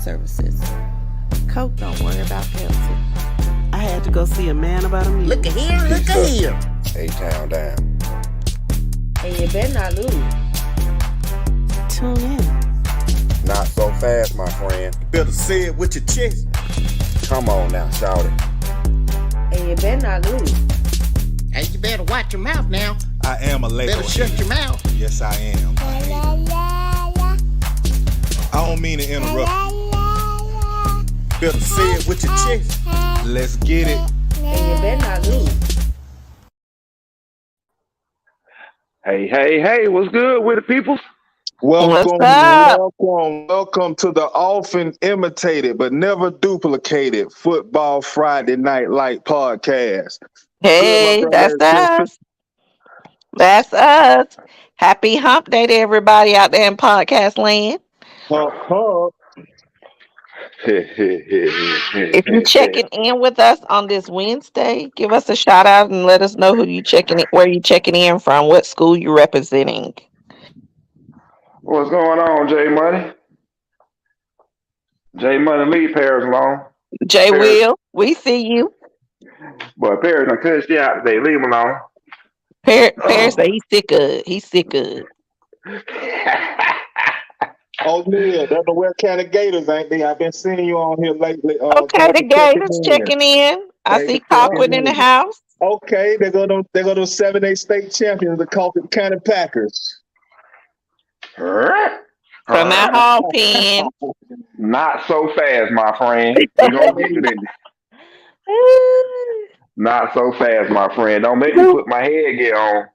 services. Coke don't worry about Pepsi. I had to go see a man about a meeting. Look at here, look at here. A-Town down. And you better not lose. Tune in. Not so fast, my friend. You better say it with your chest. Come on now, shout it. And you better not lose. Hey, you better watch your mouth now. I am a Lego. Better shut your mouth. Yes, I am. I don't mean to interrupt. Better say it with your chest. Let's get it. And you better not lose. Hey, what's good with the peoples? Welcome to the often imitated but never duplicated Football Friday Night Light podcast. Hey, Good, that's us. That's us. Happy hump day to everybody out there in podcast land. If you're checking in with us on this Wednesday, give us a shout out and let us know who you checking in, where you checking in from, what school you representing. What's going on, J Money? J Money, leave Paris alone. Jay Will, we see you. But Paris done cussed you out today. Leave him alone. Paris say he's sick of it. He's sick of it. Oh, yeah, they're the Ware County Gators, ain't they? I've been seeing you on here lately. Okay, the Gators checking in. I see Cockwood in the house. Okay, they go to 7A state champions, the Colquitt County Packers. From that hall pen. Not so fast, my friend. We gonna get you there. Not so fast, my friend. Don't make me put my headgear on.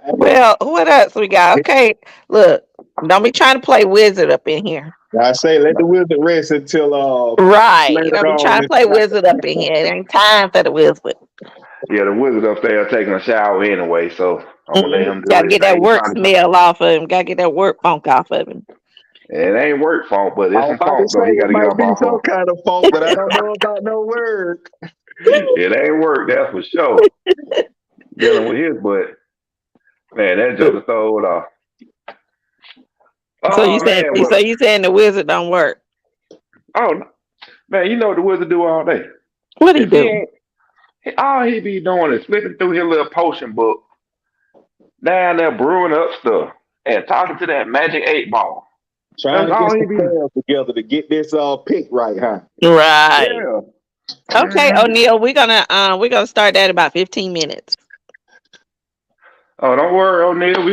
Well, what else we got? Okay, look, don't be trying to play wizard up in here. I say let the Wizard rest until Right, later don't be trying on to play wizard up in here. It ain't time for the wizard. Yeah, the wizard up there taking a shower anyway, so I'm gonna let him do Gotta his get that thing. work smell off of him. Gotta get that work funk off of him. It ain't work funk, but it's I was some about to funk, so say he gotta it get might up be off some of. kind of fault, but I don't know about no work. It ain't work, that's for sure. Dealing with his butt. Man, that joker throw it off. So you saying the wizard don't work? Oh, no. Man, you know what the wizard do all day? What he If do? all he be doing is flipping through his little potion book, down there brewing up stuff, and talking to that magic 8-ball. Trying That's all to he get be. the players together to get this pick right, huh? Right. Yeah. Okay, O'Neal, we're gonna start that in about 15 minutes. Oh, don't worry, O'Neal.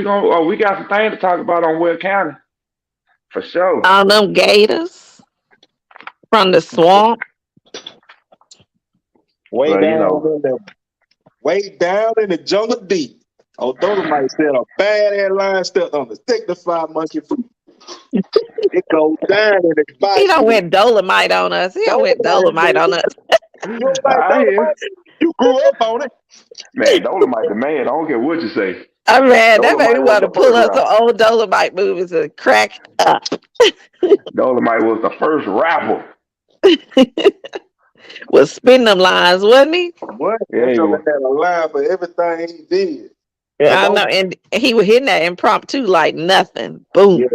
We got some things to talk about on Ware County. For sure. All them gators from the swamp. Way Well, down in the jungle deep. Oh, Dolomite said a bad ass line stepped on the dignified monkey foot. It goes down in the body. He don't went Dolomite on us. He don't went Dolomite on us. You don't like I hear. Dolomite? You grew up on it. Man, Dolomite the man. I don't care what you say. Oh man, that made me Dolomite want to was the pull up first some old Dolomite movies and crack up. Dolomite was the first rapper. Was spinning them lines, wasn't he? What? Yeah, That he joker was. had a line for everything he did. I know, and he was hitting that impromptu like nothing. Boom. Yeah.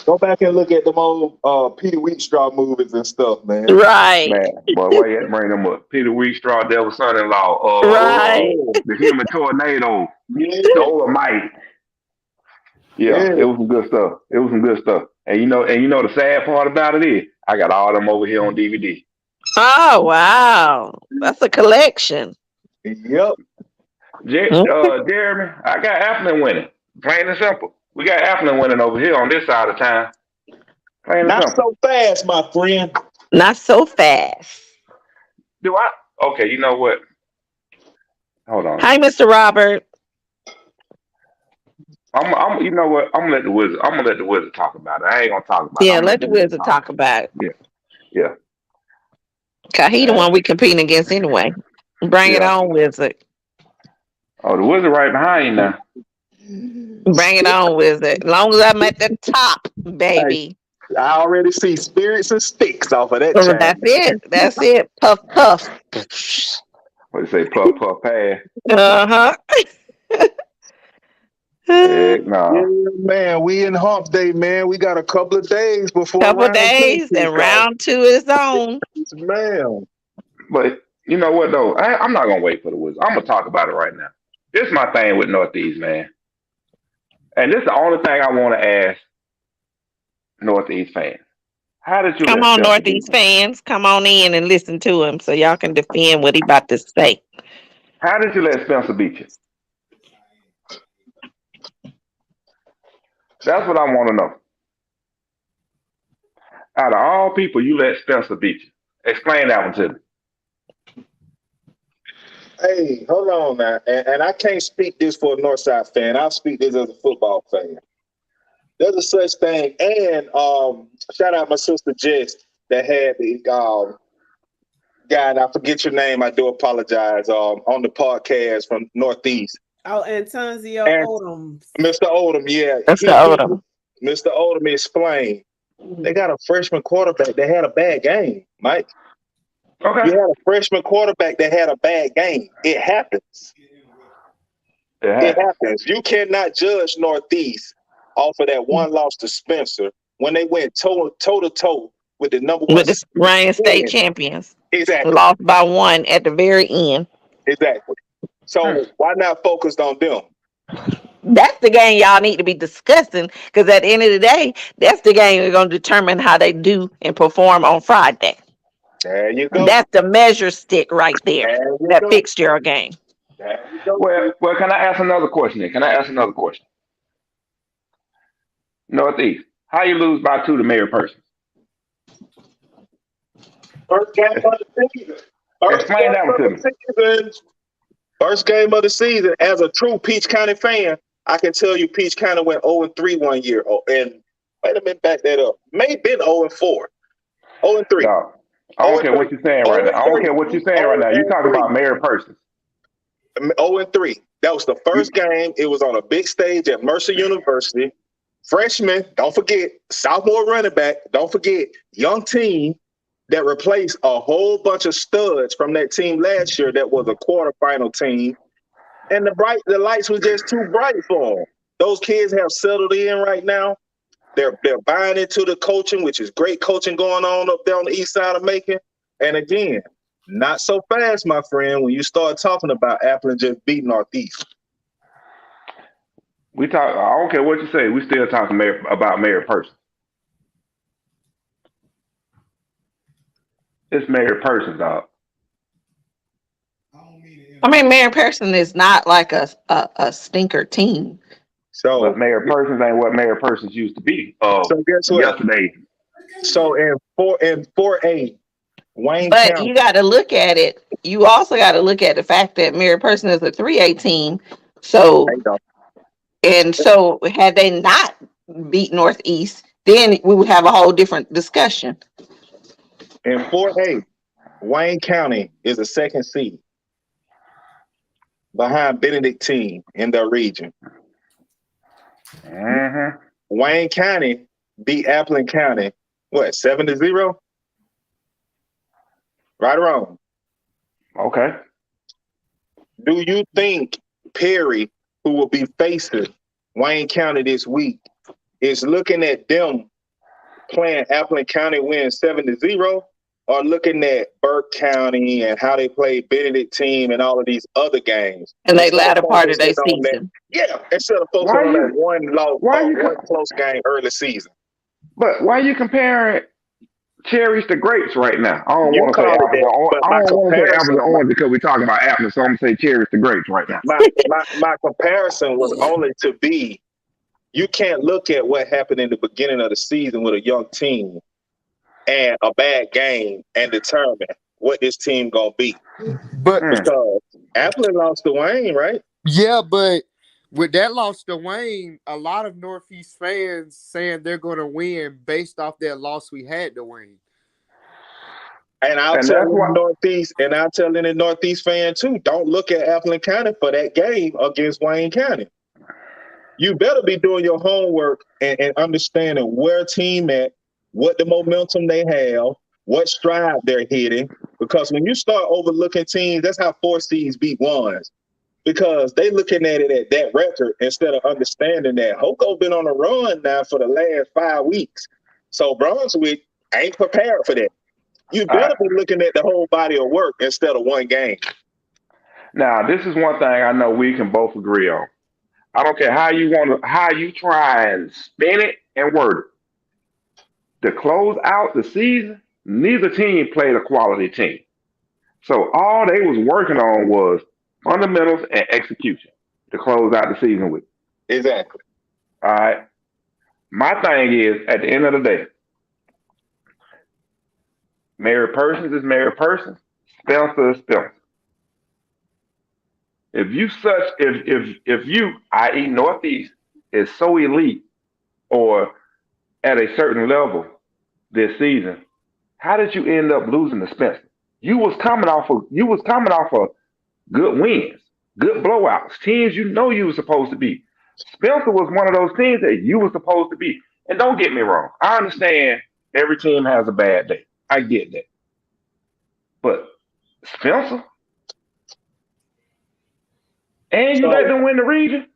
Go back and look at them old Peter Wheatstraw movies and stuff, man. Right. Man, boy, why you had to bring them up? Peter Wheatstraw, Devil's Son-in-Law. Right. The Human Tornado. Yeah. Dolomite. Yeah, it was some good stuff. And you know the sad part about it is I got all them over here on DVD. Oh wow, that's a collection. Yep. Jeremy, I got Appleton winning. Plain and simple. We got Appleton winning over here on this side of town. Plain and Not simple. so fast, my friend. Not so fast. Do I? Okay, you know what? Hold on. Hi, Mr. Robert. You know what? I'm gonna let the wizard talk about it. I ain't gonna talk about it. Yeah, let the wizard talk about it. Yeah. Cause he the one we competing against anyway. Bring it on, wizard. Oh, the wizard right behind you now. Bring it on, wizard. As long as I'm at the top, baby. I already see spirits and sticks off of that. So that's it. Puff, puff. What do you say? Puff, puff, pass. Uh-huh. Heck Yeah, no. man, we in hump day, man. We got a couple of days before Couple round two days kicks and off. round 2 is on. Man, But you know what though? I'm not gonna wait for the Wizards. I'm gonna talk about it right now. This is my thing with Northeast, man. And this is the only thing I want to ask Northeast fans. How did you Come let on, Spencer beat Northeast you? fans. Come on in and listen to him so y'all can defend what he about to say. How did you let Spencer beat you? That's what I want to know. Out of all people, you let Spencer beat you. Explain that one to me. hey, hold on now. And I can't speak this for a Northside fan. I'll speak this as a football fan. There's a such thing. And shout out my sister Jess that had the guy, and I forget your name. I do apologize. On the podcast from Northeast. Oh, Antonio And Odom. Mr. Odom, yeah. That's the Odom. Mr. Odom explained. They got a freshman quarterback that had a bad game, Mike. Okay. You had a freshman quarterback that had a bad game. It happens. It happens. You cannot judge Northeast off of that one loss to Spencer when they went toe to toe with the number one. With the reigning state Yeah. champions. Exactly. Lost by 1 at the very end. Exactly. So why not focus on them? That's the game y'all need to be discussing because at the end of the day, that's the game that's going to determine how they do and perform on Friday. There you go. That's the measure stick right there. There you That go. fixture game. There you go. Well, can I ask another question then? Can I ask another question? Northeast, how you lose by 2 to Mary Person? First game of the season. Explain that one to me. First game of the season. As a true Peach County fan, I can tell you Peach County went 0-3 one year. Oh, and wait a minute, back that up. May have been 0-4. 0-3. No, I don't care what you're saying right now. I don't care what you're saying right now. You're talking about Mary Person. 0-3. That was the first game. It was on a big stage at Mercer University. Freshman, don't forget, sophomore running back, don't forget, young team that replaced a whole bunch of studs from that team last year that was a quarterfinal team. And the lights were just too bright for them. Those kids have settled in right now. They're buying into the coaching, which is great coaching going on up there on the east side of Macon. And again, not so fast, my friend, when you start talking about Appleton just beating Northeast. I don't care what you say. We still talking about Mary Person. It's Mary Person, dog. I mean, Mary Person is not like a stinker team. But Mary Persons ain't what Mary Persons used to be. So guess what? Yesterday. So in 4A, Wayne But County. you got to look at it. You also got to look at the fact that Mary Person is a 3A team. So, so had they not beat Northeast, then we would have a whole different discussion. In 4A, Wayne County is a second seed behind Benedictine in their region. Mm-hmm. Wayne County beat Appleton County, 7-0? Right or wrong? Okay. Do you think Perry, who will be facing Wayne County this week, is looking at them playing Appleton County win 7-0, or looking at Burke County and how they play Benedictine and all of these other games? And they latter part of their season. Yeah, instead of focusing on that one close game early season. But why are you comparing cherries to grapes right now? I don't want to say apples. I don't want to say apples and orange because we're talking about apples, so I'm going to say cherries to grapes right now. My comparison was only to be, you can't look at what happened in the beginning of the season with a young team and a bad game and determine what this team gonna be. But because Appleton lost to Wayne, right? Yeah, but with that loss to Wayne, a lot of Northeast fans saying they're gonna win based off that loss we had to Wayne. And I'll tell any Northeast fan too, don't look at Appleton County for that game against Wayne County. You better be doing your homework and understanding where team at, what the momentum they have, what stride they're hitting. Because when you start overlooking teams, that's how 4 seeds beat 1s. because they looking at it at that record instead of understanding that Hoko been on a run now for the last 5 weeks. So Brunswick ain't prepared for that. You better be looking at the whole body of work instead of one game. Now, this is one thing I know we can both agree on. I don't care how you try and spin it and word it. To close out the season, neither team played a quality team. So all they was working on was fundamentals and execution to close out the season with. Exactly. All right. My thing is, at the end of the day, married persons is married persons. Spencer is Spencer. If you, i.e. Northeast, is so elite or at a certain level this season, how did you end up losing to Spencer? You was coming off of good wins, good blowouts, teams you know you were supposed to be. Spencer was one of those teams that you were supposed to be. And don't get me wrong, I understand every team has a bad day. I get that. But Spencer? And you let them win the region?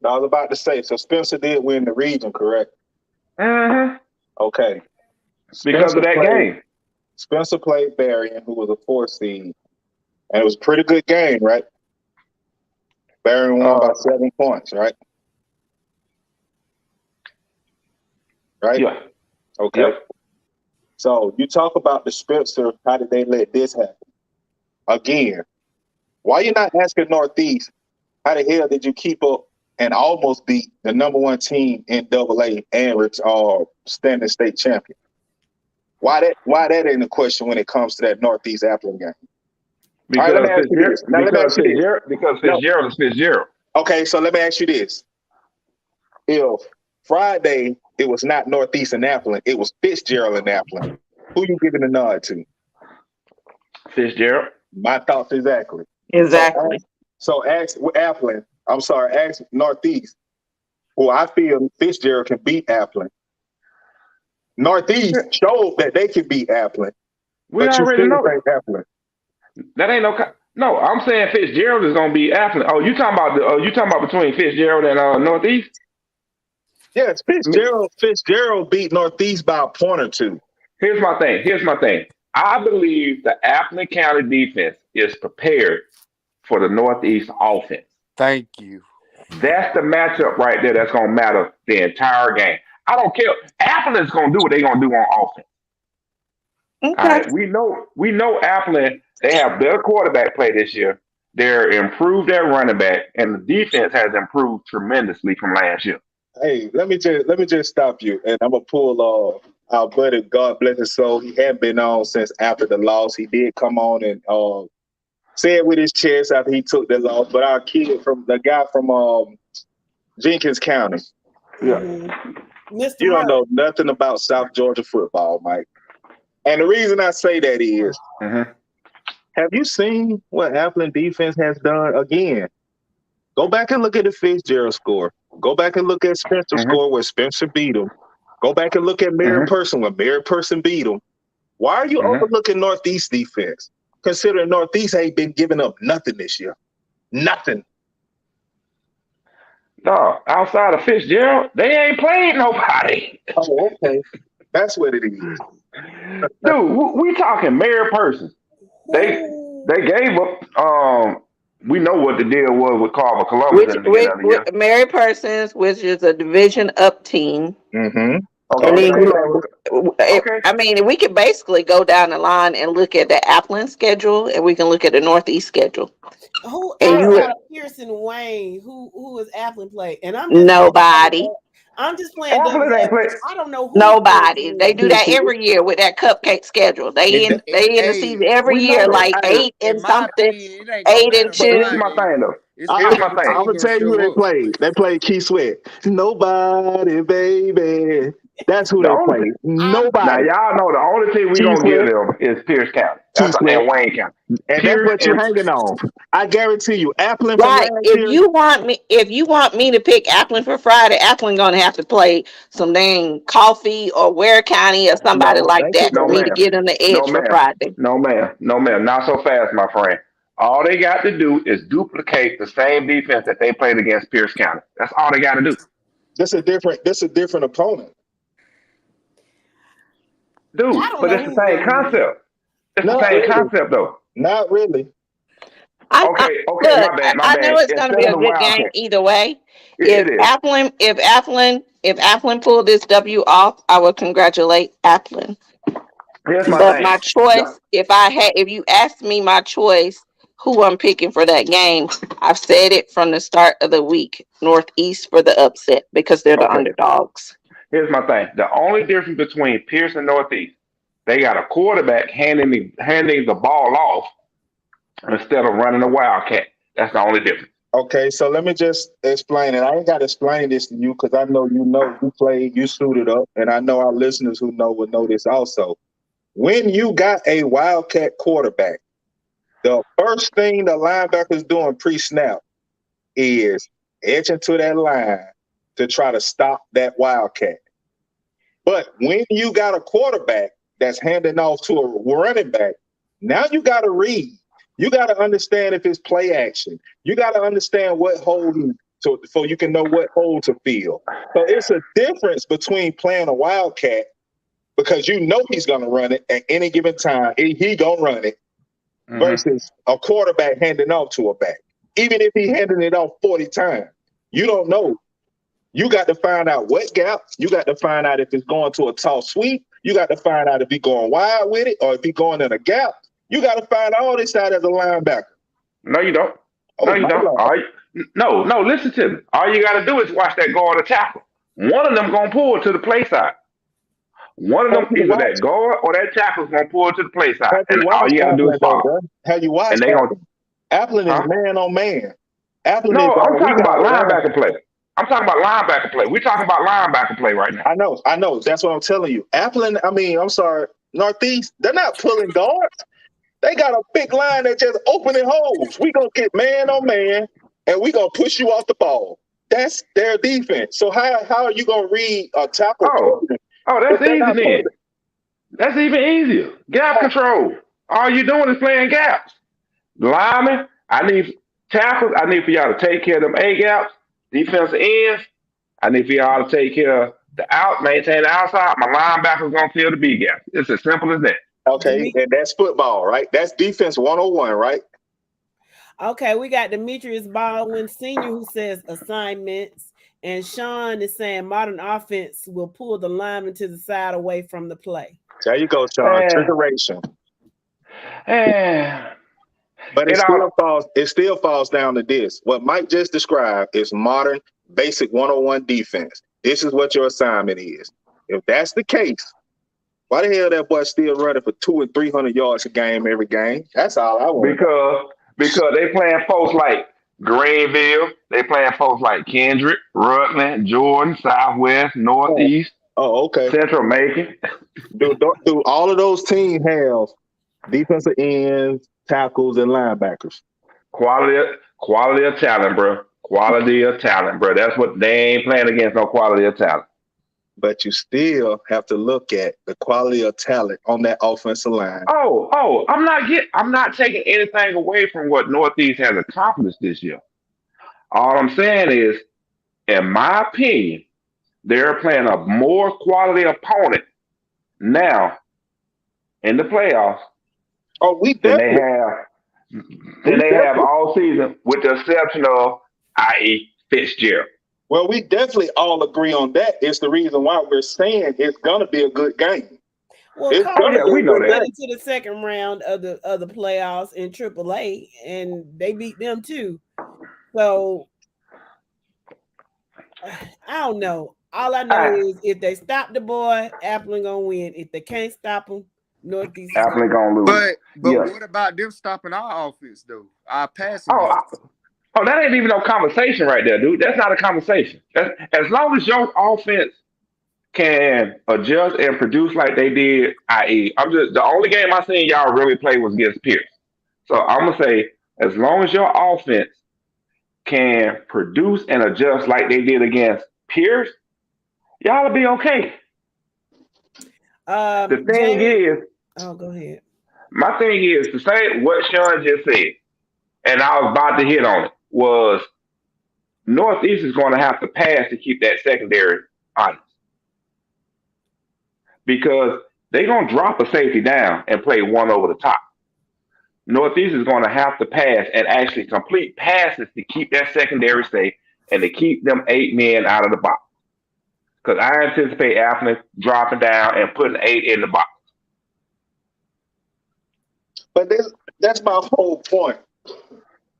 I was about to say, so Spencer did win the region, correct? Uh-huh. Okay. Because of that game. Spencer played Berrien, who was a 4 seed. And it was a pretty good game, right? Berrien won by 7 points, right? Right? Yeah. Okay. Yep. So you talk about the Spencer, how did they let this happen? Again, why you not asking Northeast, how the hell did you keep up and almost beat the number 1 team in AA and standing state champion? Why that ain't a question when it comes to that Northeast Appleton game? Because Fitzgerald is Fitzgerald. Okay, so let me ask you this. If Friday it was not Northeast and Appleton, it was Fitzgerald and Appleton, who you giving the nod to? Fitzgerald. My thoughts exactly. Exactly. So ask Northeast, who I feel Fitzgerald can beat Appleton. Northeast showed that they can beat Appleton. We but already you know think Appleton. that ain't no. I'm saying Fitzgerald is gonna beat Appleton. Oh, you talking about between Fitzgerald and Northeast? Yes, Fitzgerald beat Northeast by a point or two. Here's my thing. I believe the Appleton County defense is prepared for the Northeast offense. Thank you. That's the matchup right there that's going to matter the entire game. I don't care. Appleton's going to do what they're going to do on offense. Okay. All right? We know Appleton, they have better quarterback play this year. They're improved their running back, and the defense has improved tremendously from last year. Hey, let me just stop you, and I'm gonna pull our buddy, God bless his soul. He hadn't been on since after the loss. He did come on and say it with his chest after he took the loss. But our kid the guy from Jenkins County, Yeah, Mr. you don't Murray. know nothing about South Georgia football, Mike. And the reason I say that is, have you seen what Appleton defense has done again? Go back and look at the Fitzgerald score. Go back and look at Spencer's score where Spencer beat him. Go back and look at Mary Person when Mary Person beat him. Why are you overlooking Northeast defense? Considering Northeast ain't been giving up nothing this year. Nothing. No, outside of Fitzgerald, they ain't played nobody. Oh, okay. That's what it is. Dude, we talking Mary Person. They gave up. We know what the deal was with Carver Columbus in the beginning of the year. With Mary Persons, which is a division up team. Mm-hmm. Okay. I mean, we could basically go down the line and look at the Appleton schedule, and we can look at the Northeast schedule. Who And outside of Pearson Wayne? Who is Appleton play? And I'm just nobody. I'm just playing. Appleton ain't play. I don't know who. Nobody. They do that every year with that cupcake schedule. They in the season every year, like 8 and something, 8 and 2. Here's my thing, though. Here's my thing. I'm gonna tell you who they played. They played Key Sweat. Nobody, baby. That's who they played. Nobody. Now y'all know the only team we gonna give them is Pierce County. That's and Wayne County. And that's what you're hanging on. I guarantee you, Appleton. Right. If you want me to pick Appleton for Friday, Appleton gonna have to play some dang Coffee or Ware County or somebody like that for me to get them the edge for Friday. No, ma'am. Not so fast, my friend. All they got to do is duplicate the same defense that they played against Pierce County. That's all they got to do. This a different opponent. Dude, but it's the same concept. It's the same concept, though. Not really. Okay, look, my bad. I know it's going to be a good game either way. If Applin pulled this W off, I would congratulate Applin. Here's my But thing. my choice, if you asked me my choice, who I'm picking for that game, I've said it from the start of the week. Northeast for the upset because they're the underdogs. Here's my thing. The only difference between Pierce and Northeast, they got a quarterback handing the ball off instead of running a wildcat. That's the only difference. Okay, so let me just explain it. I ain't got to explain this to you because I know you played, you suited up, and I know our listeners who know will know this also. When you got a wildcat quarterback, the first thing the linebacker's doing pre-snap is edging to that line to try to stop that wildcat. But when you got a quarterback that's handing off to a running back, now you got to read. You got to understand if it's play action. You got to understand what hold so you can know what hold to feel. So it's a difference between playing a wildcat because you know he's going to run it at any given time. He going to run it versus a quarterback handing off to a back. Even if he handing it off 40 times, you don't know. You got to find out what gap. You got to find out if it's going to a toss sweep. You got to find out if he's going wide with it or if he's going in a gap. You got to find all this out as a linebacker. No, you don't. No, you don't. No, listen to me. All you got to do is watch that guard or tackle. One of them going to pull to the play side. One of them, either that guard or that tackle is going to pull to the play side. And all you got to do is follow. Have you watched Applin is man on man. I'm talking about linebacker play. We're talking about linebacker play right now. I know. That's what I'm telling you. Applin, I'm sorry, Northeast, they're not pulling guards. They got a big line that just opening holes. We gonna get man on man, and we gonna push you off the ball. That's their defense. So how are you gonna read a tackle? That's easy then. That's even easier. Gap control. All you doing is playing gaps. Linemen, I need tackles. I need for y'all to take care of them A gaps. Defensive ends, I need for y'all to take care of maintain the outside. My linebacker's gonna fill the B gap. It's as simple as that. Okay, and that's football, right? That's defense 101, right? Okay, we got Demetrius Baldwin Sr. who says assignments, and Sean is saying modern offense will pull the lineman to the side away from the play. There you go, Sean. Triggeration. But it still falls down to this. What Mike just described is modern, basic 101 defense. This is what your assignment is. If that's the case, why the hell that boy still running for 200 and 300 yards a game every game? That's all I want. Because they playing folks like Greenville, they playing folks like Kendrick, Rutland, Jordan, Southwest, Northeast. Okay. Central Macon. Do all of those teams have defensive ends, tackles, and linebackers? Quality of talent, bro. Quality of talent, bro. That's what they ain't playing against. No quality of talent. But you still have to look at the quality of talent on that offensive line. I'm not taking anything away from what Northeast has accomplished this year. All I'm saying is, in my opinion, they're playing a more quality opponent now in the playoffs than they have all season, with the exception of, i.e., Fitzgerald. Well, we definitely all agree on that. It's the reason why we're saying it's going to be a good game. Well, we know that. Into the second round of the playoffs in AAA, and they beat them too. So I don't know. All I know is if they stop the boy, Applin gonna win. If they can't stop him, Northeast Applin gonna lose. But what about them stopping our offense though? Our passing. That ain't even no conversation right there, dude. That's not a conversation. As long as your offense can adjust and produce like they did, i.e., the only game I seen y'all really play was against Pierce. So I'm gonna say, as long as your offense can produce and adjust like they did against Pierce, y'all will be okay. The thing is, go ahead. My thing is to say what Sean just said. and I was about to hit on it, was Northeast is going to have to pass to keep that secondary honest. Because they're going to drop a safety down and play one over the top. Northeast is going to have to pass and actually complete passes to keep that secondary safe and to keep them 8 men out of the box. Because I anticipate Appleton dropping down and putting 8 in the box. But that's my whole point.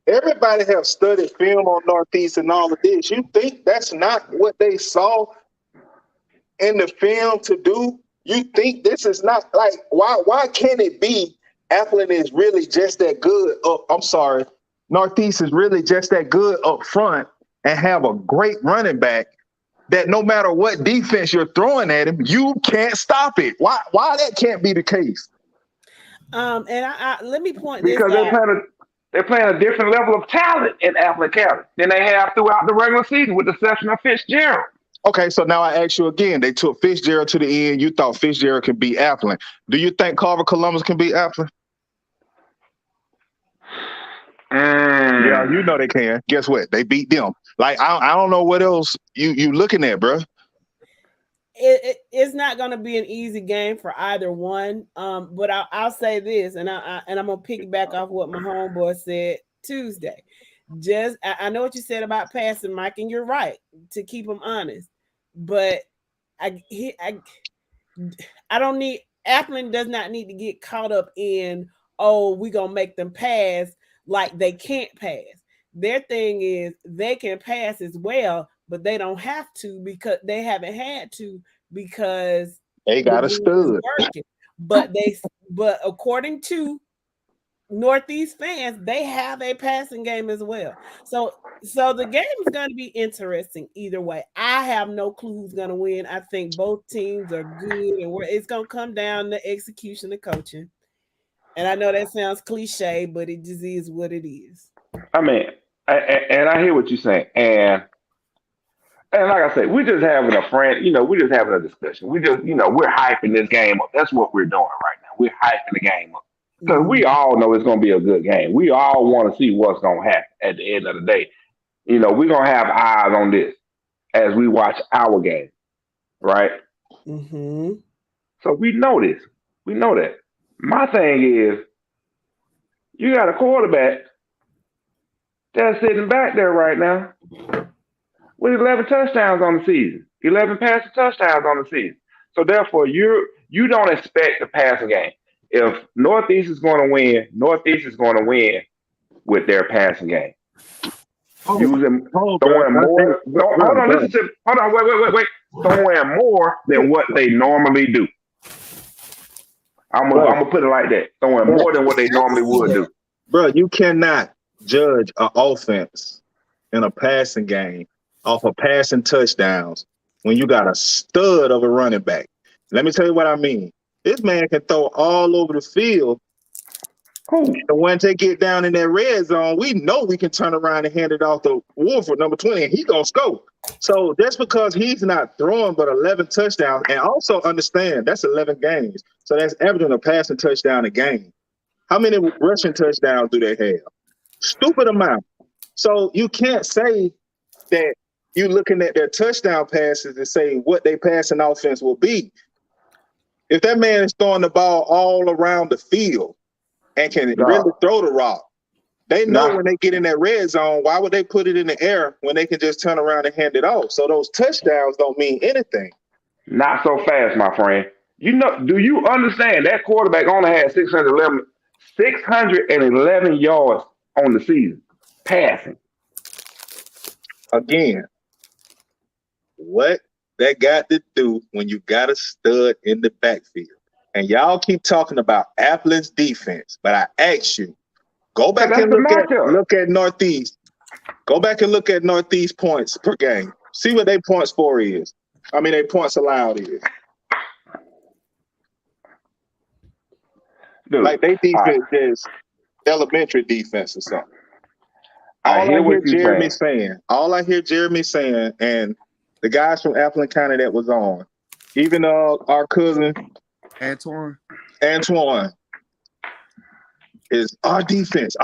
Everybody have studied film on Northeast and all of this. You think that's not what they saw in the film to do? You think this is not like why can't it be Appleton is really just that good Northeast is really just that good up front and have a great running back that no matter what defense you're throwing at him, you can't stop it. Why that can't be the case? And I let me point because this out. They're playing a different level of talent in Appleton County than they have throughout the regular season, with the exception of Fitzgerald. Okay, so now I ask you again. They took Fitzgerald to the end. You thought Fitzgerald could beat Appleton. Do you think Carver Columbus can beat Appleton? Yeah, you know they can. Guess what? They beat them. Like, I don't know what else you looking at, bro. It's not going to be an easy game for either one. But I'll say this, and I'm gonna piggyback off what my homeboy said Tuesday. I know what you said about passing, Mike, and you're right to keep them honest. But I don't need Appleton does not need to get caught up in we're gonna make them pass like they can't pass. Their thing is they can pass as well, but they don't have to because they haven't had to because they got a stud. But according to Northeast fans, they have a passing game as well. So the game is going to be interesting either way. I have no clue who's going to win. I think both teams are good, and it's going to come down to execution of coaching. And I know that sounds cliche, but it just is what it is. I mean, and I hear what you're saying, and like I said, we're just having a friend. We're just having a discussion. We just, we're hyping this game up. That's what we're doing right now. We're hyping the game up. Because we all know it's going to be a good game. We all want to see what's going to happen at the end of the day. We're going to have eyes on this as we watch our game, right? Mm-hmm. So we know this. We know that. My thing is, you got a quarterback that's sitting back there right now with 11 touchdowns on the season, 11 passing touchdowns on the season. So therefore, you don't expect a passing game. If Northeast is going to win, Northeast is going to win with their passing game. Using throwing more. Hold on, listen to. Hold on, wait. Throwing more than what they normally do. I'm gonna put it like that. Throwing more than what they normally would do. Bro, you cannot judge an offense in a passing game off of passing touchdowns when you got a stud of a running back. Let me tell you what I mean. This man can throw all over the field. And once they get down in that red zone, we know we can turn around and hand it off to Wolford, number 20, and he's going to score. So that's because he's not throwing but 11 touchdowns. And also understand, that's 11 games. So that's averaging a passing touchdown a game. How many rushing touchdowns do they have? Stupid amount. So you can't say that you're looking at their touchdown passes and say what their passing offense will be. If that man is throwing the ball all around the field and can really throw the rock, they know when they get in that red zone, why would they put it in the air when they can just turn around and hand it off? So those touchdowns don't mean anything. Not so fast, my friend. Do you understand that quarterback only had 611 yards on the season passing? Again, what that got to do when you got a stud in the backfield? And y'all keep talking about Appleton's defense, but I ask you, go back and look at Northeast. Go back and look at Northeast points per game. See what their points for is. I mean, their points allowed is. Dude, like they defense is elementary defense or something. All I hear Jeremy saying, and the guys from Appleton County that was on, even our cousin Antoine is our defense.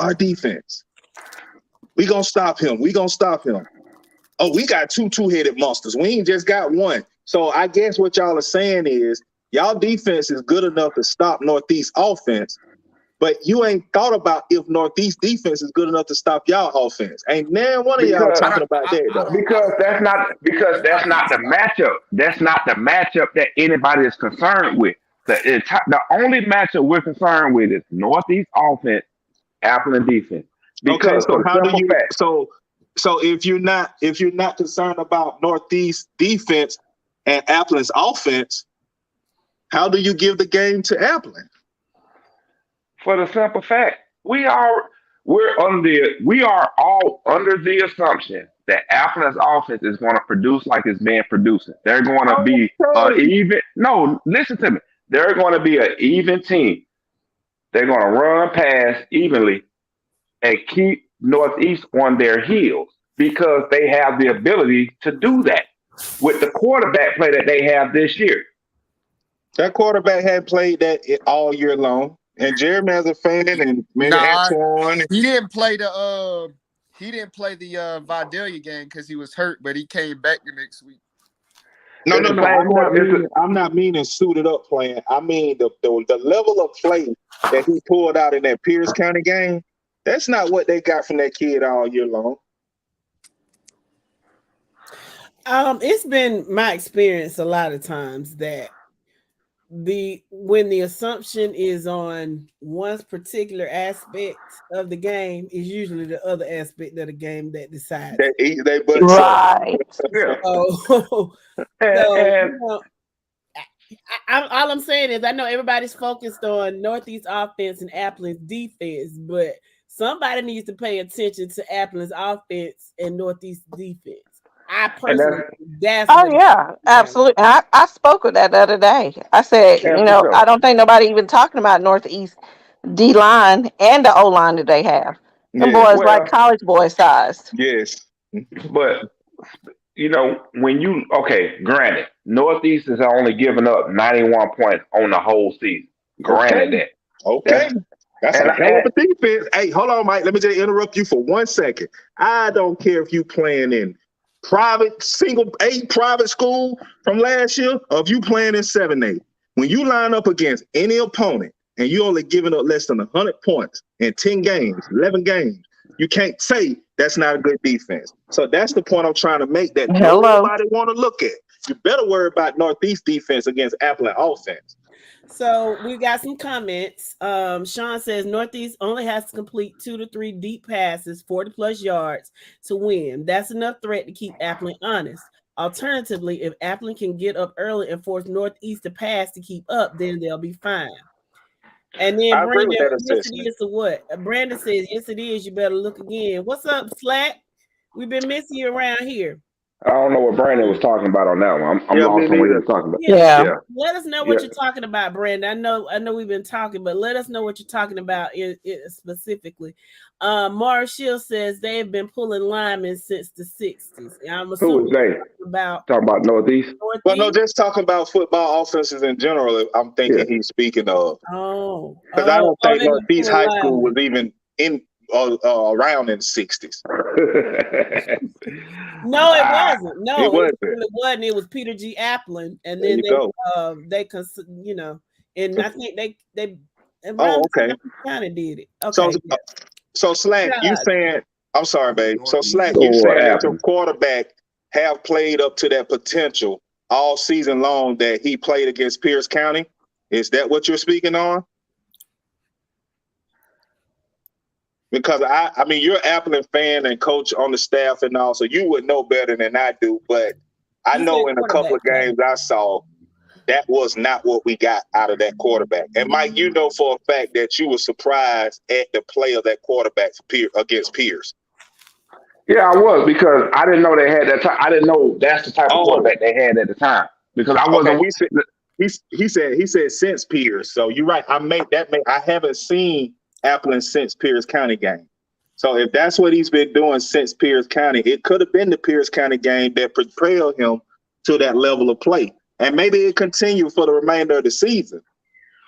We gonna stop him. We gonna stop him. Oh, we got two-headed monsters. We ain't just got one. So I guess what y'all are saying is y'all defense is good enough to stop Northeast offense, but you ain't thought about if Northeast defense is good enough to stop y'all offense. Ain't now one of y'all talking about that though. Because that's not the matchup. That's not the matchup that anybody is concerned with. The only matchup we're concerned with is Northeast offense, Appleton defense. Because okay, so how do you fact, so if you're not concerned about Northeast defense and Appleton's offense, how do you give the game to Appleton? for the simple fact, we are all under the assumption that Appleton's offense is going to produce like it's been producing. They're going to be even. No, listen to me. They're going to be an even team. They're going to run past evenly and keep Northeast on their heels because they have the ability to do that with the quarterback play that they have this year. That quarterback had played that all year long. And Jeremy as a fan and maybe Antoine. He didn't play the Vidalia game because he was hurt, but he came back the next week. No. I'm not meaning suited up playing. I mean the level of play that he pulled out in that Pierce County game. That's not what they got from that kid all year long. It's been my experience a lot of times that when the assumption is on one particular aspect of the game is usually the other aspect of the game that decides. Right. All I'm saying is I know everybody's focused on Northeast offense and Appleton's defense, but somebody needs to pay attention to Appleton's offense and Northeast defense. I personally, absolutely. I spoke with that the other day. I said, I don't think nobody even talking about Northeast D line and the O line that they have. Them boys like college boy sized. Yes, but granted, Northeast is only giving up 91 points on the whole season. Granted that. Okay. That's a hell of a defense. Hey, hold on, Mike. Let me just interrupt you for 1 second. I don't care if you playing in private private school from last year, or if you playing in 7A. When you line up against any opponent and you only giving up less than 100 points in 10 games, 11 games, you can't say that's not a good defense. So that's the point I'm trying to make that nobody want to look at. You better worry about Northeast defense against Appleton offense. So we got some comments. Sean says Northeast only has to complete 2 to 3 deep passes, 40 plus yards to win. That's enough threat to keep Appleton honest. Alternatively, if Appleton can get up early and force Northeast to pass to keep up, then they'll be fine. And then Brandon, yes it is. So what? Brandon says, yes it is. You better look again. What's up, Slack? We've been missing you around here. I don't know what Brandon was talking about on that one. I'm lost on what he was talking about. Yeah. Let us know what you're talking about, Brandon. I know we've been talking, but let us know what you're talking about specifically. Marshall says they've been pulling linemen since the 60s. I'm assuming who is they? Talking about Northeast? Well, no, just talking about football offenses in general. I'm thinking he's speaking of. Oh, because I don't think Northeast High School was even in around in the 60s. No, it wasn't. No, it wasn't. It wasn't. It was Peter G. Applin, and then and I think they kind of did it. Okay. So Slack, you saying? I'm sorry, babe. So Slack, you saying that your quarterback have played up to that potential all season long that he played against Pierce County? Is that what you're speaking on? Because I mean, you're an Appleton fan and coach on the staff and all, so you would know better than I do. But I know in a couple of games I saw that was not what we got out of that quarterback. And Mike, you know for a fact that you were surprised at the play of that quarterback against Pierce. Yeah, I was, because I didn't know they had that. I didn't know that's the type of quarterback they had at the time, because I wasn't. He said since Pierce. So you're right. I haven't seen Appleton since Pierce County game. So if that's what he's been doing since Pierce County, it could have been the Pierce County game that propelled him to that level of play. And maybe it continue for the remainder of the season.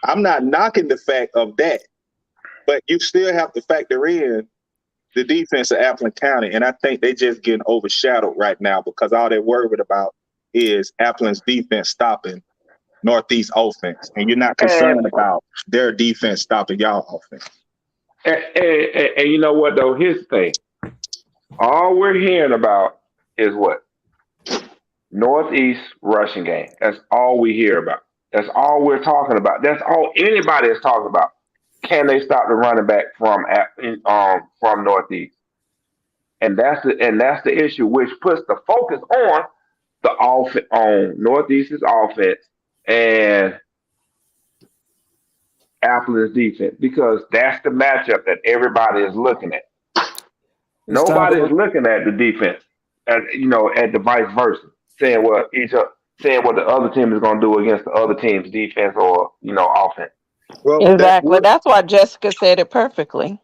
I'm not knocking the fact of that, but you still have to factor in the defense of Appleton County, and I think they just getting overshadowed right now because all they're worried about is Appleton's defense stopping Northeast offense, and you're not concerned about their defense stopping y'all offense. And you know what though? Here's the thing. All we're hearing about is what? Northeast rushing game. That's all we hear about. That's all we're talking about. That's all anybody is talking about. Can they stop the running back from Northeast? And that's the issue, which puts the focus on Northeast's offense and Appleton's defense, because that's the matchup that everybody is looking at. Nobody is looking at the defense, at the vice versa, saying what the other team is going to do against the other team's defense or offense. Well, Exactly. That's why Jessica said it perfectly.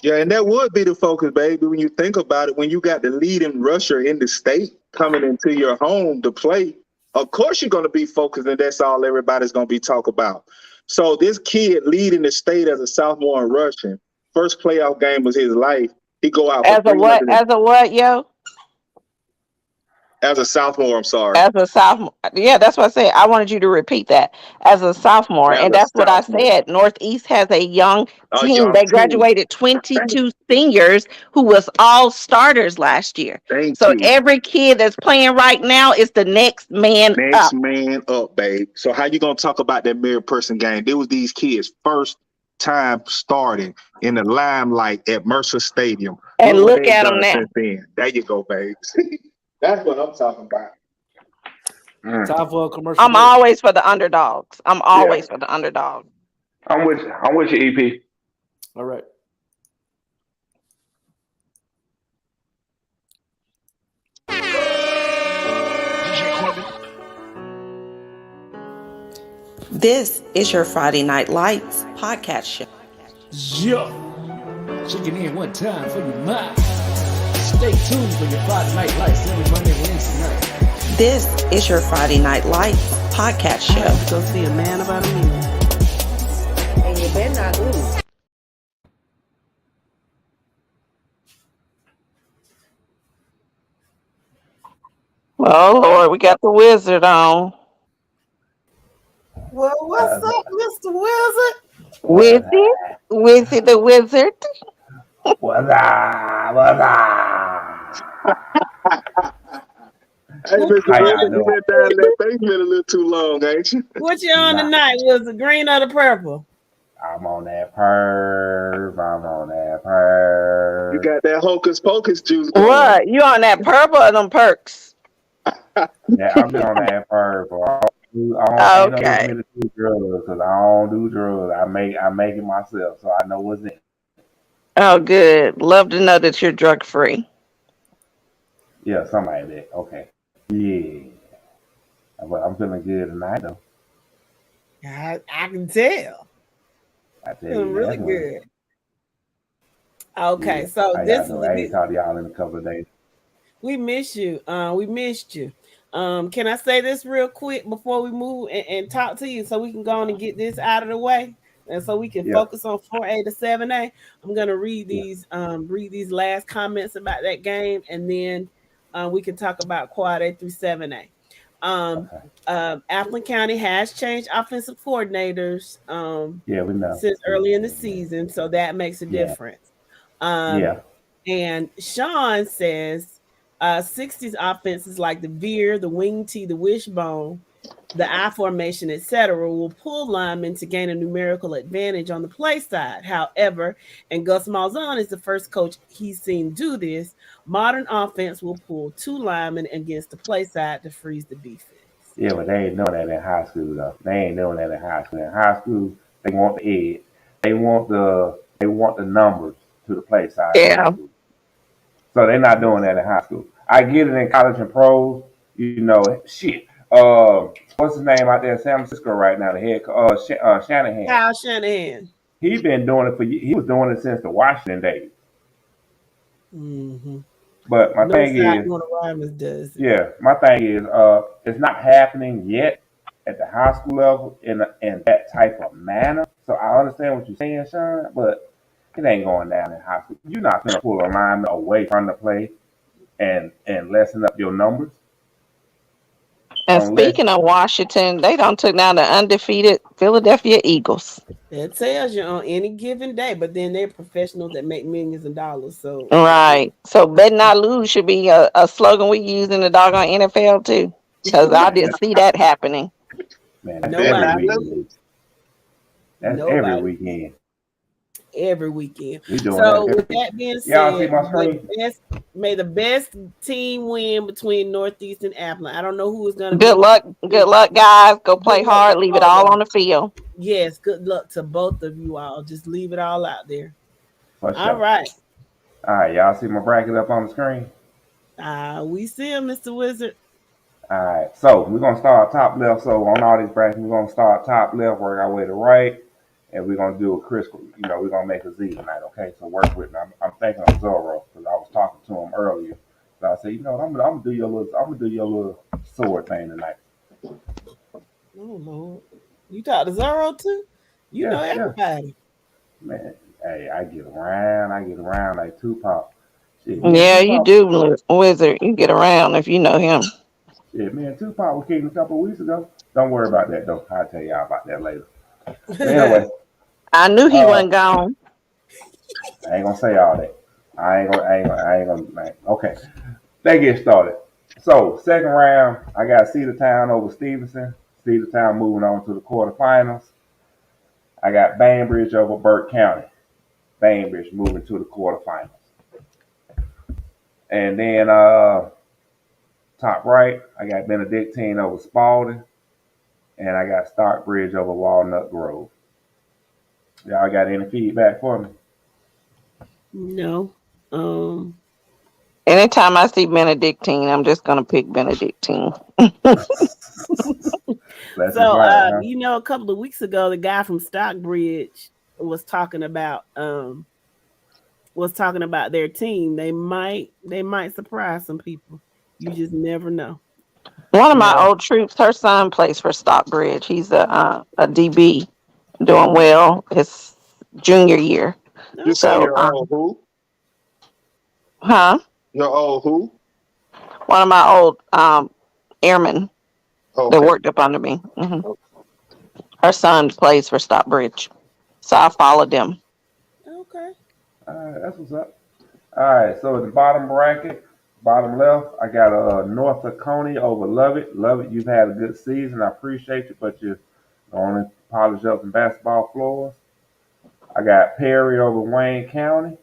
Yeah, and that would be the focus, baby, when you think about it. When you got the leading rusher in the state coming into your home to play, of course you're going to be focused, and that's all everybody's going to be talking about. So this kid leading the state as a sophomore in rushing, first playoff game was his life. He go out As a what? As a what, yo? As a sophomore, I'm sorry. As a sophomore. Yeah, that's what I said. I wanted you to repeat that. As a sophomore. As And a that's what I sophomore. said. Northeast has a young A team. young They team. graduated 22 seniors who was all starters last year. Thank So you. every kid that's playing right now is the next man Next up. man up, babe. So how you gonna talk about that mirror person game? There was these kids' first time starting in the limelight at Mercer Stadium. And what look they've at 'em done now. since then. There you go, babe. That's what I'm talking about. Time for a commercial. I'm always for the underdogs. I'm always for the underdog. I'm with you, EP. All right. This is your Friday Night Lights podcast show. Yeah. Checking in one time for your mind. Stay tuned for your Friday Night Lights every Monday and Wednesday night. This is your Friday Night Lights podcast I have to show. go see a man about a minute. And you better not lose. Oh Lord, we got the wizard on. Well, what's up, Mr. Wizard? Wizzy the wizard. Hey, Mr. How Wizard, you been down that basement a little too long, ain't you? What you on tonight? Was the green or the purple? I'm on that perv. You got that hocus pocus juice going. What? You on that purple or them perks? Yeah, I'm on that perv. I don't Okay. do drugs because I don't do drugs. I make it myself, so I know what's in it. Oh, good. Love to know that you're drug free. Yeah, something like that. Okay. Yeah. But I'm feeling good tonight, though. I can tell. I tell Feeling you, really that's what- good. Okay, Yeah. so How this y'all doing? I ain't talked to y'all in a couple of days. we miss you. We missed you. Can I say this real quick before we move and talk to you so we can go on and get this out of the way? And so we can Yeah. focus on 4A to 7A. I'm gonna read these last comments about that game, and then we can talk about quad A through 7A. Appleton County has changed offensive coordinators Yeah, we know. since early in the season, so that makes a Yeah. difference. Yeah. And Sean says 60s offenses like the veer, the wing tee, the wishbone, the I formation, etc., will pull linemen to gain a numerical advantage on the play side. However, and Gus Malzahn is the first coach he's seen do this, modern offense will pull two linemen against the play side to freeze the defense. Yeah, but they ain't doing that in high school, though. They ain't doing that in high school. In high school, they want the edge. They want the numbers to the play side. Yeah. So they're not doing that in high school. I get it in college and pros. Shit. What's his name out there in San Francisco right now? The head Shanahan. Kyle Shanahan. He been doing it he was doing it since the Washington days. Mm-hmm. But my thing is, one of Ryman's does. yeah, my thing is, it's not happening yet at the high school level in that type of manner. So I understand what you're saying, Sean, but It ain't going down in high school. You're not gonna pull a lineman away from the play and lessen up your numbers. And Unless speaking of Washington, they don't took down the undefeated Philadelphia Eagles. It tells you on any given day, but then they're professionals that make millions of dollars. So Right. So bet not lose should be a slogan we use in the doggone NFL too. Because I didn't see that happening. man, that's Nobody every lose. weekend. That's every Nobody weekend. every weekend. We doing So that. with that being Y'all see said, my screen? may the best team win between Northeast and Appleton. I don't know who is going to Good luck. Good luck, guys. Go play Good luck hard. to Leave it all all of on the field. Yes, good luck to both of you all. Just leave it all out there. For All sure. right. All right, y'all see my bracket up on the screen? We see him, Mr. Wizard. All right, so we're gonna start top left. So on all these brackets, we're gonna start top left, work our way to right, and we're gonna do a crystal. We're gonna make a Z tonight. Okay, so work with me. I'm thinking of Zorro because I was talking to him earlier. So I said, I'm gonna do your little sword thing tonight. Oh Lord, you talk to Zorro too? You know everybody. Man, hey, I get around like Tupac. Shit, Yeah, you Tupac, do, Wizard. You get around if you know him. shit, man, Tupac was kicked a couple of weeks ago. Don't worry about that though. I'll tell y'all about that later. But anyway, I knew he wasn't gone. I ain't gonna say all that. I ain't gonna. Okay, let's get started. So second round, I got Cedartown over Stevenson. Cedartown moving on to the quarterfinals. I got Bainbridge over Burke County. Bainbridge moving to the quarterfinals. And then top right, I got Benedictine over Spalding. And I got Stockbridge over Walnut Grove. Y'all got any feedback for me? No. Anytime I see Benedictine, I'm just gonna pick Benedictine. So a couple of weeks ago, the guy from Stockbridge was talking about their team. They might surprise some people. You just never know. One of my old troops, her son plays for Stockbridge. He's a DB, doing well his junior year. You say your old who? Huh? Your old who? One of my old airmen Okay. that worked up under me. Mm-hmm. Her son plays for Stockbridge, so I followed them. Okay. All right, that's what's up. All right, so at the bottom bracket, bottom left, I got North Oconee over Lovett. Lovett, you've had a good season. I appreciate you, but you're going to polish up some basketball floors. I got Perry over Wayne County.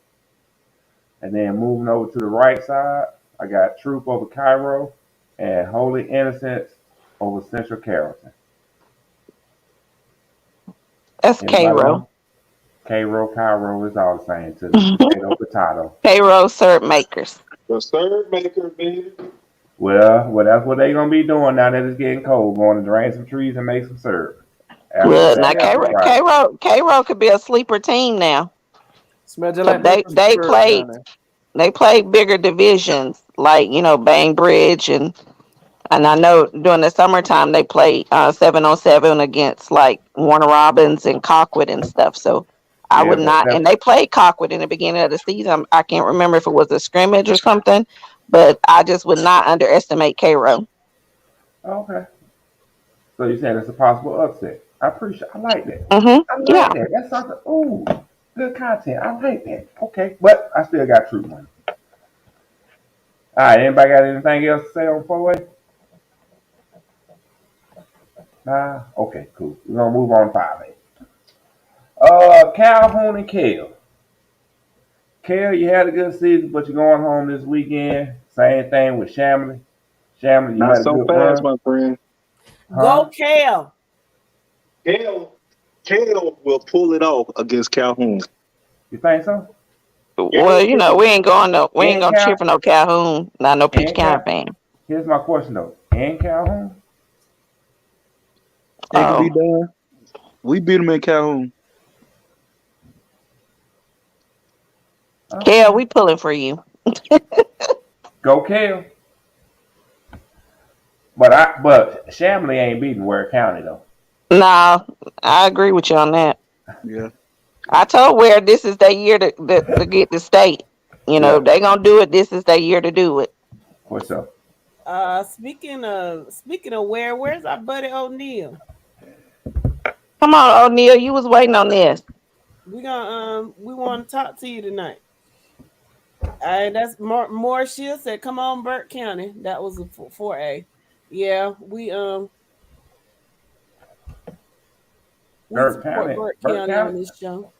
And then moving over to the right side, I got Troop over Cairo and Holy Innocents over Central Carrollton. That's Cairo. Cairo is all the same to me. Potato. Cairo syrup makers. The syrup maker, baby. Well, that's what they're going to be doing now that it's getting cold, going to drain some trees and make some syrup. Well, now Cairo could be a sleeper team now. They played bigger divisions like Bainbridge and I know during the summertime they played 7-on-7 against like Warner Robins and Cockwood and stuff. So I would not, and they played Cockwood in the beginning of the season. I can't remember if it was a scrimmage or something, but I just would not underestimate Cairo. Okay. So you're saying it's a possible upset. I like that. Mm-hmm. I like that. That's something. Ooh, good content. I like that. Okay, but I still got Troop money. All right. Anybody got anything else to say on 4A? Nah. Okay. Cool. We're gonna move on to 5A. Calhoun and Kale. Kale, you had a good season, but you're going home this weekend. Same thing with Shamley. Shamley, you Not had a so good fast, run. my friend. Go Kale. Kale will pull it off against Calhoun. You think so? Well, we ain't gonna cheer for no Calhoun. Not no Peach County fan. Here's my question though. And Calhoun? They can be done. We beat them in Calhoun. Kale, we pulling for you. Go Kale. But Shamley ain't beating Ware County though. Nah, I agree with you on that. Yeah. I told where this is their year to get the state. You know, Yeah, if they gonna do it, this is their year to do it. what's up? Speaking of where's our buddy O'Neal? Come on, O'Neal, you was waiting on this. We want to talk to you tonight. That's more Shield said, come on, Burke County. That was a 4A. Yeah, we Burke support County, Burke Burke County on County, this show.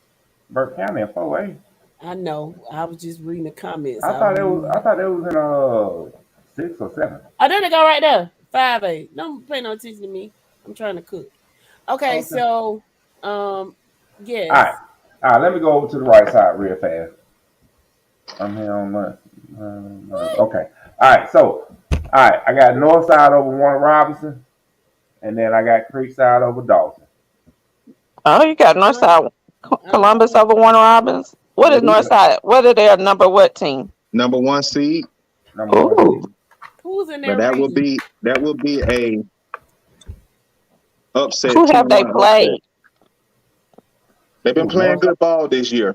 Burke County, and 4A. I know. I was just reading the comments. I thought it was in 6 or 7. Oh, there they go right there. 5A. Don't pay no attention to me. I'm trying to cook. Okay, so yes. All right. Let me go over to the right side real fast. I'm here on my. Okay. All right. So, I got North Side over Warner Robinson, and then I got Creekside over Dawson. Oh, you got Northside Columbus over Warner Robins. What is Northside? What are their what team? Number 1 seed. Number 1 seed. Who's in there? But that will be a upset. Who have they played? They've been playing good ball this year.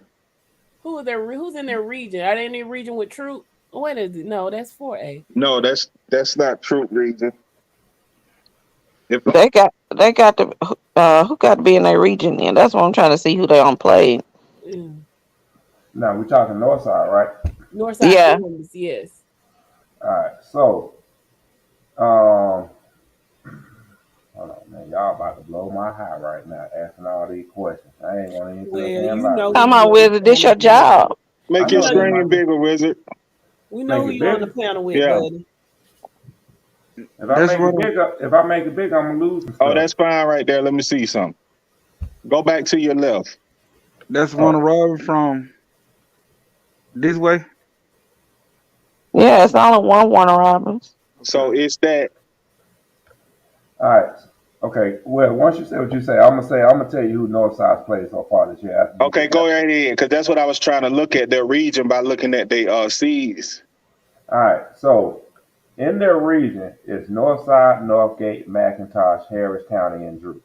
Who's in their region? Are they in their region with Troop? What is it? No, that's 4A. No, that's not Troop region. They got the who got to be in their region then? That's what I'm trying to see who they on play. Now we're talking North Side, right? North Side, yeah. Columbus, yes. All right, so hold on, man, y'all about to blow my high right now, asking all these questions. I ain't gonna even Come on, Wizard, this your job. Make your screen bigger, Wizard. We know who you're on the panel with, buddy. If I make it big, I'm gonna lose. Oh, that's fine right there. Let me see something. Go back to your left. That's Warner Robin from this way. Yeah, it's only one Warner Robins. So it's that. All right. Okay. Well, once you say what you say, I'm gonna tell you who Northside's played so far this year. Okay, go right in, because that's what I was trying to look at their region by looking at their seeds. All right. So in their region is Northside, Northgate, McIntosh, Harris County, and Drew.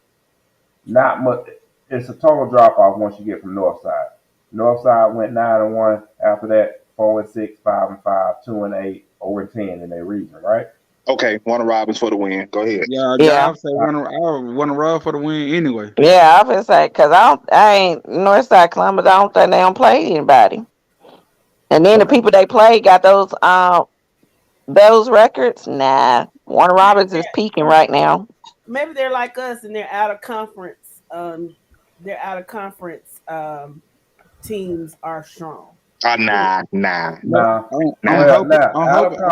Not much. It's a total drop off once you get from Northside. Northside went 9-1. After that, 4-6, 5-5, 2-8, 0-10 in their region, right? Okay, Warner Robins for the win. Go ahead. Yeah. I'll say Warner Robin for the win anyway. Yeah, I was say because I ain't Northside Columbus. I don't think they don't play anybody. And then the people they play got those records. Nah, Warner Robins is peaking right now. Maybe they're like us and they're out of conference. Teams are strong. Nah. I'm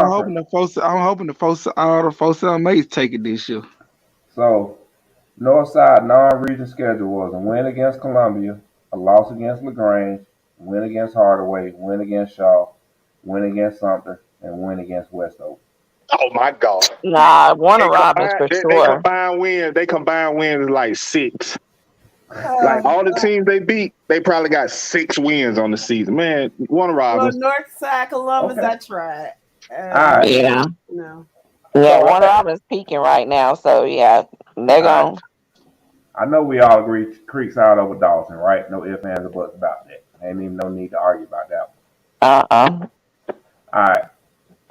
hoping the folks mates take it this year. So, Northside non-region schedule was a win against Columbia, a loss against LaGrange, a win against Hardaway, win against Shaw, win against Sumter, and win against West Oak. Oh my God! Nah, Warner Robins for sure. They combine wins like 6. Like all the teams they beat, they probably got 6 wins on the season. Man, Warner Robins. Well, Northside Columbus, I tried. Yeah. No. Yeah, Warner Robins peaking right now, so yeah, they're going. I know we all agree Creekside over Dawson, right? No ifs, ands, or buts about that. Ain't even no need to argue about that one. All right.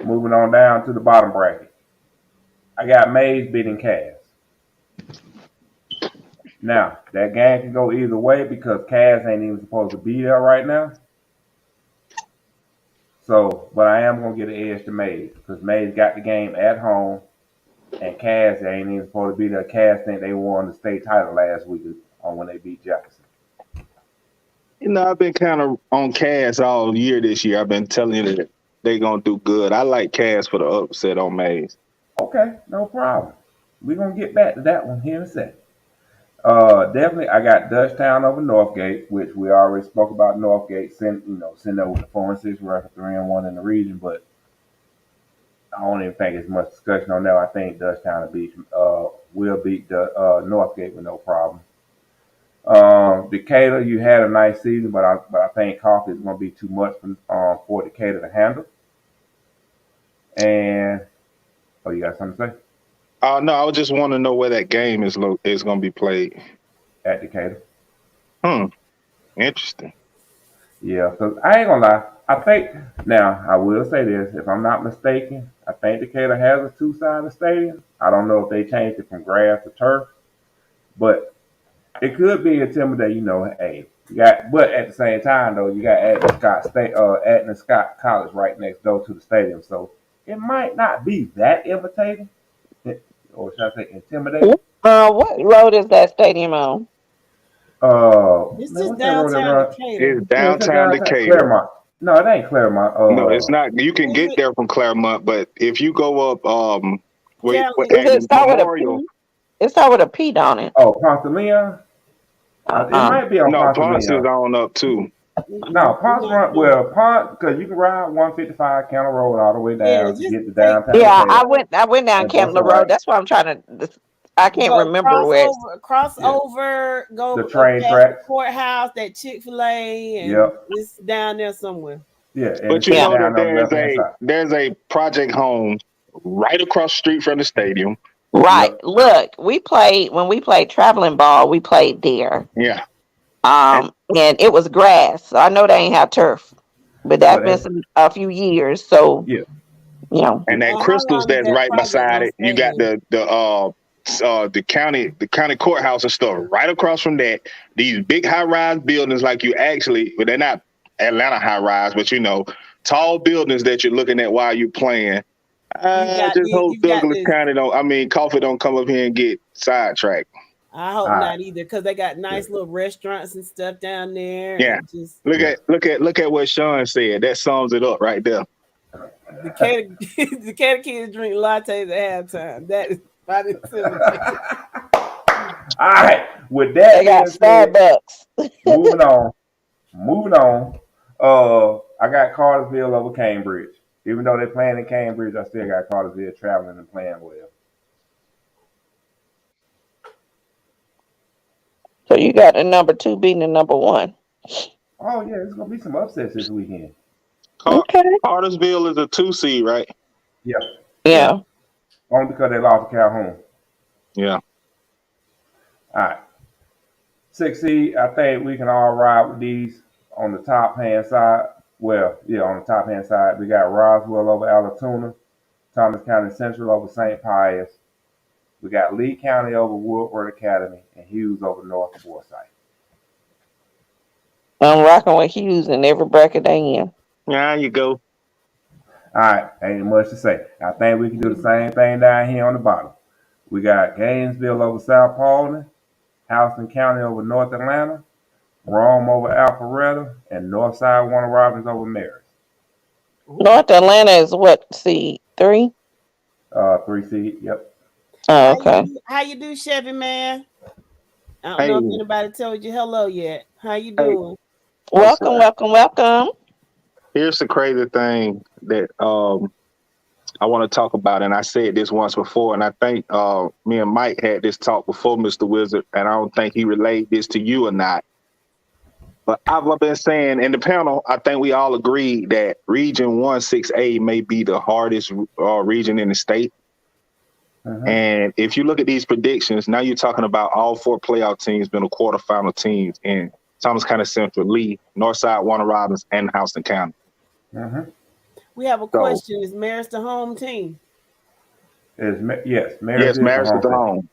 Moving on down to the bottom bracket. I got Mays beating Cass. Now, that game can go either way because Cass ain't even supposed to be there right now. So, but I am going to get an edge to Mays because Mays got the game at home and Cass ain't even supposed to be there. Cass think they won the state title last week on when they beat Jefferson. You know, I've been kind of on Cass all year this year. I've been telling you that they're going to do good. I like Cass for the upset on Mays. Okay, no problem. We're going to get back to that one here in a second. Definitely, I got Dutchtown over Northgate, which we already spoke about. Northgate, sitting there with the 4-6 record, 3-1 in the region, but I don't even think it's much discussion on that. I think Dutchtown will beat Northgate with no problem. Decatur, you had a nice season, but I think coffee is going to be too much for Decatur to handle. And you got something to say? No, I just want to know where that game is going to be played. At Decatur. Interesting. Yeah, because I ain't gonna lie. I think now I will say this: if I'm not mistaken, I think Decatur has a two-sided stadium. I don't know if they changed it from grass to turf, but it could be intimidating. You know, hey, you got. But at the same time, though, you got Athens Scott College right next door to the stadium, so it might not be that intimidating, or should I say intimidating? What road is that stadium on? It's Man, just what's that road that downtown run? Decatur. It's Yeah, it's downtown downtown Decatur. Claremont. No, it ain't Claremont. No, it's not. You can get there from Claremont, but if you go up, wait, County. Is it start with a Memorial. P? It start with a P, don't it? Oh, Ponce de Leon. It might be on No, Ponce de Ponce is Leon. on up too. No, Ponce run Ponce because you can ride 155 County Road all the way down to get to downtown. Yeah, Decatur. I went down And Camden bust Road. around. That's why I'm trying to. I can't Go remember where. cross over, go The train past tracks. the courthouse, that Chick-fil-A, and Yep. it's down there somewhere. Yeah, and But it's you know down that on the left-hand side. there's a Project Home right across the street from the stadium. Right. Yep. Look, when we played traveling ball, we played there. Yeah. And it was grass. So I know they ain't have turf, but that's been a few years. So yeah, you know. And that Now, how Crystals long is that's that right project beside gonna it. You stay got the county courthouse and stuff right across from that. These big high rise buildings, like but they're not Atlanta high rise, but tall buildings that you're looking at while you're playing. I just hope Douglas County Coffee don't come up here and get sidetracked. I hope not either, because they got nice little restaurants and stuff down there. Yeah. And just Look at what Sean said. That sums it up right there. Decatur kids drink lattes at halftime. That is about it. All right. With that, they got Starbucks. Moving on. I got Cartersville over Cambridge. Even though they're playing in Cambridge, I still got Cartersville traveling and playing well. So you got the number 2 beating the number 1. Oh yeah, there's gonna be some upsets this weekend. Okay. Cartersville is a 2 seed, right? Yeah. Yeah. Only because they lost to Calhoun. Yeah. All right. 6 seed, I think we can all ride with these on the top hand side. Well, yeah, on the top hand side, we got Roswell over Alatoona, Thomas County Central over St. Pius. We got Lee County over Woodward Academy and Hughes over North Forsyth. I'm rocking with Hughes in every bracket they in. There you go. All right, ain't much to say. I think we can do the same thing down here on the bottom. We got Gainesville over South Paulding, Houston County over North Atlanta, Rome over Alpharetta, and Northside Warner Robins over Marist. North Atlanta is what, seed 3? 3 seed, yep. Oh, okay. How you do, Chevy man? I don't know if anybody told you hello yet. How you doing? Welcome. Here's the crazy thing that I want to talk about, and I said this once before, and I think me and Mike had this talk before, Mr. Wizard, and I don't think he relayed this to you or not. But I've been saying in the panel, I think we all agreed that Region 1-6A may be the hardest region in the state. And if you look at these predictions, now you're talking about all 4 playoff teams being a quarterfinal teams in Thomas County Central, Lee, Northside, Warner Robins, and Houston County. We have a question. Is Marist the home team? Yes, Marist is the home.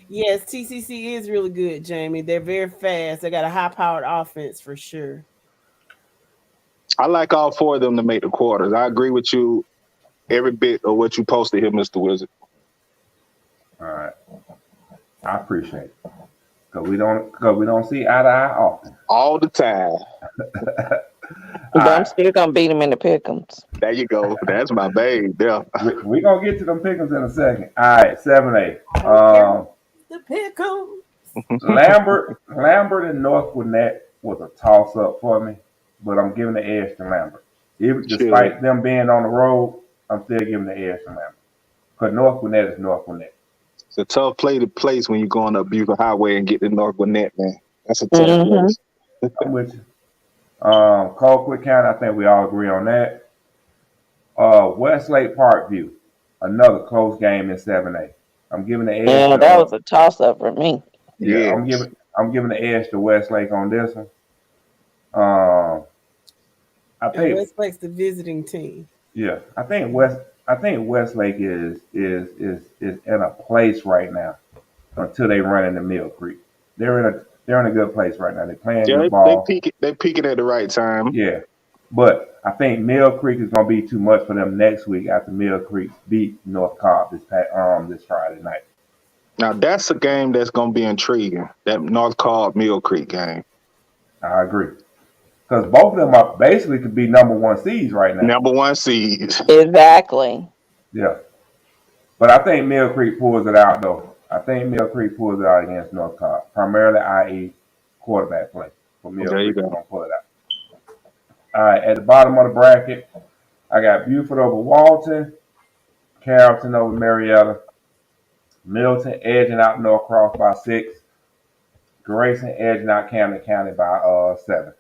Yes, TCC is really good, Jamie. They're very fast. They got a high-powered offense for sure. I like all 4 of them to make the quarters. I agree with you every bit of what you posted here, Mr. Wizard. All right. I appreciate it. Because we don't see eye to eye often. All the time. But I'm still going to beat them in the pick'ems. There you go. That's my babe. Yeah. We're going to get to them pick'ems in a second. All right, 7A. The pick'ems. Lambert and North Gwinnett was a toss-up for me, but I'm giving the edge to Lambert. Despite them being on the road, I'm still giving the edge to Lambert. Because North Gwinnett is North Gwinnett. It's a tough play to place when you're going up Bugle Highway and get to North Gwinnett, man. That's a tough place. I'm with you. Colquitt County, I think we all agree on that. Westlake Parkview, another close game in 7A. I'm giving the edge. Yeah, that was a toss-up for me. Yeah, I'm giving the edge to Westlake on this one. I And think Westlake's the visiting team. yeah, I think Westlake is in a place right now until they run into Mill Creek. They're in a good place right now. They're playing Yeah, good they ball. peaking at the right time. Yeah, but I think Mill Creek is going to be too much for them next week after Mill Creek beat North Cobb this Friday night. Now that's a game that's going to be intriguing. That North Cobb Mill Creek game. I agree. Because both of them are basically could be number one seeds right now. Number one seeds. Exactly. Yeah. But I think Mill Creek pulls it out, though. I think Mill Creek pulls it out against North Cobb. Primarily, i.e., quarterback play. For Mill There you Creek, go. going to pull it out. All right, at the bottom of the bracket, I got Buford over Walton, Carrollton over Marietta, Milton edging out Norcross by 6, Grayson edging out Camden County by 7.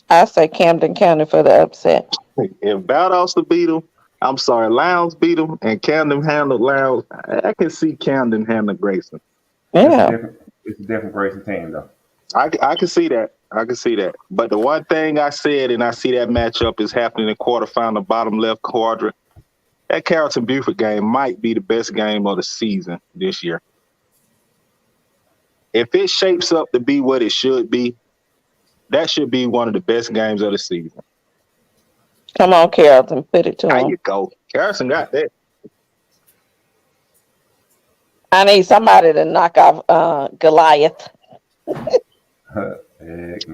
I say Camden County for the upset. If Valdosta beat them, I'm sorry, Lowndes beat them, and Camden handled Lowndes, I can see Camden handle Grayson. Yeah. It's a different Grayson team, though. I can see that. I can see that. But the one thing I said, and I see that matchup is happening in quarterfinal, bottom left quadrant. That Carrollton Buford game might be the best game of the season this year. If it shapes up to be what it should be, that should be one of the best games of the season. Come on, Carrollton, put it to There him. you go. Carrollton got that. I need somebody to knock off Goliath.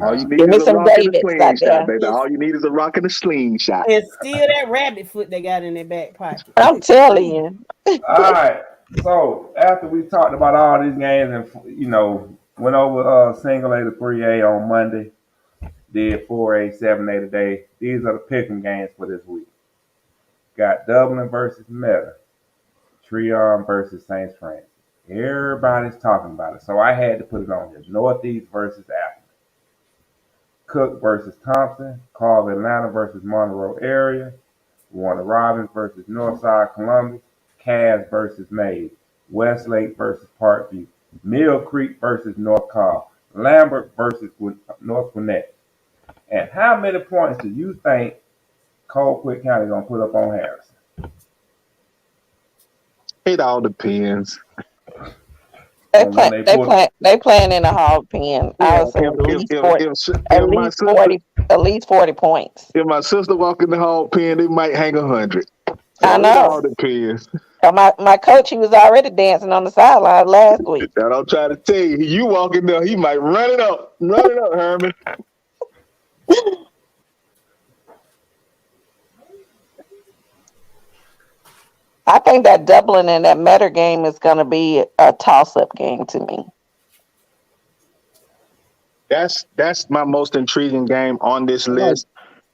All you need Give me is a some rock and a Davids out slingshot, there. baby. All you need is a rock and a slingshot. And still that rabbit foot they got in their back pocket. I'm telling you. All right. So after we talked about all these games and went over single A to 3A on Monday, did 4A, 7A today. These are the picking games for this week. Got Dublin versus Meta, Treon versus St. Francis. Everybody's talking about it, so I had to put it on here. Northeast versus Athens, Cook versus Thompson, Carver Atlanta versus Monroe area, Warner Robins versus Northside Columbus, Cass versus Mays, Westlake versus Parkview, Mill Creek versus North Cobb, Lambert versus North Gwinnett. And how many points do you think Colquitt County gonna put up on Harrison? It all depends. They playing in a hog pen. I would say at least 40 points. If my sister walk in the hog pen, they might hang 100. I know. It all depends. My coach, he was already dancing on the sideline last week. That I'm trying to tell you. You walk in there, he might run it up, Herman. I think that Dublin and that Metter game is going to be a toss-up game to me. That's my most intriguing game on this list.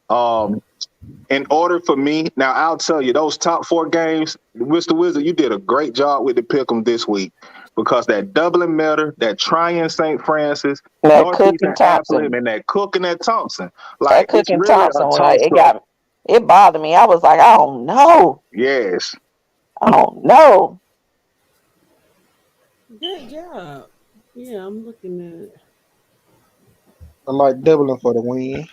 In order for me, now I'll tell you, those top 4 games, Mr. Wizard, you did a great job with the pick'em this week because that Dublin Metter, that Tryon St. Francis, that Cook and Thompson, and that Cook and that Thompson, like that Cook and Thompson, it bothered me. I was like, I don't know. Yes. I don't know. Good job. Yeah, I'm looking at it. I like Dublin for the win.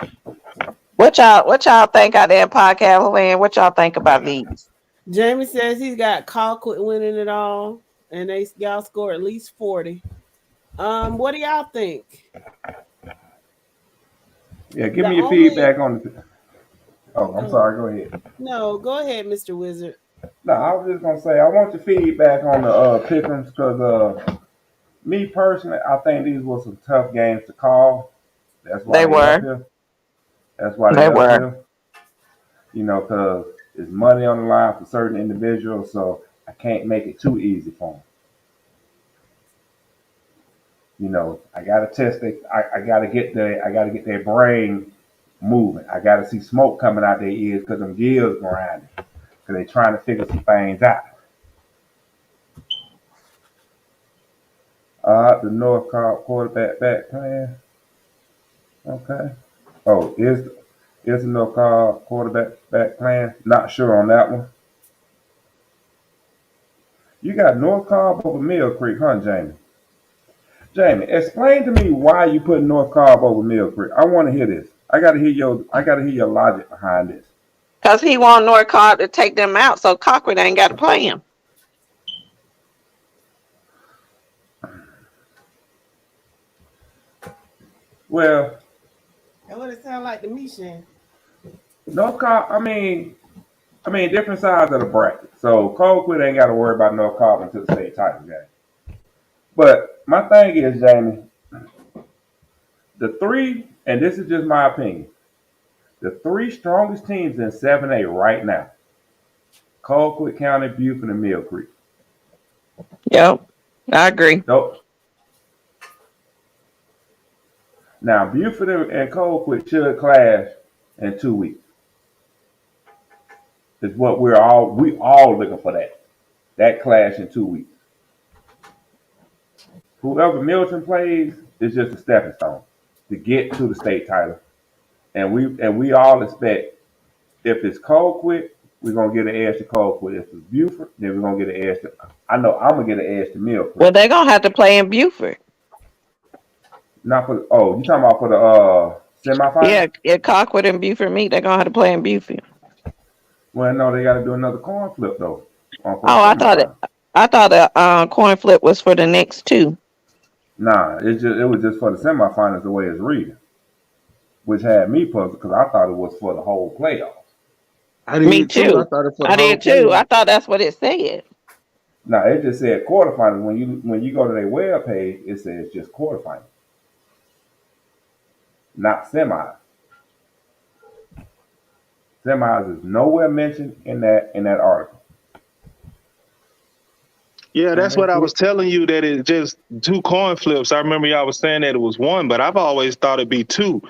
What y'all think out there in podcast land? What y'all think about these? Jamie says he's got Colquitt winning it all, and y'all score at least 40. What do y'all think? Yeah, give me your feedback on the. Oh, I'm sorry. Go ahead. No, go ahead, Mr. Wizard. No, I was just gonna say I want your feedback on the pick'ems because me personally, I think these were some tough games to call. That's why they were. That's why they were. Because there's money on the line for certain individuals, so I can't make it too easy for them. I gotta test it. I gotta get their brain moving. I gotta see smoke coming out their ears because them gears grinding. Because they're trying to figure some things out. The North Cobb quarterback back plan. Okay. Oh, is the North Cobb quarterback back plan? Not sure on that one. You got North Cobb over Mill Creek, huh, Jamie? Jamie, explain to me why you put North Cobb over Mill Creek. I want to hear this. I got to hear your logic behind this. Because he want North Cobb to take them out, so Cochran ain't got to play him. Well, That's what it sounds like to me, Shan. North Cobb, I mean, different sides of the bracket. So Colquitt ain't got to worry about North Cobb until the state title game. But my thing is, Jamie, the three, and this is just my opinion, the three strongest teams in 7A right now: Colquitt County, Buford, and Mill Creek. Yep, I agree. Nope. Now, Buford and Colquitt should clash in 2 weeks. It's what we all looking for, that clash in 2 weeks. Whoever Milton plays is just a stepping stone to get to the state title. And we all expect, if it's Colquitt, we're gonna get an edge to Colquitt. If it's Buford, then we're gonna get an edge to. I know I'm gonna get an edge to Mill Creek. Well, they're gonna have to play in Buford. Not for you talking about for the semifinals? Yeah, Cochran and Buford meet. They're gonna have to play in Buford. Well, no, they got to do another coin flip though. I thought the coin flip was for the next two. Nah, it was just for the semifinals the way it's reading, which had me puzzled because I thought it was for the whole playoffs. Me too. I did too. I thought that's what it said. Nah, it just said quarterfinals. When you go to their web page, it says just quarterfinals, not semis. Semis is nowhere mentioned in that article. Yeah, that's what I was telling you, that it's just two coin flips. I remember y'all was saying that it was one, but I've always thought it'd be two.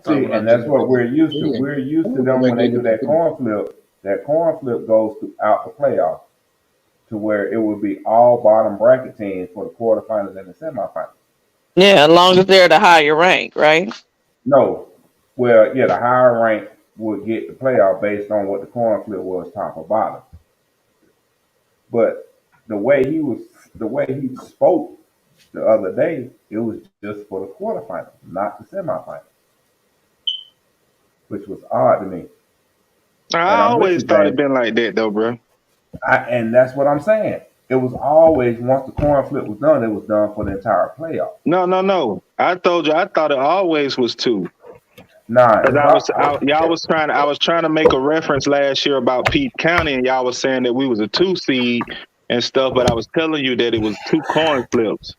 See, and that's what we're used to. We're used to them when they do that coin flip. That coin flip goes throughout the playoffs to where it would be all bottom bracket teams for the quarterfinals and the semifinals. Yeah, as long as they're the higher rank, right? No. Well, yeah, the higher rank would get the playoff based on what the coin flip was, top or bottom. But the way he spoke the other day, it was just for the quarterfinals, not the semifinals, which was odd to me. I always thought it'd been like that though, bro. And that's what I'm saying. It was always, once the coin flip was done, it was done for the entire playoff. No. I told you, I thought it always was two. Nah, I was trying to make a reference last year about Pete County, and y'all was saying that we was a 2 seed and stuff, but I was telling you that it was two coin flips.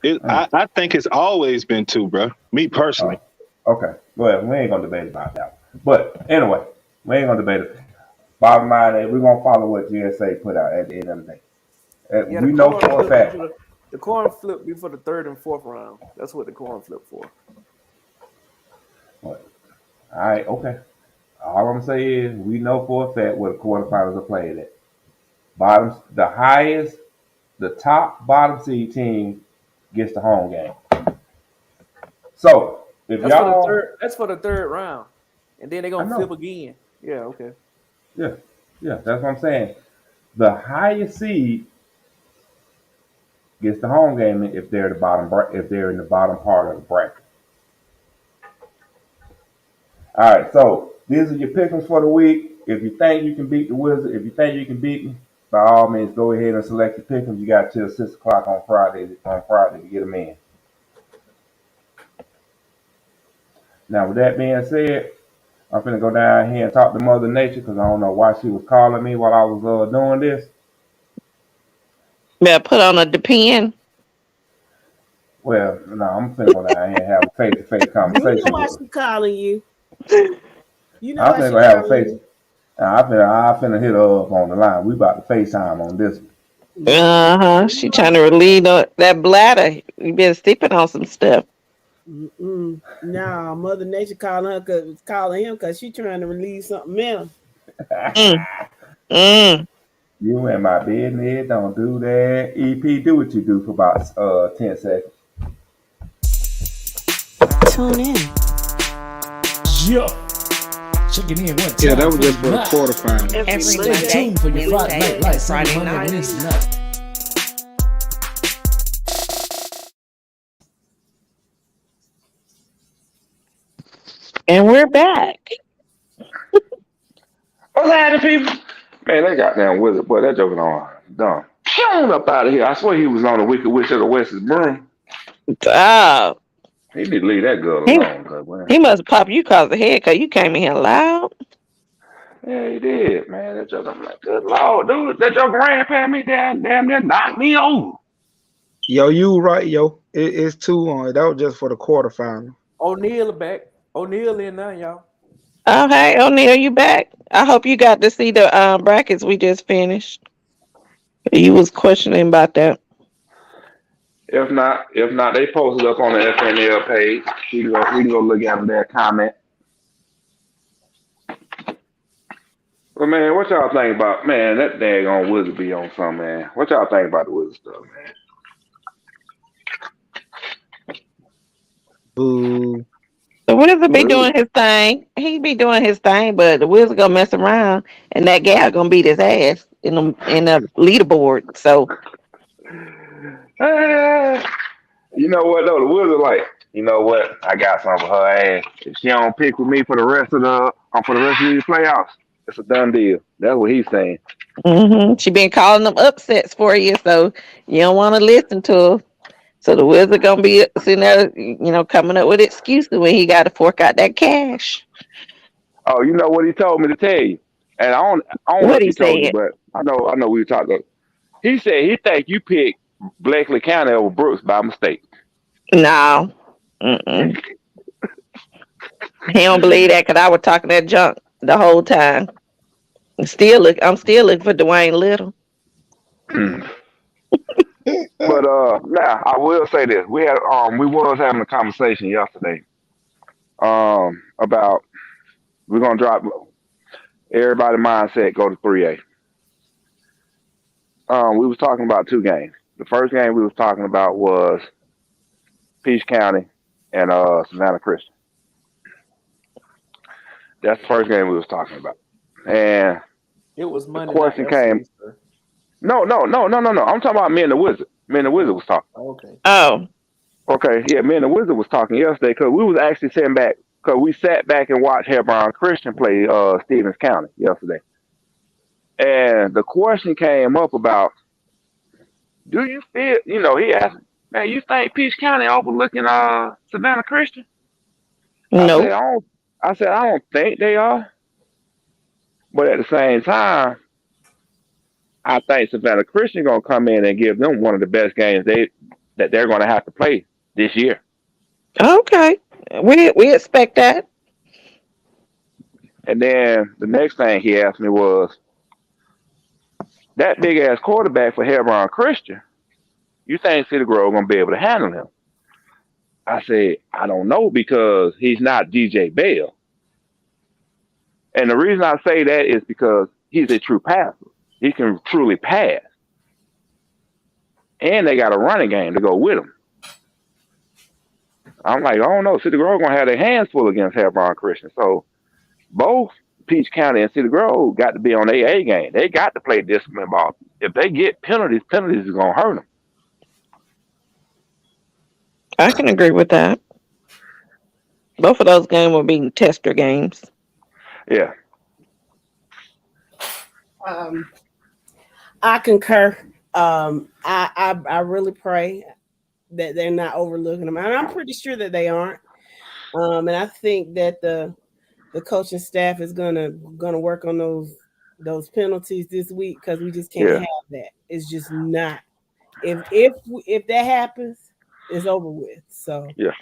I think it's always been two, bro. Me personally. Okay. Well, we ain't gonna debate about that. But anyway, we ain't gonna debate it. Bottom line is, we're gonna follow what GSA put out at the end of the day. We know for a fact. The coin flip be for the third and fourth round. That's what the coin flip for. All right, okay. All I'm saying is, we know for a fact where the quarterfinals are played at. The top bottom seed team gets the home game. So that's for the third round, and then they're gonna flip again. Yeah, okay. Yeah, that's what I'm saying. The highest seed gets the home game if they're in the bottom part of the bracket. All right, so these are your pick'ems for the week. If you think you can beat the Wizard, if you think you can beat me, by all means, go ahead and select your pick'ems. You got till 6 o'clock on Friday to get them in. Now, with that being said, I'm finna go down here and talk to Mother Nature because I don't know why she was calling me while I was doing this. Yeah, put on a depend. Well, no, I'm finna go down here and have a face-to-face conversation. You know why she's calling you. You know I'm finna go have a face. I finna hit her up on the line. We about to FaceTime on this one. She trying to relieve that bladder. You been sleeping on some stuff. Nah, Mother Nature calling him because she trying to relieve something else. You in my business, don't do that. EP, do what you do for about 10 seconds. Tune in. Yeah. Checking in one time. Yeah, that was just for the night. quarterfinal. Every Stay Monday, tuned for your Friday Wednesday, night lights. and Friday Friday Monday, night. Wednesday night. And we're back. What's happening, people? Man, that goddamn wizard, boy, that joking on dumb. Shown up out of here. I swear he was on the Wicked Witch of the West's broom. Oh, He need to leave that girl he, alone, cause man. he must pop you across the head because you came in here loud. Yeah, he did, man. That joke, I'm like, good lord, dude, that joke ran past me, damn near knocked me over. Yo, you right, yo. It's 2-1. That was just for the quarterfinal. O'Neal back. O'Neal in now, y'all. Okay, O'Neal, you back? I hope you got to see the brackets we just finished. You was questioning about that. If not, they posted up on the FNL page. We can go look at them there, comment. But man, what y'all think about, man, that daggone Wizard be on something, man. What y'all think about the Wizard stuff, man? Boo. The Wizard be doing his thing. He be doing his thing, but the Wizard gonna mess around, and that gal gonna beat his ass in the leaderboard. So You know what though? The Wizard like, you know what? I got something for her ass. If she don't pick with me for the rest of these playoffs, it's a done deal. That's what he's saying. she been calling them upsets for you, so you don't want to listen to her. So the Wizard gonna be sitting there, coming up with excuses when he got to fork out that cash. Oh, you know what he told me to tell you, and I don't know What if he he told you, said? but I know we were talking. He said he think you picked Blakely County over Brooks by mistake. No, he don't believe that because I was talking that junk the whole time. I'm still looking for Dwayne Little. But now I will say this: we was having a conversation yesterday about we're gonna drop everybody mindset go to 3A. We was talking about two games. The first game we was talking about was Peach County and Savannah Christian. That's the first game we was talking about. And it was Monday. The question came. No. I'm talking about me and the Wizard. Me and the Wizard was talking. Okay. Oh. Okay, yeah, me and the Wizard was talking yesterday because we was actually sitting back because we sat back and watched Hebron Christian play Stevens County yesterday. And the question came up about, do you feel, he asked, man, you think Peach County overlooking Savannah Christian? No. I said, I don't think they are. But at the same time, I think Savannah Christian gonna come in and give them one of the best games that they're gonna have to play this year. Okay. We expect that. And then the next thing he asked me was, that big ass quarterback for Hebron Christian, you think City Grove gonna be able to handle him? I said, I don't know because he's not DJ Bell. And the reason I say that is because he's a true passer. He can truly pass. And they got a running game to go with him. I'm like, I don't know. City Grove gonna have their hands full against Hebron Christian. So both Peach County and City Grove got to be on their A game. They got to play discipline ball. If they get penalties is gonna hurt them. I can agree with that. Both of those games will be tester games. Yeah. I concur. I really pray that they're not overlooking them, and I'm pretty sure that they aren't. And I think that the coaching staff is gonna work on those penalties this week because we just can't have that. It's just not. If that happens, it's over with. So yeah,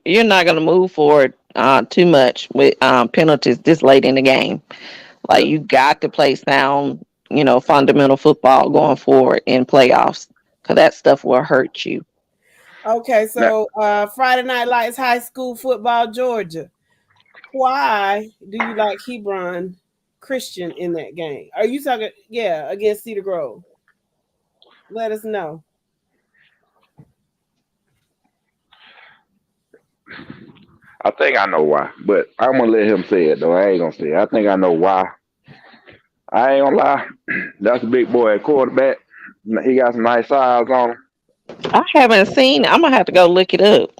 you're not gonna move forward too much with penalties this late in the game. Like you got to play sound, fundamental football going forward in playoffs because that stuff will hurt you. Okay, so Friday Night Lights High School football, Georgia. Why do you like Hebron Christian in that game? Are you talking, against Cedar Grove? Let us know. I think I know why, but I'm gonna let him say it though. I ain't gonna say it. I think I know why. I ain't gonna lie. That's a big boy at quarterback. He got some nice size on him. I haven't seen. I'm gonna have to go look it up.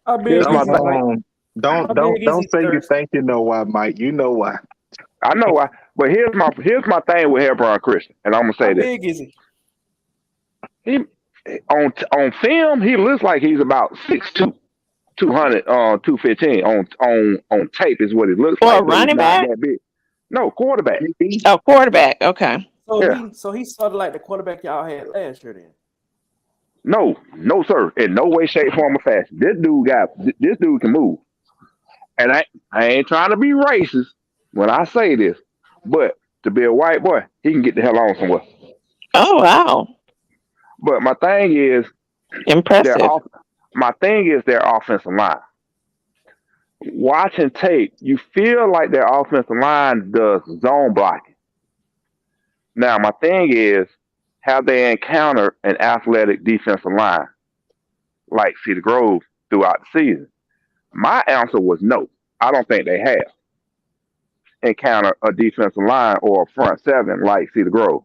How big Here's my is he, thing. Mike? Don't How don't big is don't he, say you Thurston? think you know why, Mike. You know why. I know why, but here's my thing with Hebron Christian, and I'm gonna How say this. big is he? He on film he looks like he's about 6'2", 200, 215. On tape is what it looks For a like, but he's running not back? that big. No, quarterback. Oh, quarterback. Okay. So he's sort of like the quarterback y'all had last year then. No, sir. In no way, shape, form, or fashion. This dude can move. And I ain't trying to be racist when I say this, but to be a white boy, he can get the hell on somewhere. Oh wow. But my thing is Impressive. their offensive line. Watching tape, you feel like their offensive line does zone blocking. Now, my thing is, have they encountered an athletic defensive line like Cedar Grove throughout the season? My answer was no. I don't think they have encountered a defensive line or a front seven like Cedar Grove.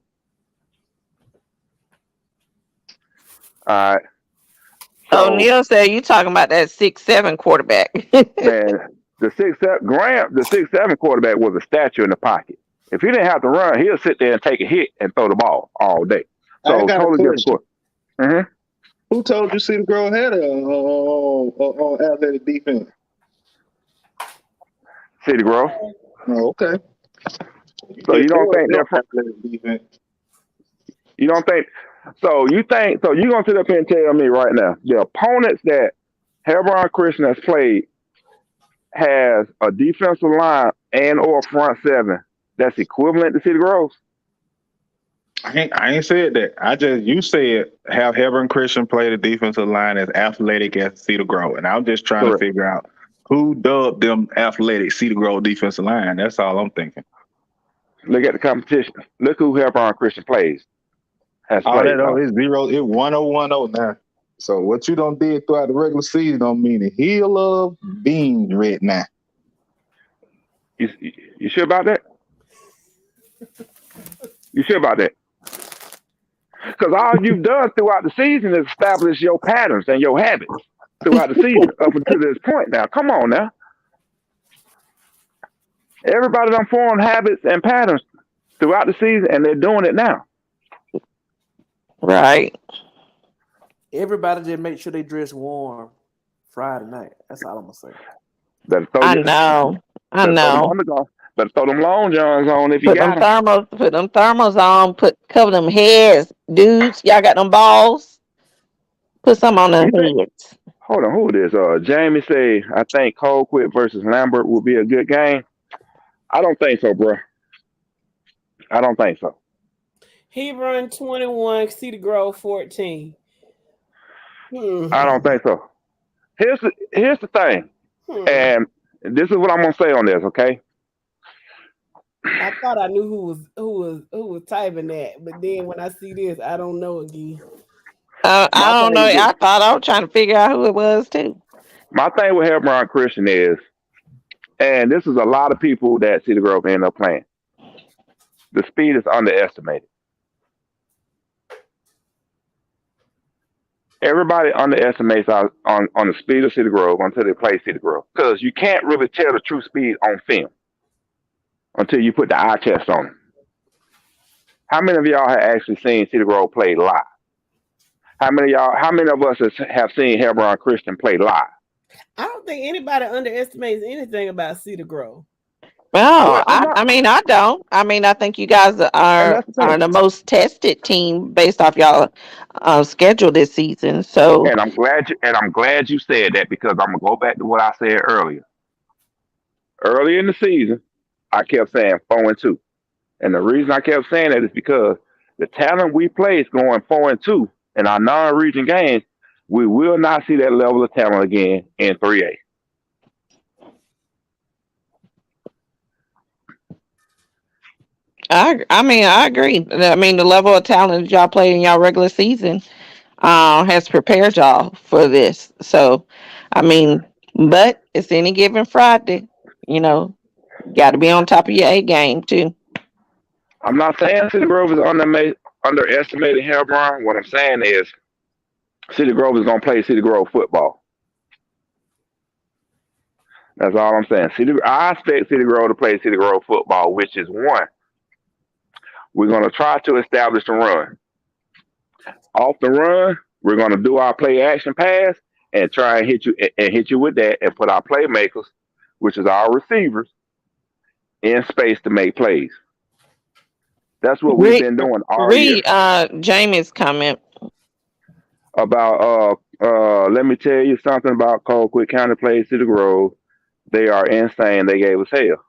All right. So, O'Neal said you talking about that 6'7" quarterback. man, the 6'7" quarterback was a statue in the pocket. If he didn't have to run, he'll sit there and take a hit and throw the ball all day. So I got a totally question. different. Who told you Cedar Grove had a athletic defense? Cedar Grove. Oh, okay. So you don't think they're athletic defense? You don't think so? You're gonna sit up here and tell me right now the opponents that Hebron Christian has played has a defensive line and or front seven that's equivalent to Cedar Grove? I ain't said that. You said have Hebron Christian play the defensive line as athletic as Cedar Grove, and I'm just trying to figure out who dubbed them athletic Cedar Grove defensive line. That's all I'm thinking. Look at the competition. Look who Hebron Christian plays. Has All played. that it's 0. It's 1-0 now. So what you done did throughout the regular season don't mean a hill of beans right now. You sure about that? You sure about that? Because all you've done throughout the season is establish your patterns and your habits throughout the season up until this point. Now, come on now. Everybody done formed habits and patterns throughout the season, and they're doing it now. Right. Everybody just make sure they dress warm Friday night. That's all I'm gonna say. I know. Better throw them long johns on if you got them. Put them thermals on. Cover them heads, dudes. Y'all got them balls. Put some on the heads. Hold on, who it is? Jamie say I think Colquitt versus Lambert will be a good game. I don't think so, bro. I don't think so. Hebron 21, Cedar Grove 14. I don't think so. Here's the thing, and this is what I'm gonna say on this. Okay. I thought I knew who was typing that, but then when I see this, I don't know again. I don't know. I thought I was trying to figure out who it was too. My thing with Hebron Christian is, and this is a lot of people that Cedar Grove end up playing. The speed is underestimated. Everybody underestimates on the speed of Cedar Grove until they play Cedar Grove, because you can't really tell the true speed on film until you put the eye test on it. How many of y'all have actually seen Cedar Grove play live? How many of us have seen Hebron Christian play live? I don't think anybody underestimates anything about Cedar Grove. Well, I don't. I think you guys are the most tested team based off y'all schedule this season. So, and I'm glad you said that, because I'm gonna go back to what I said earlier. Early in the season, I kept saying 4-2, and the reason I kept saying that is because the talent we play is going 4-2 in our non-region games. We will not see that level of talent again in 3A. I agree. I mean, the level of talent y'all play in y'all regular season has prepared y'all for this. So, I mean, But it's any given Friday. You know, got to be on top of your A game too. I'm not saying City Grove is underestimated here, Brian. What I'm saying is City Grove is gonna play City Grove football. That's all I'm saying. I expect City Grove to play City Grove football, which is one. We're gonna try to establish the run. Off the run, we're gonna do our play action pass and try and hit you with that and put our playmakers, which is our receivers, in space to make plays. That's what we've been doing all year. Jamie's comment About let me tell you something about Colquitt County plays City Grove. They are insane. They gave us hell.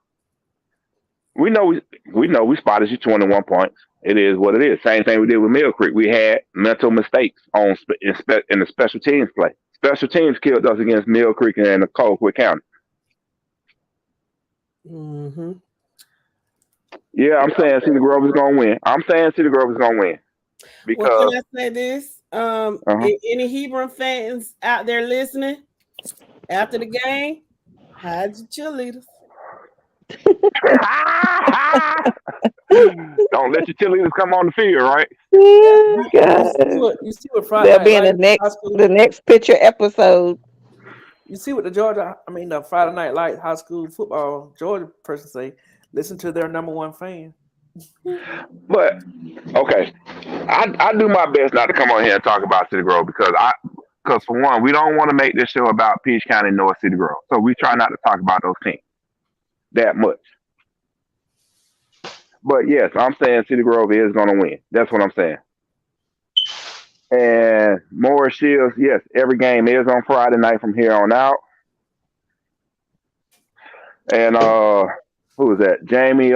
We know we spotted you 21 points. It is what it is. Same thing we did with Mill Creek. We had mental mistakes in the special teams play. Special teams killed us against Mill Creek and the Colquitt County. Mm-hmm. Yeah, I'm saying City Grove is gonna win. Because Well, can I say this? Any Hebron fans out there listening, after the game, hide your cheerleaders. Don't let your cheerleaders come on the field, right? You see what Friday They'll Night be in Lights the next picture episode. You see what the Friday Night Lights high school football Georgia person say? Listen to their number one fan. But okay, I do my best not to come on here and talk about City Grove because for one, we don't want to make this show about Peach County North City Grove, so we try not to talk about those teams that much. But yes, I'm saying City Grove is going to win. That's what I'm saying. And Morris Shields, yes, every game is on Friday night from here on out. And who was that? Jamie.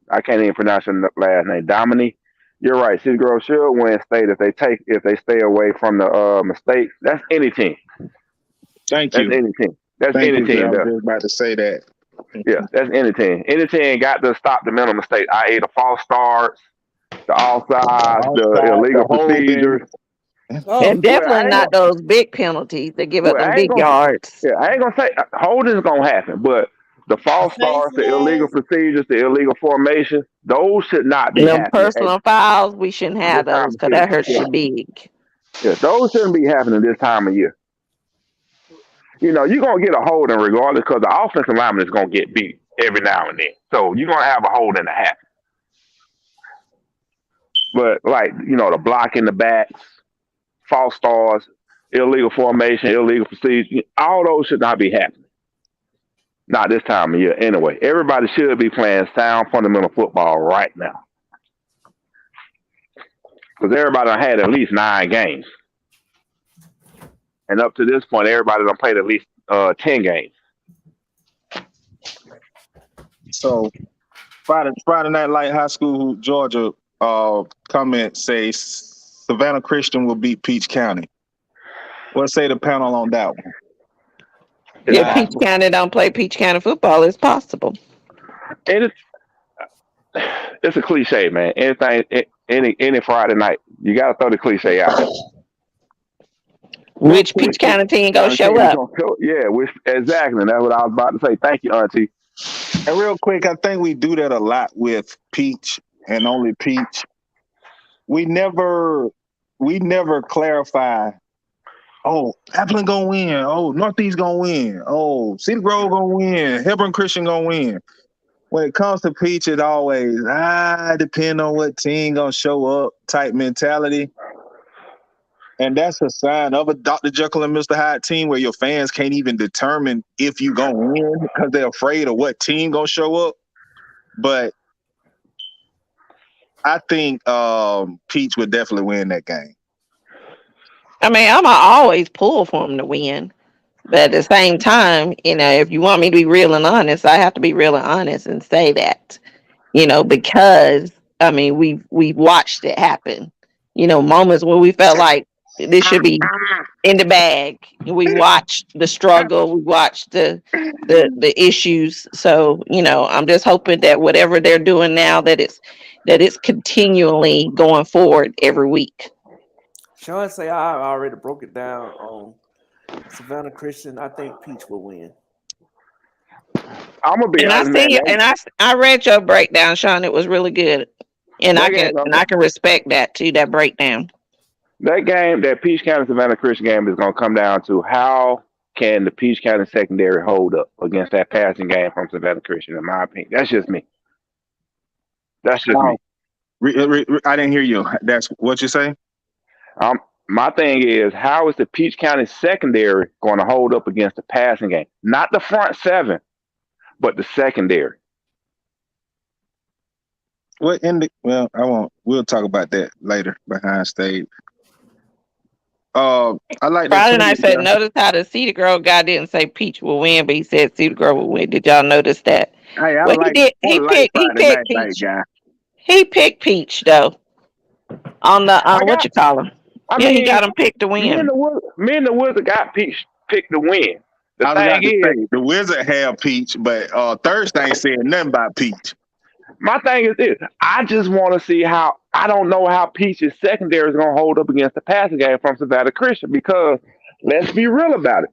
I can't even pronounce her last name. Dominique. You're right. City Grove should win state if they stay away from the mistakes. That's any team. Thank you. That's any team. That's Thank any you, team. I was just about to say that. Yeah, that's any team. Any team got to stop the mental mistake, i.e. the false starts, the offsides, the illegal procedures. And definitely not those big penalties that give up them big yards. Yeah, I ain't gonna say holding's gonna happen, but the false starts, the illegal procedures, the illegal formation, those should not be Them happening. personal fouls, we shouldn't have those because that hurts your big. Yeah, those shouldn't be happening this time of year. You know, you're going to get a holding regardless because the offensive lineman is going to get beat every now and then. So you're going to have a holding to happen. But, like, you know, the block in the backs, false starts, illegal formation, illegal procedure, all those should not be happening. Not this time of year. Anyway, everybody should be playing sound fundamental football right now. Because everybody done had at least 9 games. And up to this point, everybody done played at least 10 games. So, Friday Night Light High School, Georgia, comment says Savannah Christian will beat Peach County. What say the panel on that one? If Peach County don't play Peach County football, it's possible. And it's a cliche, man. Any Friday night, you got to throw the cliche out there. Which Peach County team gonna show up? Yeah, exactly. That's what I was about to say. Thank you, Auntie. And real quick, I think we do that a lot with Peach and only Peach. We never clarify. Oh, Appleton gonna win. Oh, Northeast gonna win. Oh, City Grove gonna win. Hebron Christian gonna win. When it comes to Peach, it always depend on what team gonna show up type mentality. And that's a sign of a Dr. Jekyll and Mr. Hyde team where your fans can't even determine if you gonna win because they're afraid of what team gonna show up. But I think Peach would definitely win that game. I mean, I'm always pull for them to win. But at the same time, you know, if you want me to be real and honest, I have to be real and honest and say that, you know, because, I mean, we've watched it happen. You know, moments where we felt like this should be in the bag. We watched the struggle. We watched the issues. So, you know, I'm just hoping that whatever they're doing now, that it's continually going forward every week. Sean say I already broke it down on Savannah Christian, I think Peach will win. I'm gonna be And I honest, man. see you, and I read your breakdown, Sean. It was really good, and That game, I can respect that too. That breakdown. that Peach County Savannah Christian game is gonna come down to how can the Peach County secondary hold up against that passing game from Savannah Christian. In my opinion, that's just me. That's just me. I didn't hear you. That's what you say? My thing is, how is the Peach County secondary going to hold up against the passing game? Not the front seven, but the secondary. Well, I won't. We'll talk about that later behind stage. I like that. Friday night said, notice how the Cedar Grove guy didn't say Peach will win, but he said Cedar Grove will win. Did y'all notice that? Hey, Well, he picked Peach. He picked Peach though. On the what you call him? He got him picked to win. Me and the Wizard got Peach picked to win. The thing is, the Wizard have Peach, but Thursday ain't saying nothing about Peach. My thing is this: I just want to see how. I don't know how Peach's secondary is going to hold up against the passing game from Savannah Christian, because let's be real about it.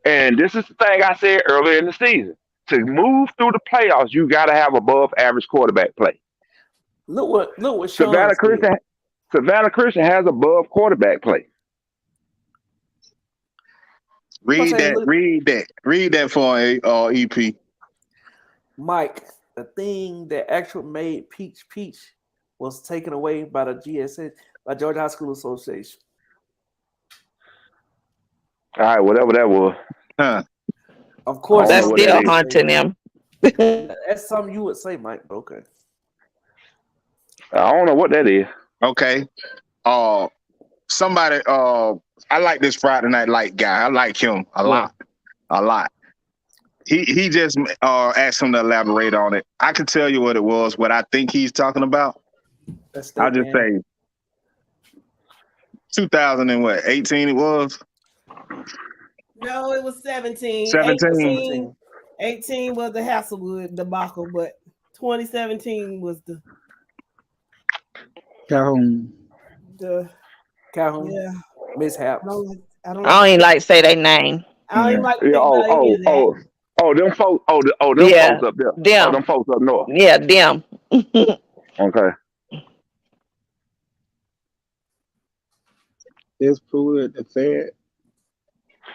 And this is the thing I said earlier in the season: to move through the playoffs, you got to have above average quarterback play. Look what Sean Savannah Christian has above quarterback play. Read that for EP. Mike, the thing that actually made Peach was taken away by the GSA, by Georgia High School Association. All right, whatever that was. Of course, that's still haunting him. That's something you would say, Mike. Okay. I don't know what that is. Okay. Somebody. I like this Friday Night Light guy. I like him a lot. He just asked him to elaborate on it. I can tell you what it was. What I think he's talking about. I'll just say 2018 it was. No, it was 17. 18 was the Hasselwood debacle, but 2017 was the Calhoun. Yeah. Mishap. I don't even like to say their name. I don't even like to them folks. Them Yeah, folks up there. them. Them folks up north. Yeah, them. Okay. It's Pruitt, the Fed.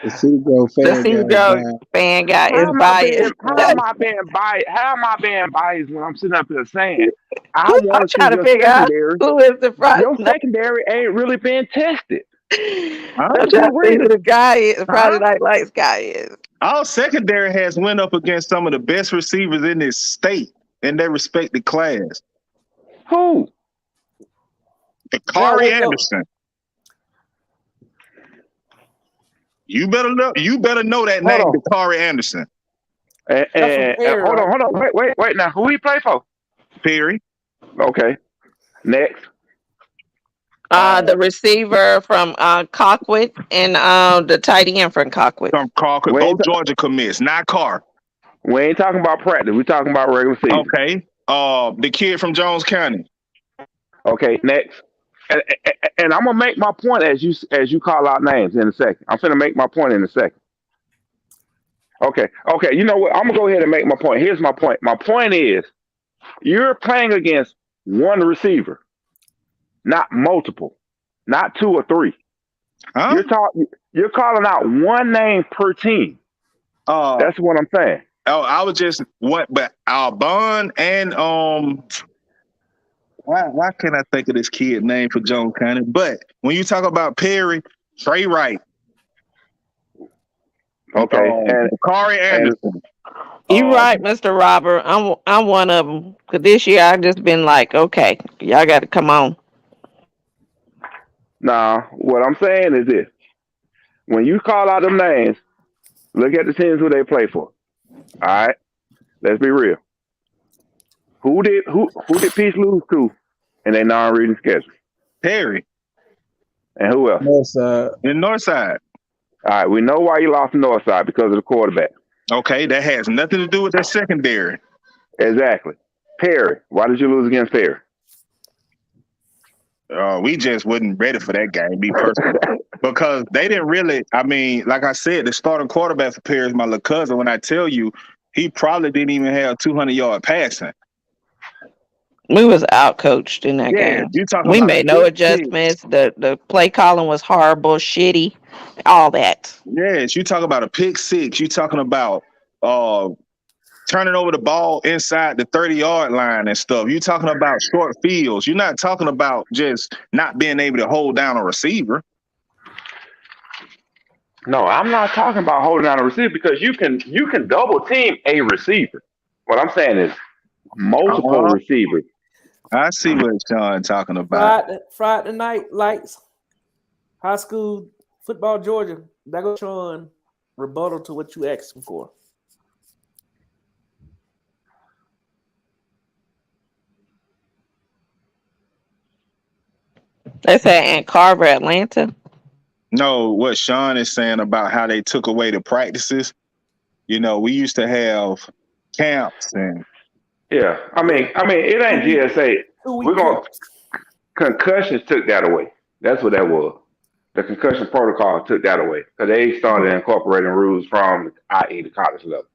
The Cedar Grove fan. The Cedar Grove fan guy is biased. How am I being biased? How am I being biased when I'm sitting up here saying I I'm want to trying to figure out who is the front. Your secondary ain't really been tested. I'm trying to see who the guy is. Friday Night Lights guy is. Our secondary has went up against some of the best receivers in this state in their respective class. Who? Kari Anderson. You better know that name, Kari Anderson. And hold on. Wait. Now, who he play for? Perry. Okay. Next. The receiver from Colquitt and the tight end from Colquitt. From Colquitt. Both Georgia commits, not Carr. We ain't talking about practice. We're talking about regular season. Okay. The kid from Jones County. Okay. Next. And I'm gonna make my point as you call out names in a second. I'm gonna make my point in a second. Okay. You know what? I'm gonna go ahead and make my point. Here's my point. My point is, you're playing against one receiver, not multiple, not two or three. Huh? You're calling out one name per team. That's what I'm saying. I was just but Bond and Why can't I think of this kid name for Jones County? But when you talk about Perry, Trey Wright, and Kari Anderson. You're right, Mr. Robert. I'm one of them. Cause this year I've just been like, okay, y'all got to come on. Nah, what I'm saying is this: when you call out them names, look at the teams who they play for. All right, let's be real. Who did Peach lose to in their non-reading schedule? Perry. And who else? Northside. In Northside. All right, we know why you lost to Northside, because of the quarterback. Okay, that has nothing to do with their secondary. Exactly. Perry. Why did you lose against Perry? We just wasn't ready for that game, be personal. Because they didn't really, I mean, like I said, the starting quarterback for Perry is my little cousin. When I tell you, he probably didn't even have 200-yard passing. We was out coached in that game. You talking We about made no adjustments. The play calling was horrible, shitty, all that. Yes, you talk about a pick six. You talking about turning over the ball inside the 30-yard line and stuff. You talking about short fields. You're not talking about just not being able to hold down a receiver. No, I'm not talking about holding down a receiver because you can double team a receiver. What I'm saying is multiple receivers. I see what Sean talking about. Friday night lights, high school football, Georgia. That goes Sean rebuttal to what you asked him for. They said Aunt Carver, Atlanta. No, what Sean is saying about how they took away the practices. You know, we used to have camps and. Yeah, I mean, it ain't GSA. We're gonna concussions took that away. That's what that was. The concussion protocol took that away because they started incorporating rules from i.e. the college level.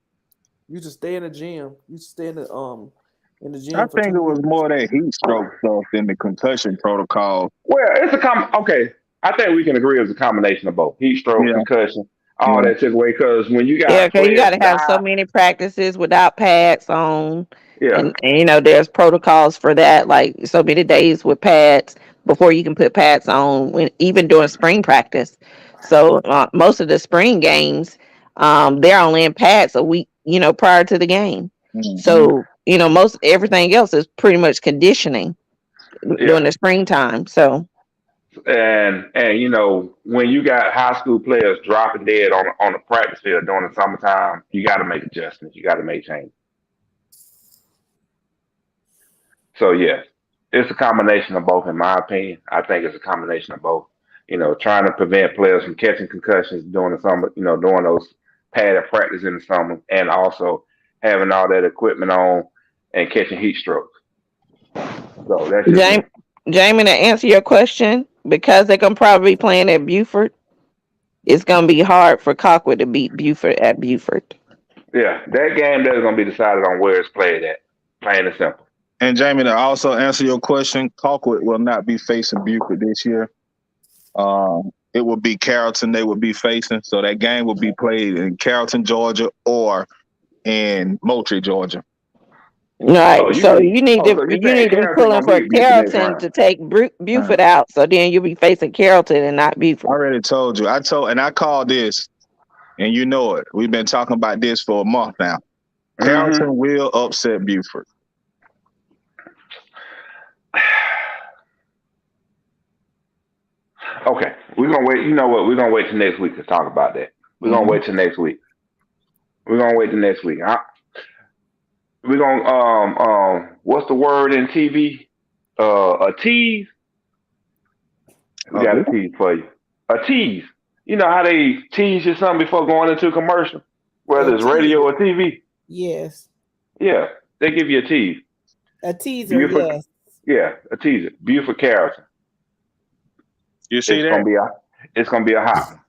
You just stay in the gym. You stay in the gym. I think it was more that heat stroke stuff than the concussion protocol. Well, it's okay. I think we can agree it's a combination of both heat stroke, concussion, all that took away. Because when you got because you got to have so many practices without pads on. Yeah, and you know there's protocols for that, like so many days with pads before you can put pads on, even during spring practice. So most of the spring games, they're only in pads a week, prior to the game. Mm-hmm. So most everything else is pretty much conditioning during the springtime. So. And when you got high school players dropping dead on the practice field during the summertime, you got to make adjustments. You got to make changes. So yes, it's a combination of both, in my opinion. I think it's a combination of both. Trying to prevent players from catching concussions during the summer, during those padded practice in the summer, and also having all that equipment on and catching heat strokes. So that's Jamie, to answer your question, because they're gonna probably be playing at Buford, it's gonna be hard for Colquitt to beat Buford at Buford. Yeah, that game there is gonna be decided on where it's played at, plain and simple. And Jamie, to also answer your question, Colquitt will not be facing Buford this year. It will be Carrollton they will be facing. So that game will be played in Carrollton, Georgia, or in Moultrie, Georgia. Right. So you need to be pulling for Carrollton to take Buford out. So then you'll be facing Carrollton and not Buford. I already told you. I called this, and you know it. We've been talking about this for a month now. Mm-hmm. Carrollton will upset Buford. Okay, we're gonna wait. You know what? We're gonna wait till next week to talk about that. We're gonna wait till next week. We're gonna wait till next week. We're gonna what's the word in TV? A tease. We got a tease for you. A tease. You know how they tease you something before going into a commercial, whether it's radio or TV. Yes. Yeah, they give you a tease. A teaser. Yes. Yeah, a teaser. Buford Carrollton. You see it's gonna be a hot one.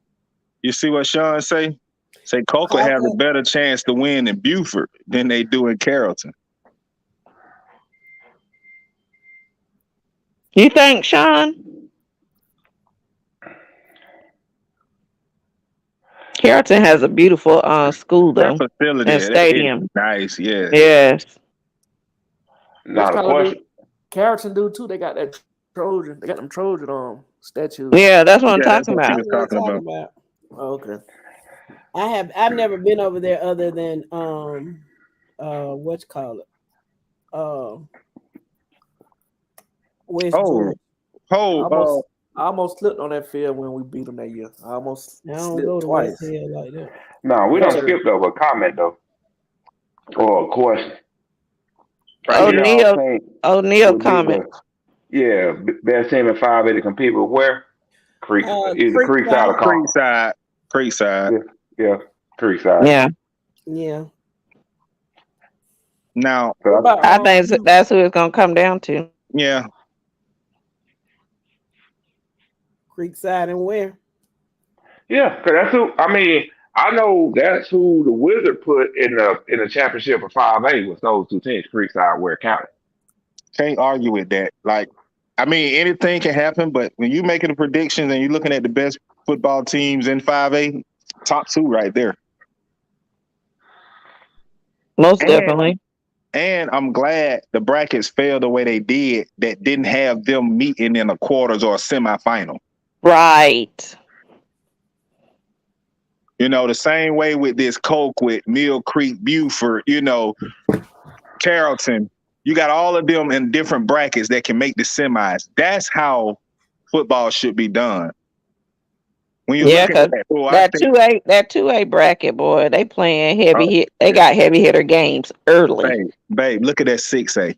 You see what Sean say? Say Colquitt has a better chance to win in Buford than they do in Carrollton. You think, Sean? Carrollton has a beautiful school though. That facility and stadium. Nice, yeah. Yes. Not a question. Carrollton do too. They got that Trojan. They got them Trojan statues. Yeah, that's what I'm talking about. Oh, okay. I've never been over there other than what you call it? West Georgia. I almost slipped on that field when we beat them that year. I almost slipped twice. Like that. No, we don't skip over a comment though, or a question. O'Neal comment. Yeah, best team in 5A to compete with where? Creekside or Creekside. Yeah, Creekside. Yeah. Now, I think that's who it's gonna come down to. Yeah. Creekside and where? Yeah, because that's who. I mean, I know that's who the Wizard put in the championship of 5A was those two teams, Creekside, Ware County. Can't argue with that. Like, I mean, anything can happen, but when you making the predictions and you're looking at the best football teams in 5A, top two right there. Most definitely. And I'm glad the brackets fell the way they did that didn't have them meeting in the quarters or a semifinal. Right. You know, the same way with this Colquitt, Mill Creek, Buford, you know, Carrollton. You got all of them in different brackets that can make the semis. That's how football should be done. When you look at that 2A bracket, boy, they playing heavy hit. They got heavy hitter games early. Babe, look at that 6A,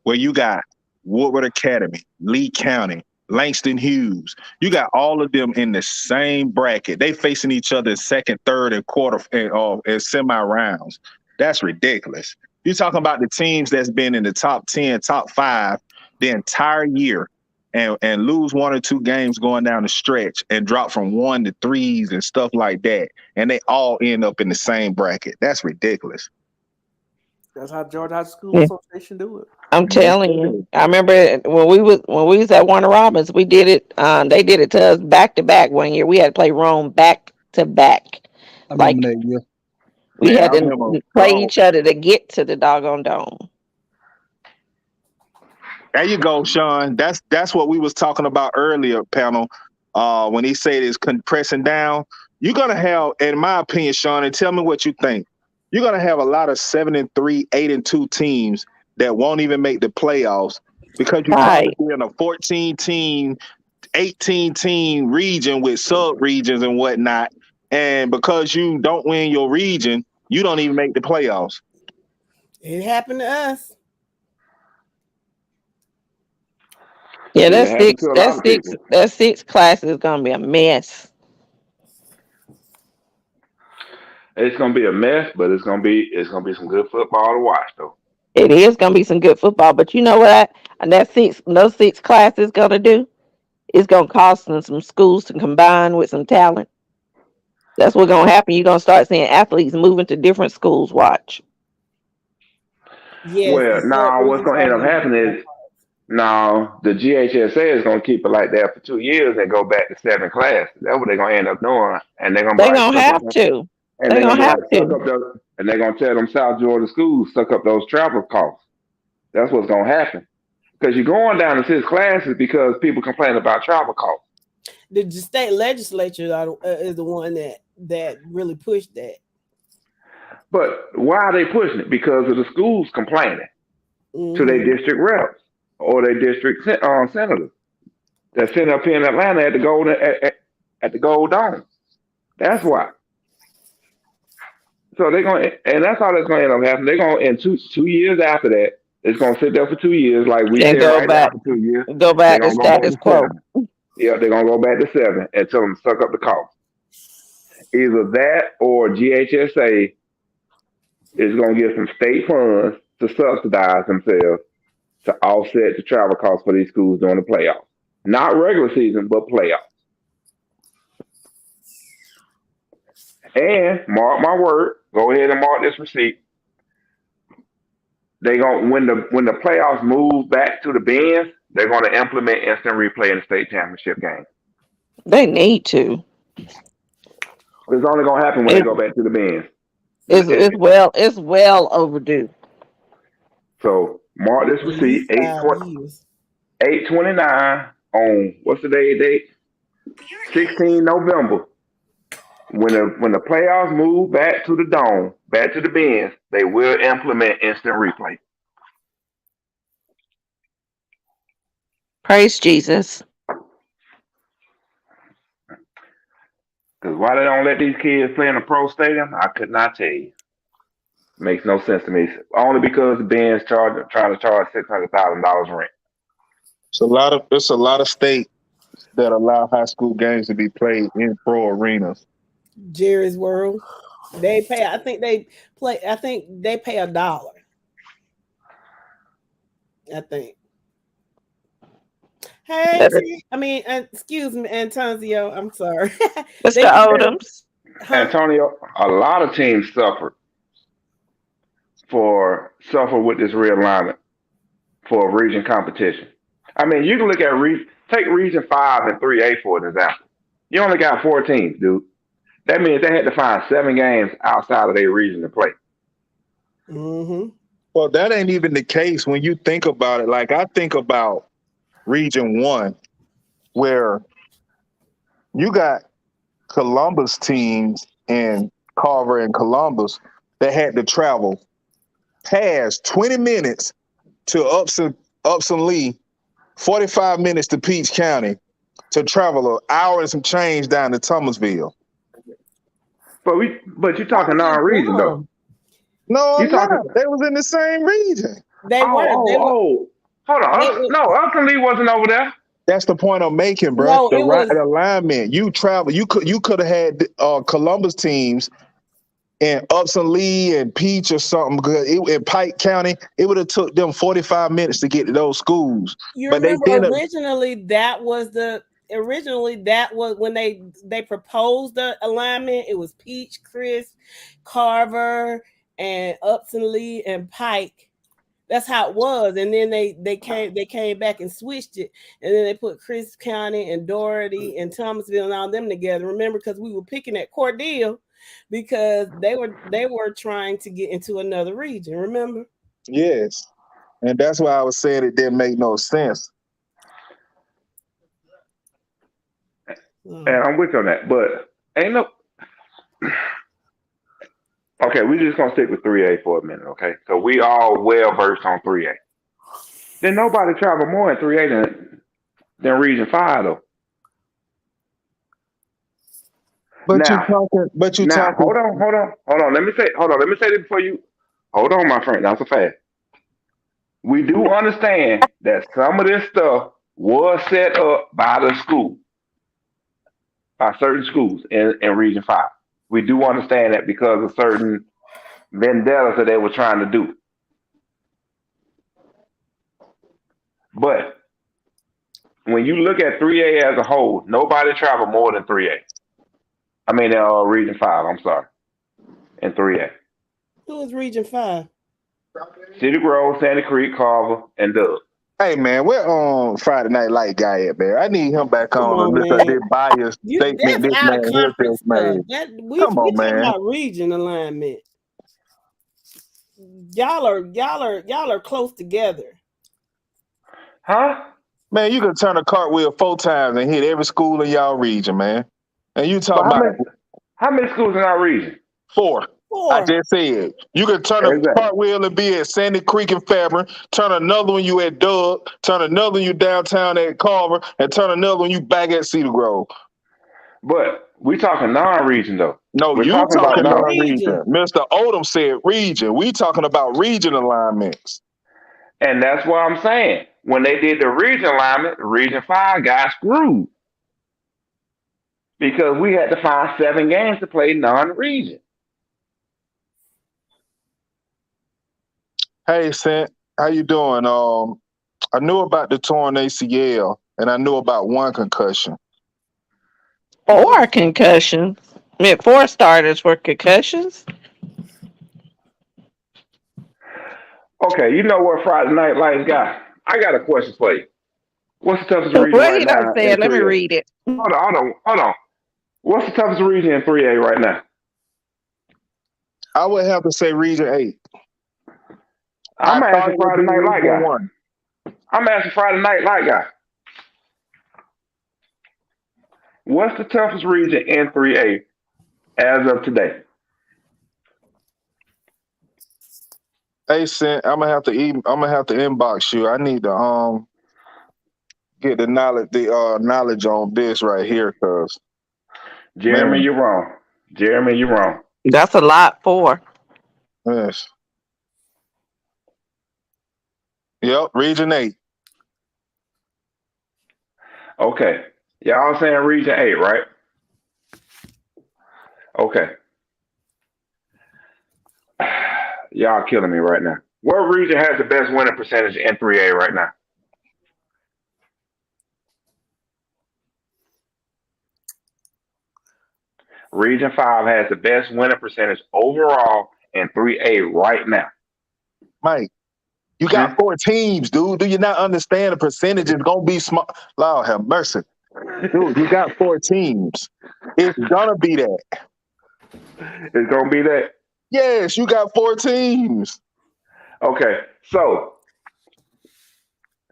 where you got Woodward Academy, Lee County, Langston Hughes. You got all of them in the same bracket. They facing each other in second, third, and quarter and semi rounds. That's ridiculous. You're talking about the teams that's been in the top 10, top 5 the entire year and lose 1 or 2 games going down the stretch and drop from 1 to 3s and stuff like that. And they all end up in the same bracket. That's ridiculous. That's how Georgia High School Association do it. I'm telling you. I remember when we was at Warner Robins, we did it. They did it to us back to back one year. We had to play Rome back to back. Like we had to play each other to get to the doggone dome. There you go, Sean. That's what we was talking about earlier, panel. When he said it's compressing down, you're gonna have, in my opinion, Sean, and tell me what you think. You're gonna have a lot of 7-3, 8-2 teams that won't even make the playoffs because you're probably in a 14-team, 18-team region with sub-regions and whatnot. And because you don't win your region, you don't even make the playoffs. It happened to us. Yeah, that six class is gonna be a mess. It's gonna be a mess, but it's gonna be some good football to watch though. It is gonna be some good football, but you know what? Those six classes gonna do? It's gonna cost them some schools to combine with some talent. That's what's gonna happen. You're gonna start seeing athletes moving to different schools. Watch. Yes, well, now what's gonna end up happening is now the GHSA is gonna keep it like that for 2 years and go back to 7 classes. That's what they're gonna end up doing, and they're gonna have to. And they're gonna have to. And they're gonna tell them South Georgia schools suck up those travel costs. That's what's gonna happen. Because you're going down to 6 classes because people complain about travel costs. The state legislature is the one that really pushed that. But why are they pushing it? Because of the schools complaining to their district reps or their district senators that sit up here in Atlanta at the Gold Dome. That's why. So they're going, and that's how that's going to end up happening. They're going in two years after that. It's going to sit there for 2 years, like we did right now for 2 years. Go back to status quo. Yeah, they're going to go back to 7 and tell them to suck up the cost. Either that or GHSA is going to get some state funds to subsidize themselves to offset the travel costs for these schools during the playoffs. Not regular season, but playoffs. And mark my word, go ahead and mark this receipt. They going when the playoffs move back to the bins, they're going to implement instant replay in the state championship game. They need to. It's only going to happen when they go back to the bins. It's well overdue. So mark this receipt, 8/29 on what's the date? 16 November. When the playoffs move back to the dome, back to the bins, they will implement instant replay. Praise Jesus. Because why they don't let these kids play in a pro stadium, I could not tell you. Makes no sense to me. Only because the bins trying to charge $600,000 rent. It's a lot of states that allow high school games to be played in pro arenas. Jerry's World. They pay. I think they pay $1. I think. Hey, excuse me, Antonio. I'm sorry. Mr. Odoms. Antonio, a lot of teams suffer with this realignment for region competition. I mean, you can look at take Region 5 and 3A for an example. You only got 4 teams, dude. That means they had to find 7 games outside of their region to play. Mm-hmm. Well, that ain't even the case when you think about it. Like, I think about Region 1, where you got Columbus teams and Carver and Columbus that had to travel past 20 minutes to Upson Lee, 45 minutes to Peach County, to travel an hour and some change down to Thomasville. But you're talking non-region though. No, I'm not. They was in the same region. They were. Hold on. No, Upton Lee wasn't over there. That's the point I'm making, bro. No, the alignment. You travel. You could have had Columbus teams in Upson Lee and Peach or something. Because in Pike County, it would have took them 45 minutes to get to those schools. Originally that was when they proposed the alignment. It was Peach, Chris, Carver, and Upson Lee and Pike. That's how it was. And then they came back and switched it. And then they put Chris County and Doherty and Thomasville and all them together. Remember, because we were picking at Cordele because they were trying to get into another region. Remember? Yes. And that's why I was saying it didn't make no sense. And I'm with you on that, but ain't no. Okay, we're just gonna stick with 3A for a minute, okay? So we all well versed on 3A. Then nobody travel more in 3A than Region 5 though. But you're talking. Hold on. Let me say this before you. Hold on, my friend. That's so fast. We do understand that some of this stuff was set up by the school. By certain schools in Region 5. We do understand that because of certain vendettas that they were trying to do. But when you look at 3A as a whole, nobody traveled more than 3A. I mean, Region 5, I'm sorry. In 3A. Who was Region 5? Cedar Grove, Sandy Creek, Carver, and Doug. Hey man, where Friday Night Light guy at, man? I need him back on to listen to this bias statement this man here just made. Come on, man. About region alignment. Y'all are close together. Huh? Man, you can turn a cartwheel 4 times and hit every school in y'all region, man. And you talking about how many schools in our region? 4. I just said you can turn a cartwheel and be at Sandy Creek and Fairburn, turn another one you at Doug, turn another one you downtown at Carver, and turn another one you back at Cedar Grove. But we talking non-region though. No, we're you talking about non-region. Mr. Odom said region. We talking about region alignments. And that's what I'm saying. When they did the region alignment, Region 5 got screwed. Because we had to find 7 games to play non-region. Hey, Sant, how you doing? I knew about the torn ACL, and I knew about 1 concussion. 4 concussions? I mean, 4 starters were concussions? Okay, you know what Friday Night Lights got? I got a question for you. What's the toughest region What right now? you say? Let me read it. Hold on. What's the toughest region in 3A right now? I would have to say Region 8. I'm asking Friday Night Light guy. I'm asking Friday Night Light guy. What's the toughest region in 3A as of today? Hey, Sant, I'm gonna have to inbox you. I need to get the knowledge on this right here, cause Jeremy, you're wrong. That's a lot 4. Yes. Yep, Region 8. Okay. Y'all saying Region 8, right? Okay. Y'all killing me right now. What region has the best winning percentage in 3A right now? Region 5 has the best winning percentage overall in 3A right now. Mike, you got 4 teams, dude. Do you not understand the percentage is gonna be small? Lord have mercy. Dude, you got 4 teams. It's gonna be that. It's gonna be that. Yes, you got 4 teams. Okay, so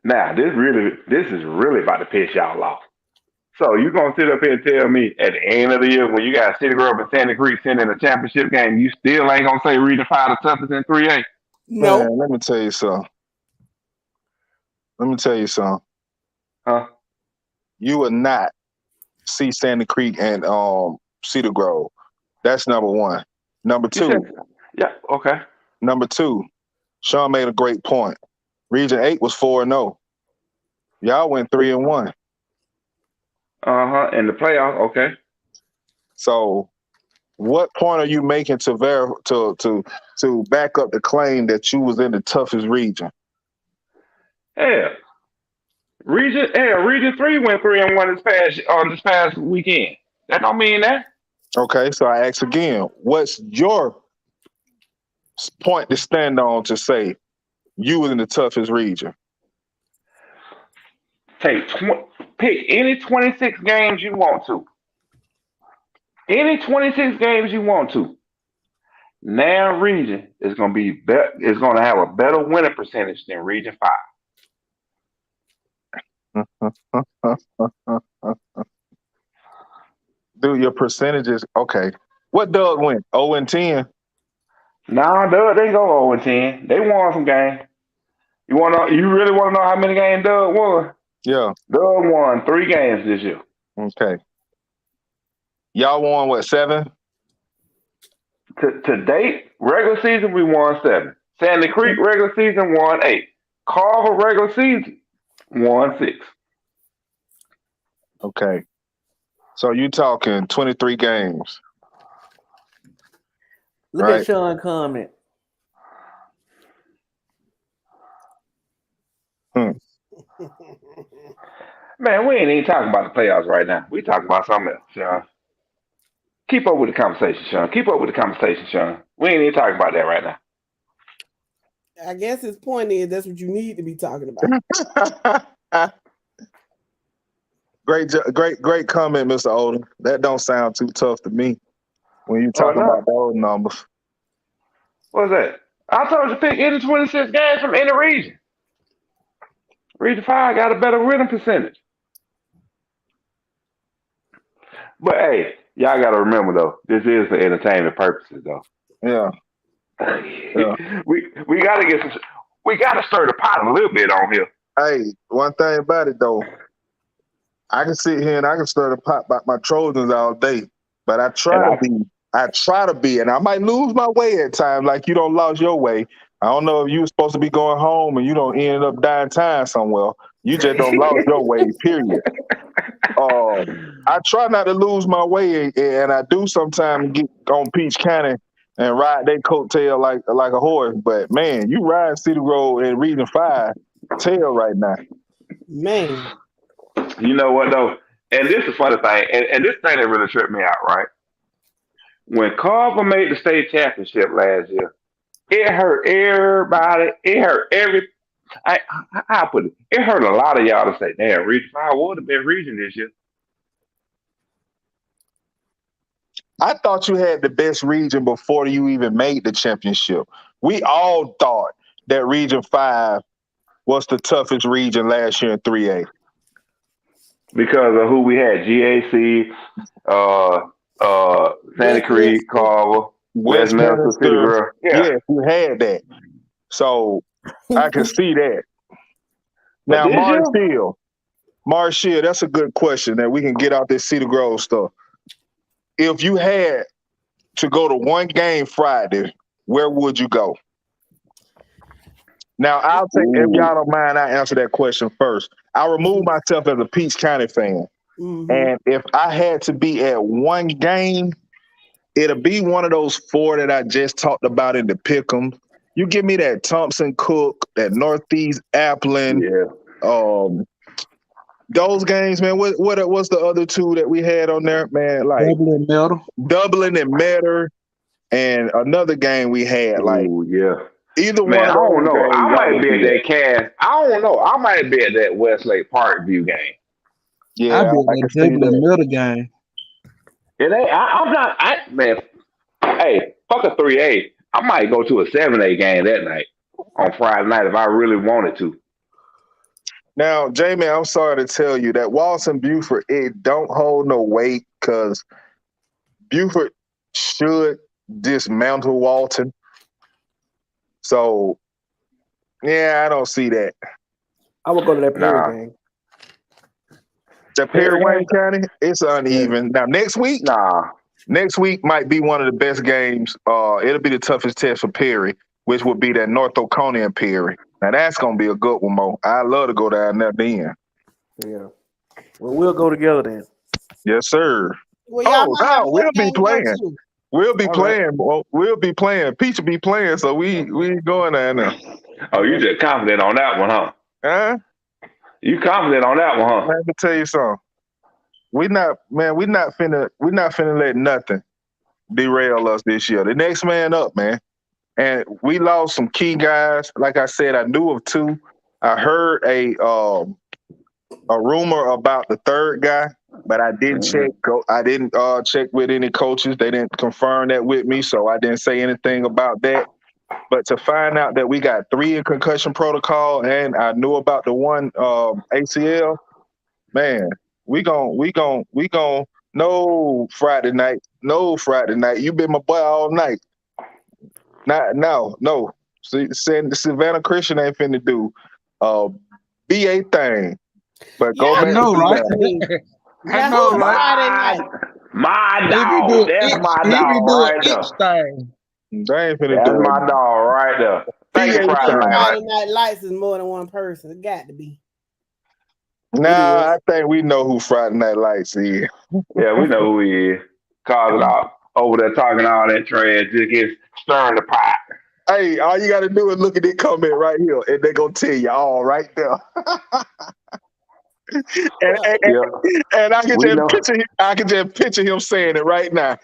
now this is really about to piss y'all off. So you gonna sit up here and tell me at the end of the year when you got City Grove and Sandy Creek sending a championship game, you still ain't gonna say Region 5 the toughest in 3A? No. Man, let me tell you something. Huh? You will not see Sandy Creek and Cedar Grove. That's number 1. Number 2. Yeah, okay. Number 2, Sean made a great point. Region 8 was 4-0. Y'all went 3-1. In the playoff, okay. So, what point are you making to back up the claim that you was in the toughest region? Region 3 went 3-1 this past weekend. That don't mean that. Okay, so I ask again, what's your point to stand on to say you was in the toughest region? Pick any 26 games you want to. Any 26 games you want to. Now region is going to be is going to have a better winning percentage than Region 5. Dude, your percentages, okay. What Doug went? 0-10? Nah, Doug, they go 0-10. They won some games. You really want to know how many games Doug won? Yeah. Doug won 3 games this year. Okay. Y'all won what, 7? To date, regular season we won 7. Sandy Creek regular season won 8. Carver regular season won 6. Okay. So you talking 23 games. Look right? at Sean comment. Man, we ain't even talking about the playoffs right now. We talking about something else, Sean. Keep up with the conversation, Sean. We ain't even talking about that right now. I guess his point is that's what you need to be talking about. Great comment, Mr. Odom. That don't sound too tough to me when you talking about those numbers. What's that? I told you to pick any 26 games from any region. Region 5 got a better winning percentage. But hey, y'all got to remember though, this is for entertainment purposes though. Yeah. We got to we got to stir the pot a little bit on here. Hey, one thing about it though, I can sit here and I can stir the pot about my Trojans all day, but I try to be, and I might lose my way at times, like you don't lose your way. I don't know if you were supposed to be going home and you don't end up dying time somewhere. You just don't lose your way, period. I try not to lose my way, and I do sometimes get on Peach County and ride their coattail like a horse. But man, you ride City Road in Region 5 tail right now. Man. You know what though? And this is a funny thing, and this thing that really tripped me out, right? When Carver made the state championship last year, it hurt everybody. It hurt I put it. It hurt a lot of y'all to say, damn, Region 5 would have been region this year. I thought you had the best region before you even made the championship. We all thought that Region 5 was the toughest region last year in 3A. Because of who we had, GAC, Sandy Creek, Carver, Westminster, City Grove. Yeah, you had that. So I can see that. Now, Marshall, that's a good question that we can get out this Cedar Grove stuff. If you had to go to one game Friday, where would you go? Now, I'll take, if y'all don't mind, I'll answer that question first. I'll remove myself as a Peach County fan. Mm-hmm. And if I had to be at one game, it'll be one of those 4 that I just talked about in the pick'em. You give me that Thompson Cook, that Northeast Appling. Yeah. those games, man. What's the other two that we had on there, man? Like Dublin and Metter, and another game we had. Like, Ooh, yeah. either Man, one I of those don't know. games, I might would be at do that cast. I don't know. I might be at that Westlake Parkview game. Yeah, I bet I can that see Dublin that. Middle game. It ain't. I'm not. Man, hey, fuck a 3A. I might go to a 7A game that night on Friday night if I really wanted to. Now, Jamie, I'm sorry to tell you that Walton Buford, it don't hold no weight because Buford should dismantle Walton. So, yeah, I don't see that. I would go to that Perry game. The Perry Wayne County, it's uneven. Now, next week might be one of the best games. It'll be the toughest test for Perry, which would be that North Oconee and Perry. Now, that's going to be a good one, Mo. I'd love to go down there then. Yeah. Well, we'll go together then. Yes, sir. Well, no, we'll be playing. We'll be All playing. right. Well, we'll be playing. Peach will be playing, so we ain't going down there. Oh, you just confident on that one, huh? Huh? You confident on that one, huh? Let me tell you something. We not finna let nothing derail us this year. The next man up, man. And we lost some key guys. Like I said, I knew of two. I heard a rumor about the third guy, but I didn't check. I didn't check with any coaches. They didn't confirm that with me, so I didn't say anything about that. But to find out that we got 3 in concussion protocol, and I knew about the one ACL, man, we gon' no Friday night. You been my boy all night. No. See, Savannah Christian ain't finna do be a thing. But go back. I know, right? I know, right? My dog. That's my dog right there. They ain't finna That's do my dog right there. Thank you, Friday night. Friday Night Lights is more than one person. It got to be. Nah, I think we know who Friday Night Lights is. Yeah, we know who he is. Cause out over there talking all that trash, just get stirring the pot. Hey, all you got to do is look at this comment right here, and they're gonna tell you all right there. and I can just picture him saying it right now.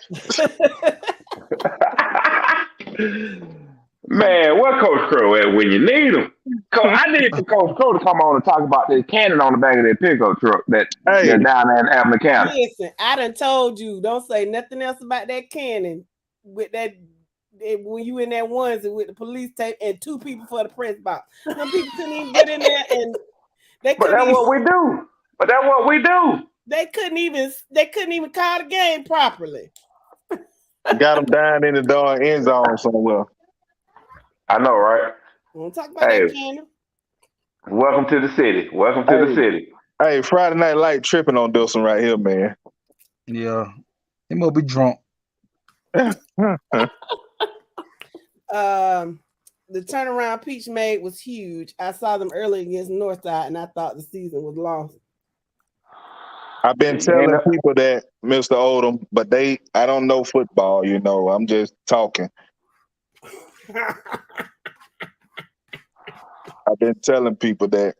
Man, where Coach Crow at when you need him? I need for Coach Crow to come on and talk about this cannon on the back of that pickup truck that down there in Abilene County. Listen, I done told you, don't say nothing else about that cannon with that when you in that onesie with the police tape and 2 people for the press box. Some people couldn't even get in there, and they couldn't. But that's what we do. But that's what we do. They couldn't even call the game properly. Got them down in the darn end zone somewhere. I know, right? We'll talk about that cannon. Welcome to the city. Welcome to the city. Hey, Friday Night Light tripping on this one right here, man. Yeah. He must be drunk. The turnaround Peach made was huge. I saw them early against Northside, and I thought the season was lost. I've been telling people that, Mr. Odom, but I don't know football, you know. I'm just talking. I've been telling people that.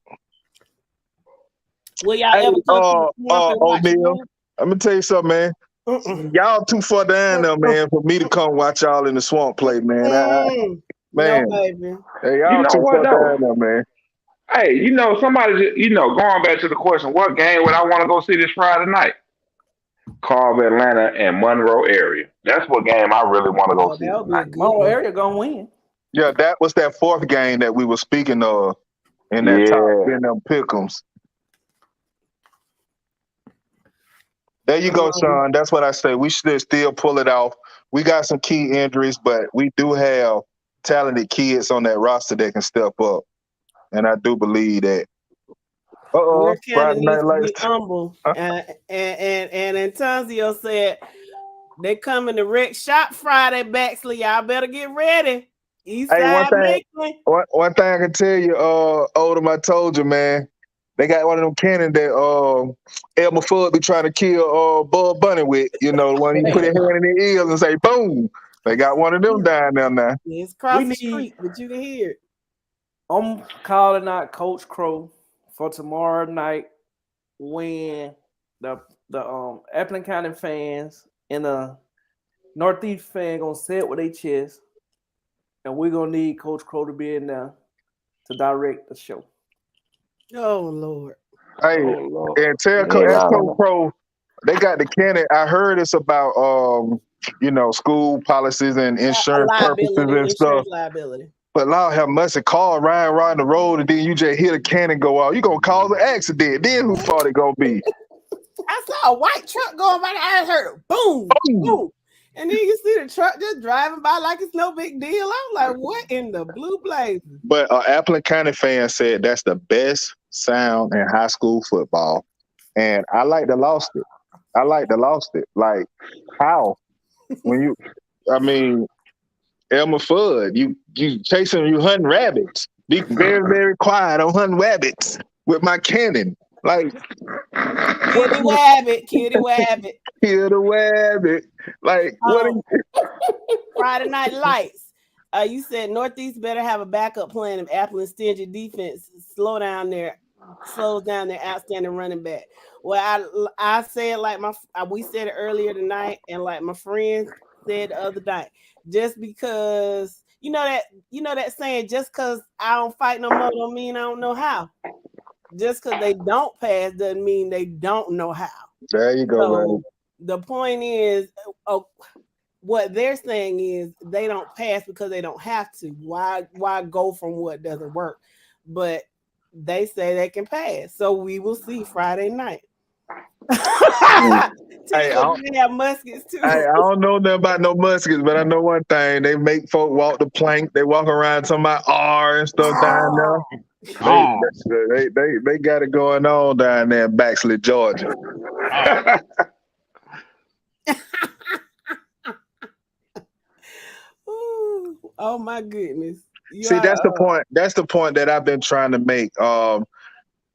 Will y'all ever come to the swamp and watch O'Neal, I'm gonna tell you something, man. Y'all too far down there, man, for me to come watch y'all in the swamp play, man. Man, no, baby. Hey, y'all too far down there, man. Hey, you know, somebody just, going back to the question, what game would I want to go see this Friday night? Carver, Atlanta, and Monroe area. That's what game I really want to go see. Monroe area gonna win. Yeah, that was that 4th game that we were speaking of in that top in them pick'ems. There you go, Sean. That's what I say. We should still pull it off. We got some key injuries, but we do have talented kids on that roster that can step up. And I do believe that. Friday Night Lights. Be humble. And Antonio said they coming to wreck shop Friday, Baxley. Y'all better get ready. Eastside one thing I can tell you, Odom, I told you, man. They got one of them cannon that Elmer Fudd be trying to kill Bud Bunny with. You know, the one he put his hand in their ears and say, boom. They got one of them down there now. It's across the street, but you can hear it. I'm calling out Coach Crow for tomorrow night when the Appleton County fans and the Northeast fan gonna say it with their chest, and we're gonna need Coach Crow to be in there to direct the show. Oh Lord. Hey, and tell Coach Pro, they got the cannon. I heard it's about school policies and insurance purposes and stuff. Liability. But Lord have mercy, car riding the road, and then you just hear the cannon go out. You gonna cause an accident. Then who thought it gonna be? I saw a white truck going by. I heard boom, boom, and then you see the truck just driving by like it's no big deal. I'm like, what in the blue blazes? But Appleton County fan said that's the best sound in high school football, and I like the lost it. Like how when Elmer Fudd, you chasing, you hunting rabbits. Be very, very quiet. I'm hunting rabbits with my cannon. Like Kitty Wabbit. Kill the rabbit. Like what? Friday Night Lights. You said Northeast better have a backup plan if Appleton's stingy defense slows down their outstanding running back. Well, I said like we said it earlier tonight, and like my friend said the other night. Just because you know that saying, just because I don't fight no more don't mean I don't know how. Just because they don't pass doesn't mean they don't know how. There you go, so the point is, what they're saying is they don't pass because they don't have to. Why go from what doesn't work? But they say they can pass. So we will see Friday night. Hey, they have muskets too. Hey, I don't know nothing about no muskets, but I know one thing: they make folk walk the plank. They walk around talking about R and stuff down there. They got it going on down there in Baxley, Georgia. Oh my goodness! See, that's the point. That's the point that I've been trying to make.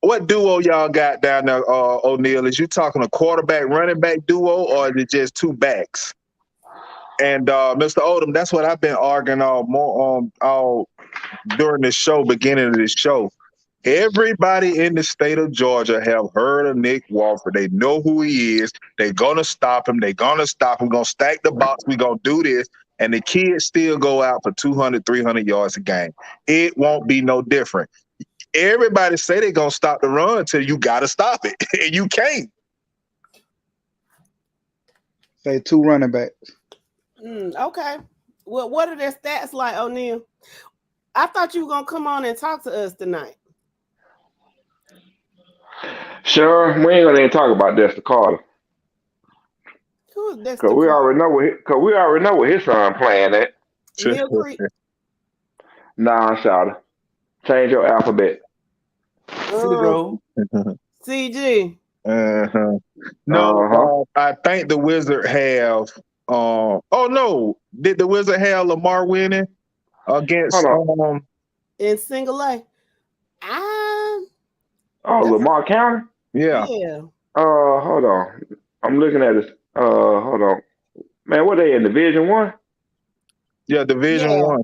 What duo y'all got down there, O'Neal? Is you talking a quarterback, running back duo, or is it just two backs? And Mr. Odom, that's what I've been arguing all during this show, beginning of this show. Everybody in the state of Georgia have heard of Nick Walford. They know who he is. They're gonna stop him. We're gonna stack the box. We're gonna do this. And the kids still go out for 200, 300 yards a game. It won't be no different. Everybody say they're going to stop the run until you got to stop it. And you can't. Say 2 running backs. Okay. Well, what are their stats like, O'Neal? I thought you were going to come on and talk to us tonight. Sure. We ain't going to even talk about Dexter Carter. Who is Dexter Because we Carter? already know what his son playing at. Mill Creek? Nah, Shawty. Change your alphabet. CG. No, I think the Wizard have. No! Did the Wizard have Lamar winning against in single A? Lamar County. Yeah. Hold on. I'm looking at this. Hold on, man. What they in Division 1? Yeah, Division 1.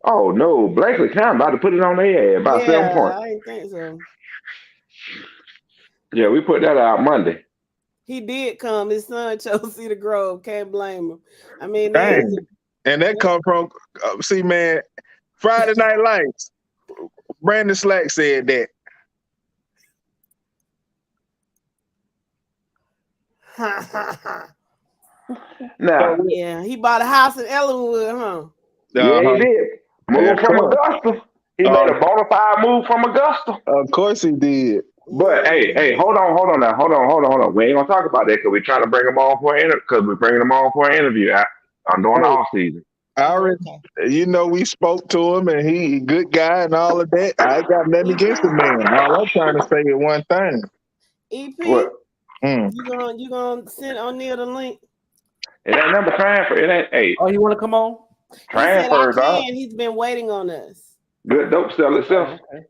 Oh no, Blakely County about to put it on their ass by 7 points. I didn't think so. Yeah, we put that out Monday. He did come. His son chose Cedar Grove. Can't blame him. I mean, and that come from see, man. Friday Night Lights. Brandon Slack said that. Now, yeah, he bought a house in Ellenwood, huh? Yeah, he did. Move from Augusta. He made a bona fide move from Augusta. Of course he did. But hey, hold on now. Hold on. We ain't gonna talk about that because we're trying to bring him on for an interview. Because we're bringing him on for an interview during the off season. I already, we spoke to him and he a good guy and all of that. I ain't got nothing against the man. All I'm trying to say is one thing. EP, what? You gonna send O'Neal the link? It ain't number transfer. It ain't. Hey. Oh, you want to come on? Transfer, dog. He's been waiting on us. Good dope sell itself. Okay.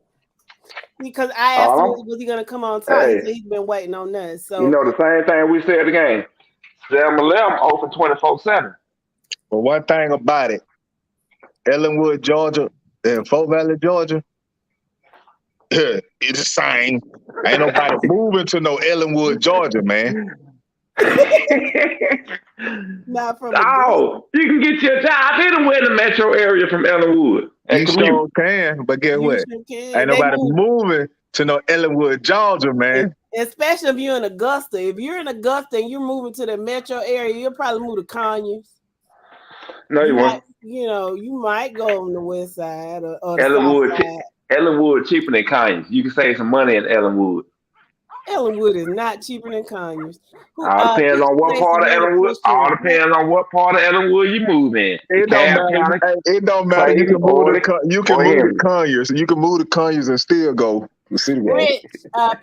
Because I asked him, was he gonna come on time? He said he's been waiting on us. So you know the same thing we said again. 7-11 open 24/7. But one thing about it, Ellenwood, Georgia, and Fort Valley, Georgia, It's the same. Ain't nobody moving to no Ellenwood, Georgia, man. Not from Oh, you can get your job anywhere in the metro area from Ellenwood. You sure can, but guess what? sure can. Ain't They nobody move. moving to no Ellenwood, Georgia, man. Especially if you're in Augusta. If you're in Augusta and you're moving to the metro area, you'll probably move to Conyers. No, you won't. You might go on the west side or the Ellenwood, south side. Ellenwood cheaper than Conyers. You can save some money in Ellenwood. Ellenwood is not cheaper than Conyers. All depends on what part of Ellenwood. All depends on what part of Ellenwood you move in. It don't matter. It don't matter. You can move to Conyers. You can move to Conyers and still go to City Road. Rich,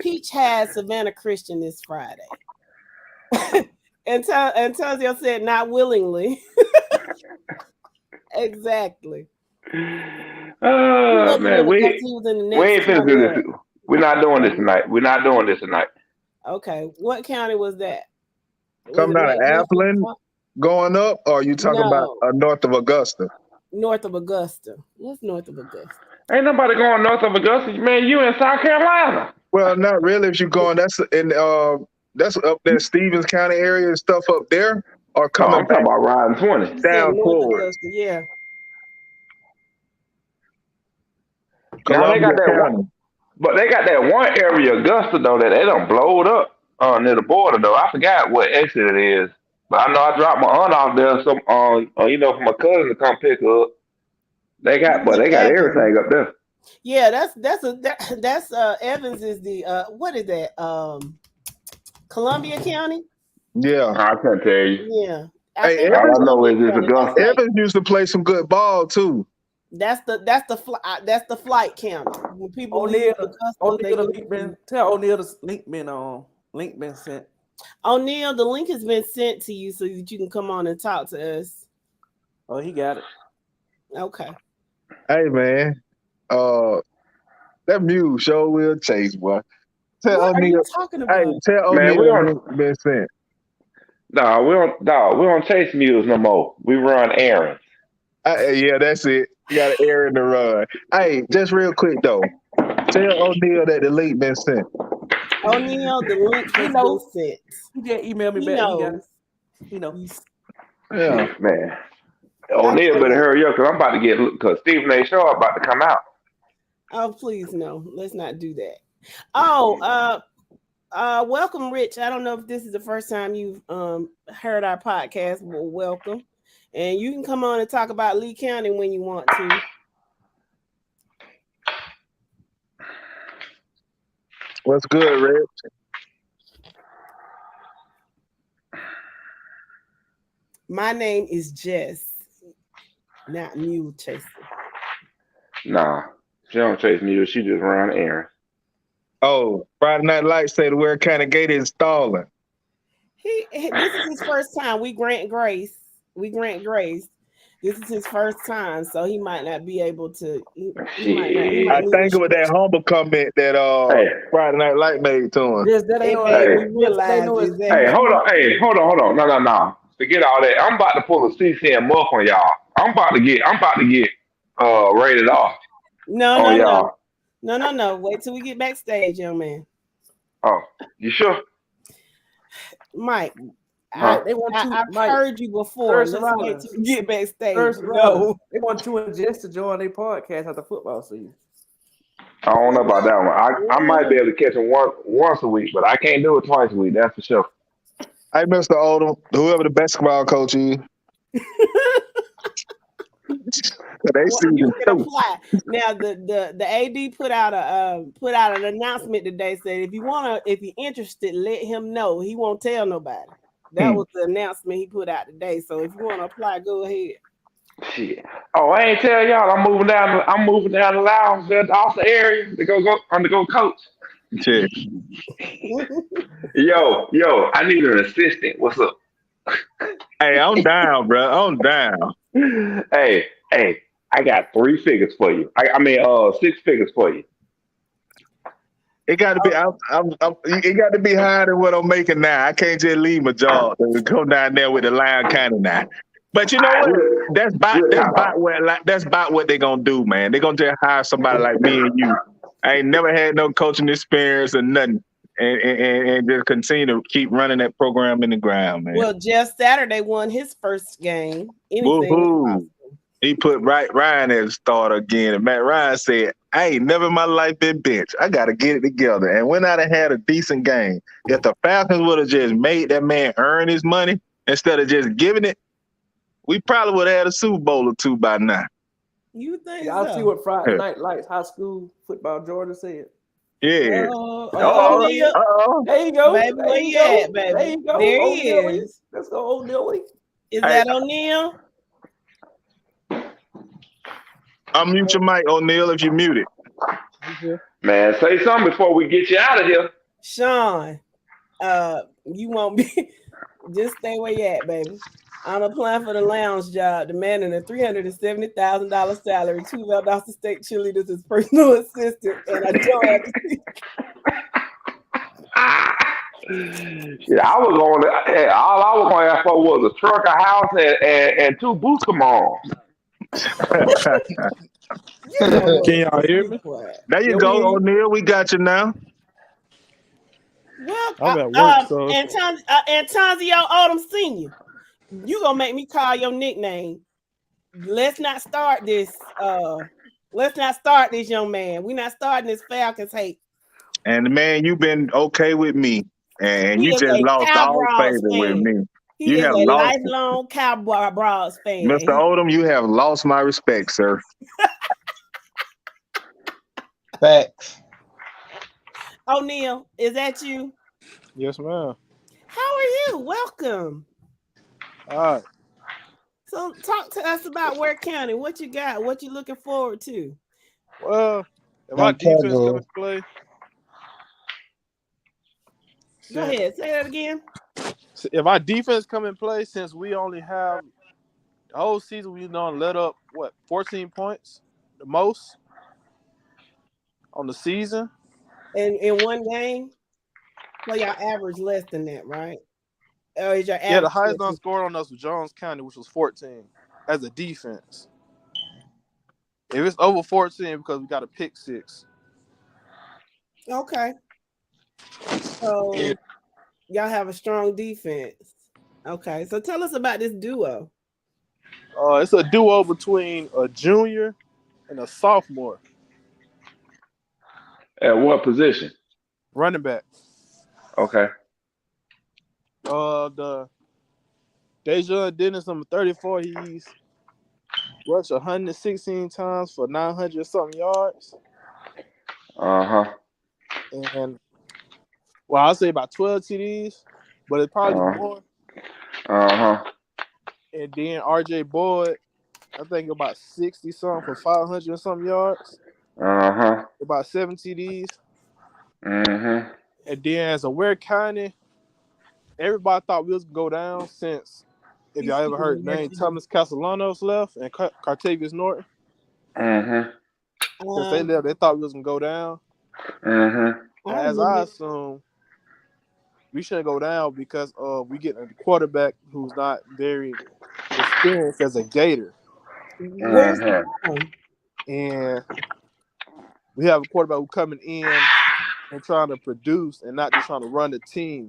Peach has Savannah Christian this Friday. Antonio said not willingly. Exactly. Oh man, we ain't finna do this. We're not doing this tonight. We're not doing this tonight. Okay. What county was that? Coming out of Appleton, going up, or are you talking about north of Augusta? North of Augusta. What's north of Augusta? Ain't nobody going north of Augusta, man. You in South Carolina? Well, not really. If you're going, that's up there, Stevens County area and stuff up there, or coming I'm talking about riding 20 down forward. Augusta, yeah. Now they got that one, but they got that one area, Augusta, though, that they done blowed up near the border, though. I forgot what exit it is, but I know I dropped my aunt off there, for my cousin to come pick her up. They got everything up there. Yeah, that's Evans is the what is that? Columbia County? Yeah, I can't tell you. Yeah. Hey, all I know is it's Augusta. Evans used to play some good ball too. That's the flight county. When people leave Augusta, tell O'Neal the link been sent. O'Neal, the link has been sent to you so that you can come on and talk to us. Oh, he got it. Okay. Hey man, that mule sure will chase, boy. Tell What are O'Neal. you talking about? Hey, tell Man, O'Neal been sent. No, we don't chase mules no more. We run errands. Yeah, that's it. You got an errand to run. Hey, just real quick though, tell O'Neal that the link been sent. O'Neal, the link has been sent. He just emailed me back. He knows. Yeah, man. O'Neal better hurry up because I'm about to because Stephen A. Shaw about to come out. Oh, please no, let's not do that. Oh, welcome, Rich. I don't know if this is the first time you've heard our podcast. Well, welcome. And you can come on and talk about Lee County when you want to. What's good, Rich? My name is Jess, not Mule Chaser. Nah, she don't chase mules. She just run errands. Oh, Friday Night Lights say the word kind of gate is stalling. This is his first time. We grant grace. This is his first time, so he might not be able to. I think it was that humble comment that Friday Night Light made to him. Yes, that ain't Hey, hold on. No. Forget all that. I'm about to pull a CCM up on y'all. I'm about to get rated off. No. Wait till we get backstage, young man. Oh, you sure? Mike, I've heard you before. Let's wait till we get backstage. No, they want you and Jess to join their podcast after football season. I don't know about that one. I might be able to catch them once a week, but I can't do it twice a week. That's for sure. Hey, Mr. Odom, whoever the basketball coach is. They see you too. Now the AD put out an announcement today. Said if you're interested, let him know. He won't tell nobody. That was the announcement he put out today. So if you want to apply, go ahead. Shit. Oh, I ain't tell y'all. I'm moving down the Lounge, the Austin area to go coach. Shit. Yo, I need an assistant. What's up? Hey, I'm down, bro. I'm down. Hey, I got 3 figures for you. I mean, 6 figures for you. It got to be. It got to be higher than what I'm making now. I can't just leave my job and go down there with the Lion County now. But you know what? That's about what they're gonna do, man. They're gonna just hire somebody like me and you, I ain't never had no coaching experience or nothing. And just continue to keep running that program in the ground, man. Well, Jeff Saturday won his first game. Anything is Woohoo. possible. He put Ryan as a starter again, and Matt Ryan said, I ain't never in my life been benched. I got to get it together. And when I'd have had a decent game, if the Falcons would have just made that man earn his money instead of just giving it, we probably would have had a Super Bowl or two by now. You think Y'all so? see what Friday Night Lights high school football Jordan said? Yeah. Uh-oh. There you go. Baby, There where you you go. at, baby? There you go. There he O'Neal is. Lee. Let's go, O'Neal Lee. Is that O'Neal? Unmute your mic, O'Neal, if you mute it. Man, say something before we get you out of here. Sean, you won't be. Just stay where you at, baby. I'm applying for the lounge job, demanding a $370,000 salary, 2 Valdosta State cheerleaders as personal assistant, and I don't have to see. Yeah, I was on. All I was going to ask for was a truck, a house, and 2 Boost-a-Mons. Can y'all hear me? There you go, O'Neal. We got you now. Well, I'm at work, so Antonio Odom Sr., you gonna make me call your nickname. Let's not start this. Let's not start this, young man. We're not starting this Falcons hate. And man, you've been okay with me, and He you is just a lost all Cowboys favor with fan. me. He You is have a lost, lifelong Cowboys fan. Mr. Odom. You have lost my respect, sir. Facts. O'Neal, is that you? yes, ma'am. How are you? Welcome. All right. So talk to us about Ware County. What you got? What you looking forward to? Well, if our defense come into play, Go ahead. Say that again. if our defense come in play, since we only have the whole season, we don't let up 14 points, the most on the season. And in one game, well, y'all average less than that, right? Or is your average? Yeah, the highest on scored on us was Jones County, which was 14 as a defense. If it's over 14, because we got a pick 6. Okay. So y'all have a strong defense. Okay. So tell us about this duo. It's a duo between a junior and a sophomore. At what position? Running back. Okay. The Dejon Dennis, number 34, he's rushed 116 times for 900 something yards. And I'll say about 12 TDs, but it's probably more. And then RJ Boyd, I think about 60 something for 500 and something yards. About 7 TDs. And then as a Ware County, everybody thought we was going to go down since, if y'all ever heard the name, Thomas Castellanos left and Cartavius Norton. Since they left, they thought we was going to go down. As I assume, we shouldn't go down because we get a quarterback who's not very experienced as a Gator. And we have a quarterback who's coming in and trying to produce and not just trying to run the team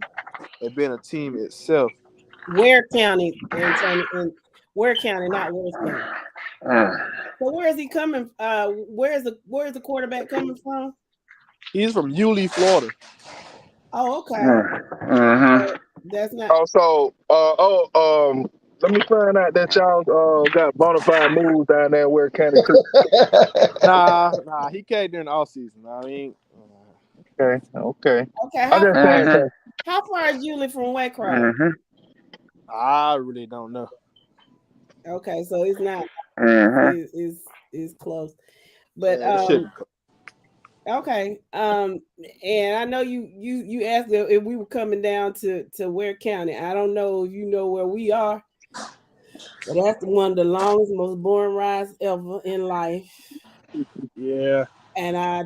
and being a team itself. Ware County, and Ware County, not Ware County. So where is he coming? Where's the quarterback coming from? He's from Yulee, Florida. Oh, okay. That's not. Let me find out that y'all got bona fide moves down there in Ware County too. Nah, he came during the off season. I mean, okay. Okay. How far is Yulee from Waycross? I really don't know. Okay, so it's not. It's close, but okay. And I know you asked if we were coming down to Ware County. I don't know if you know where we are, but that's one of the longest, most boring rides ever in life. Yeah. And I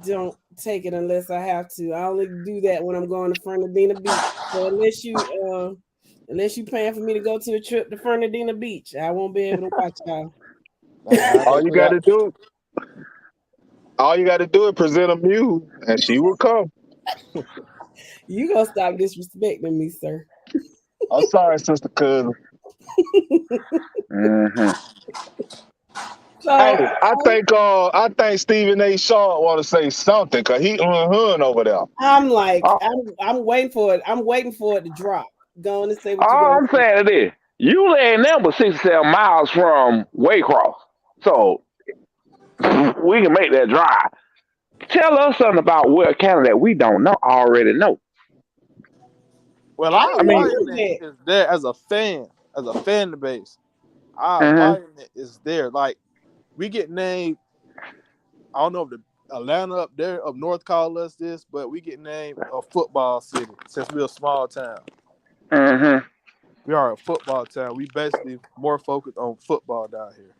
don't take it unless I have to. I only do that when I'm going to Fernandina Beach. So unless you paying for me to go to a trip to Fernandina Beach, I won't be able to watch y'all. All you got to do. All you got to do is present a mule, and she will come. You gonna stop disrespecting me, sir? I'm sorry, sister cousin. So Hey, I think Stephen A. Shaw want to say something because he over there. I'm like, I'm waiting for it. I'm waiting for it to drop. Go on and say what you All gonna I'm say. saying it is, you ain't number 67 miles from Waycross, so we can make that drive. Tell us something about Ware County that we don't already know. Well, our I mean, environment is there as a fan base. Our Mhm. environment is there. Like, we get named, I don't know if the Atlanta up there up north call us this, but we get named a football city since we're a small town. Mhm. We are a football town. We basically more focused on football down here.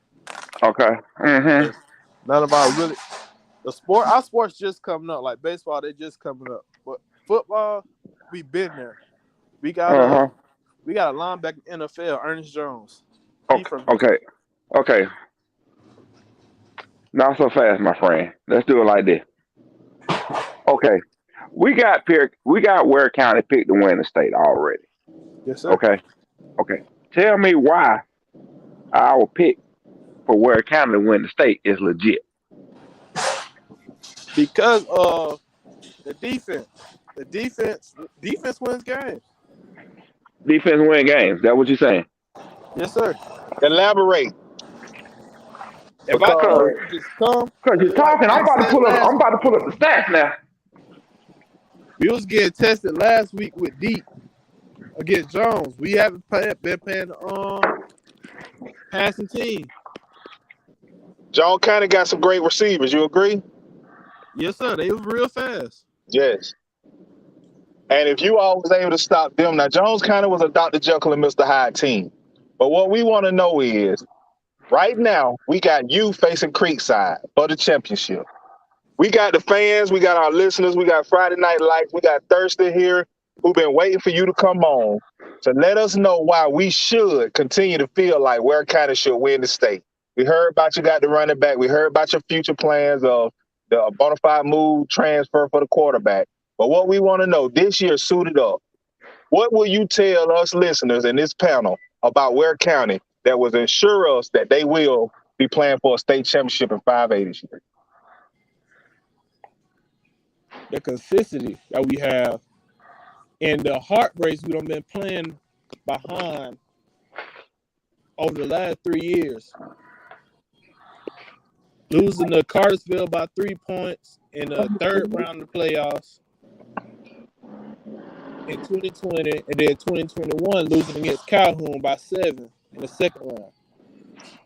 Okay. Mhm. None of our sports just coming up. Like baseball, they just coming up. But football, we been there. We got a linebacker in the NFL, Ernest Jones. Okay. Not so fast, my friend. Let's do it like this. Okay. We got Ware County picked to win the state already. Yes, sir. Okay. Tell me why our pick for Ware County to win the state is legit. Because of the defense. The defense wins games. Defense win games. That what you're saying? Yes, sir. Elaborate. Because you're talking, I'm about to pull up the stats now. We was getting tested last week with Deep against Jones. We haven't been playing passing team. Jones County got some great receivers. You agree? Yes, sir. They was real fast. Yes. And if you all was able to stop them, now Jones County was a Dr. Jekyll and Mr. Hyde team. But what we want to know is, right now, we got you facing Creekside for the championship. We got the fans, we got our listeners, we got Friday Night Lights, we got Thursday here who've been waiting for you to come on to let us know why we should continue to feel like Ware County should win the state. We heard about you got the running back. We heard about your future plans of the bona fide move transfer for the quarterback. But what we want to know this year, suited up, what will you tell us listeners in this panel about Ware County that will ensure us that they will be playing for a state championship in 5A this year? The consistency that we have and the heartbreaks we done been playing behind over the last 3 years. Losing to Cartersville by 3 points in the third round of the playoffs in 2020, and then 2021 losing against Calhoun by 7 in the second round.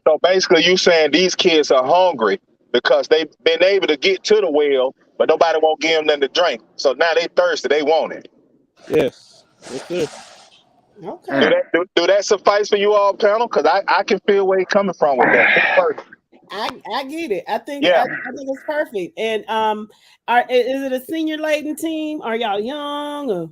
So basically you saying these kids are hungry because they've been able to get to the well, but nobody won't give them nothing to drink. So now they thirsty, they want it. Yes. Yes, sir. Okay. Do that suffice for you all, panel? Because I can feel where you're coming from with that. I get it. I think it's perfect. And is it a senior laden team? Are y'all young? Or?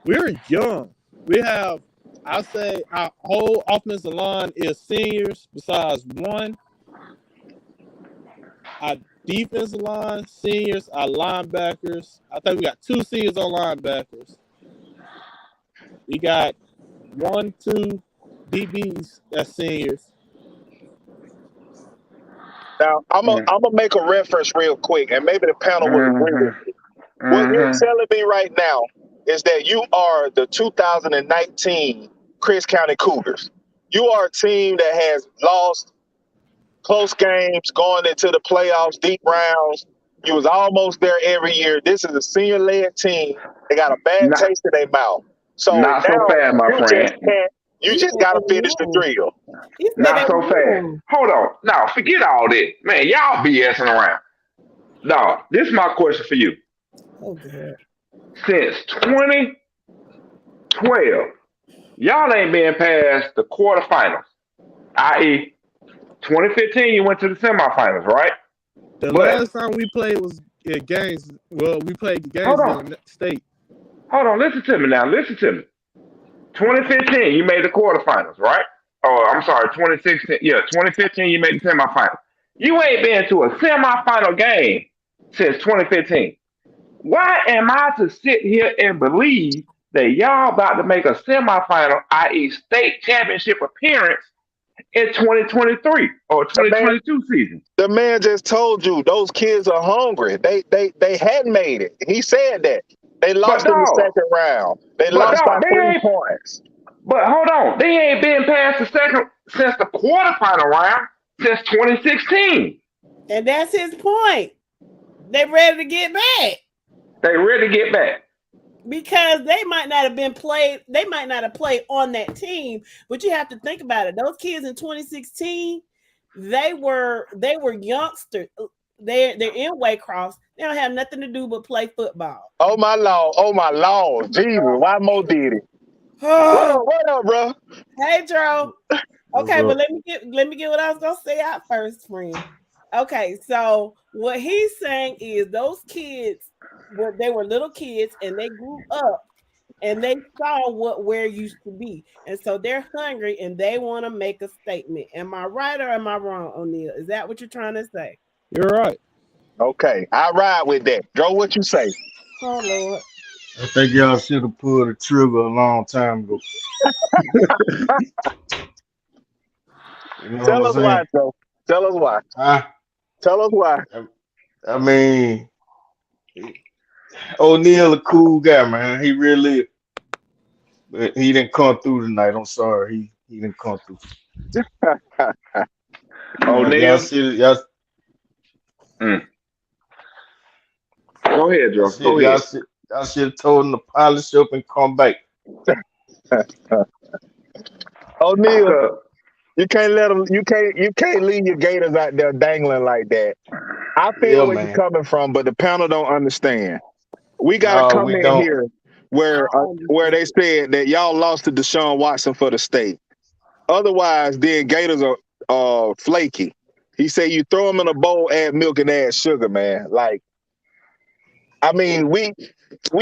We're young. We have, I say, our whole offensive line is seniors besides one. Our defensive line, seniors, our linebackers. I think we got 2 seniors on linebackers. We got 1, 2 DBs that's seniors. Now, I'm gonna make a reference real quick, and maybe the panel will agree with me. What you're telling me right now is that you are the 2019 Chris County Cougars. You are a team that has lost close games, going into the playoffs, deep rounds. You was almost there every year. This is a senior-led team. They got a bad taste in their mouth. So not so fast, my friend. You just got to finish the drill. Not so fast. Hold on. Now, forget all this. Man, y'all BSing around. No, this is my question for you. Okay. Since 2012, y'all ain't been past the quarterfinals, i.e., 2015, you went to the semifinals, right? The last time we played was in games. Well, we played games in the state. Hold on, listen to me now. Listen to me. 2015, you made the quarterfinals, right? Oh, I'm sorry, 2016. Yeah, 2015, you made the semifinals. You ain't been to a semifinal game since 2015. Why am I to sit here and believe that y'all about to make a semifinal, i.e., state championship appearance in 2023 or 2022 season? The man just told you those kids are hungry. They hadn't made it. He said that. They lost in the second round. They lost by 3 points. But hold on, they ain't been past the second since the quarterfinal round since 2016. And that's his point. They ready to get back. They ready to get back. Because they might not have been played, they might not have played on that team, but you have to think about it. Those kids in 2016, they were youngsters. They're in Waycross. They don't have nothing to do but play football. Oh my Lord. Jesus, why Mo did it? What up, bro? Hey, Dro. Okay, but let me get what I was gonna say out first, friend. Okay, so what he's saying is those kids they were little kids and they grew up and they saw what where used to be, and so they're hungry and they want to make a statement. Am I right or am I wrong, O'Neal? Is that what you're trying to say? You're right. Okay, I ride with that. Joe, what you say? Oh Lord. I think y'all should have pulled the trigger a long time ago. You know Tell what us I'm why, saying? Joe. Tell us why. Tell us why. I mean, O'Neal a cool guy, man. He really is. But he didn't come through tonight. I'm sorry. He didn't come through. O'Neal. Go ahead, Joe. Go ahead. Y'all should have told him to polish up and come back. O'Neal, you can't let them. You can't leave your Gators out there dangling like that. I feel where you're coming from, but the panel don't understand. We got to come in here where they said that y'all lost to Deshaun Watson for the state. Otherwise, then Gators are flaky. He said you throw them in a bowl, add milk and add sugar, man. Like, I mean, we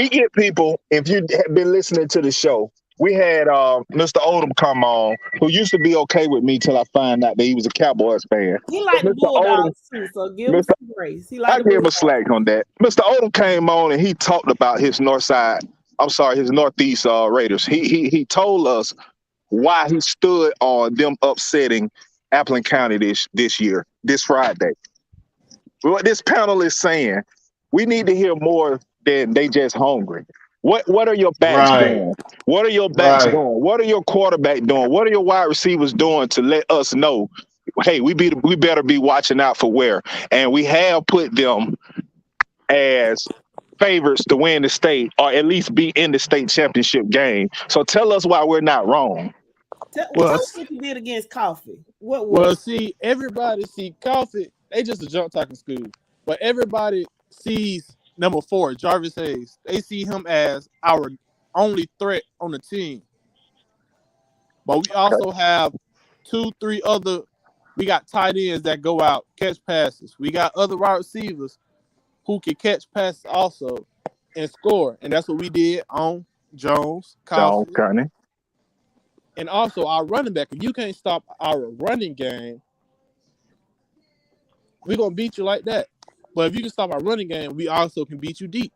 get people. If you have been listening to the show, we had Mr. Odom come on, who used to be okay with me till I find out that he was a Cowboys fan. He liked the Bulldogs too, so give him some grace. I give him a slack on that. Mr. Odom came on and he talked about his his Northeast Raiders. He told us why he stood on them upsetting Appleton County this Friday. What this panel is saying, we need to hear more than they just hungry. What are your backs doing? What are your backs doing? What are your quarterback doing? What are your wide receivers doing to let us know, hey, we better be watching out for where? And we have put them as favorites to win the state or at least be in the state championship game. So tell us why we're not wrong. Tell us what you did against Coffee. Everybody see Coffee. They just a jump talking school, but everybody sees number 4, Jarvis Hayes. They see him as our only threat on the team. But we also have 2-3 other. We got tight ends that go out, catch passes. We got other wide receivers who can catch passes also and score. And that's what we did on Jones, Coffee. And also our running back. If you can't stop our running game, we're going to beat you like that. But if you can stop our running game, we also can beat you deep.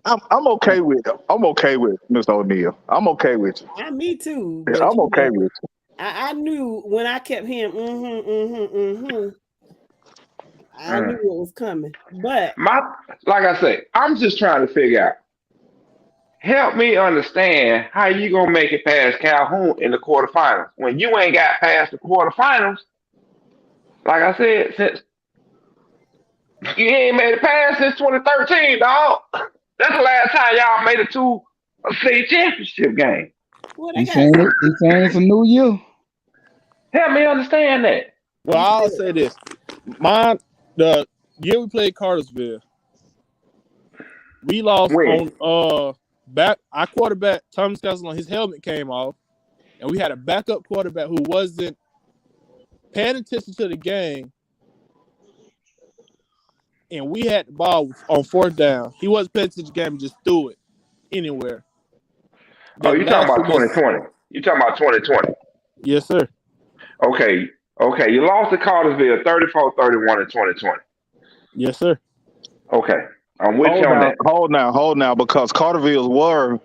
I'm okay with Mr. O'Neal. I'm okay with you. Me too. Yeah, I'm okay with you. I knew when I kept hearing I knew it was coming. But like I say, I'm just trying to figure out. Help me understand how you gonna make it past Calhoun in the quarterfinals when you ain't got past the quarterfinals. Like I said, since you ain't made it past since 2013, dog. That's the last time y'all made it to a state championship game. He's saying it's a new year. Help me understand that. Well, I'll say this. The year we played Cartersville, we lost on our quarterback, Thomas Castellon, his helmet came off, and we had a backup quarterback who wasn't paying attention to the game, and we had the ball on 4th down. He wasn't paying attention to the game and just threw it anywhere. Oh, you talking about 2020? You talking about 2020? Yes, sir. Okay. Okay, you lost to Cartersville 34-31 in 2020. Yes, sir. Okay, I'm with you on that. Hold now, because Carterville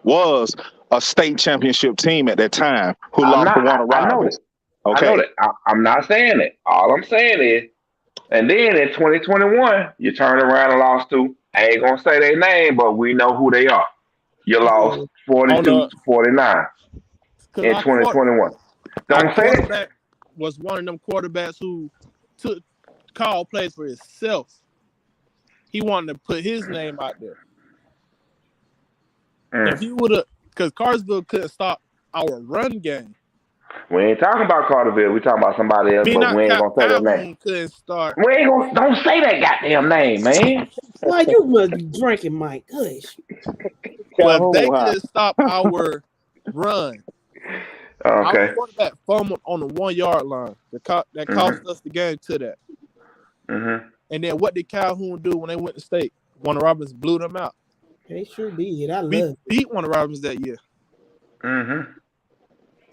was a state championship team at that time who lost to Warner I know Robins. that. Okay. I know that. I'm not saying that. All I'm saying is, and then in 2021, you turn around and lost to, I ain't going to say their name, but we know who they are. You lost 42-49 in 2021. Don't say that. Quarterback was one of them quarterbacks who called plays for himself. He wanted to put his name out there. If he would have, because Cartersville couldn't stop our run game. We ain't talking about Carterville. We talking about somebody else, but we ain't gonna say that name. Couldn't start. We ain't gonna don't say that goddamn name, man. Why you must be drinking, Mike? Gosh. Well, they couldn't stop our run. Okay. Our quarterback fumbled on the 1 yard line. That cost us the game to that. Mm-hmm. And then what did Calhoun do when they went to state? Warner Robins blew them out. They sure did. I We love beat Warner Robins that year. Mm-hmm.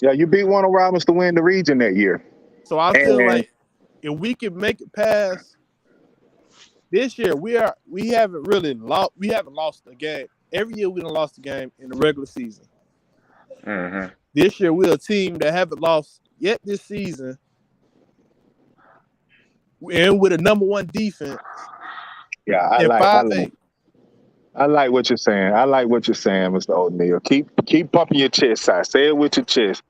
Yeah, you beat Warner Robins to win the region that year. So I feel like if we can make it past this year, we haven't lost a game. Every year we done lost a game in the regular season. Mm-hmm. This year we're a team that haven't lost yet this season, and with a number one defense. Yeah, I like what you're saying. I like what you're saying, Mr. O'Neal. Keep pumping your chest out. Say it with your chest.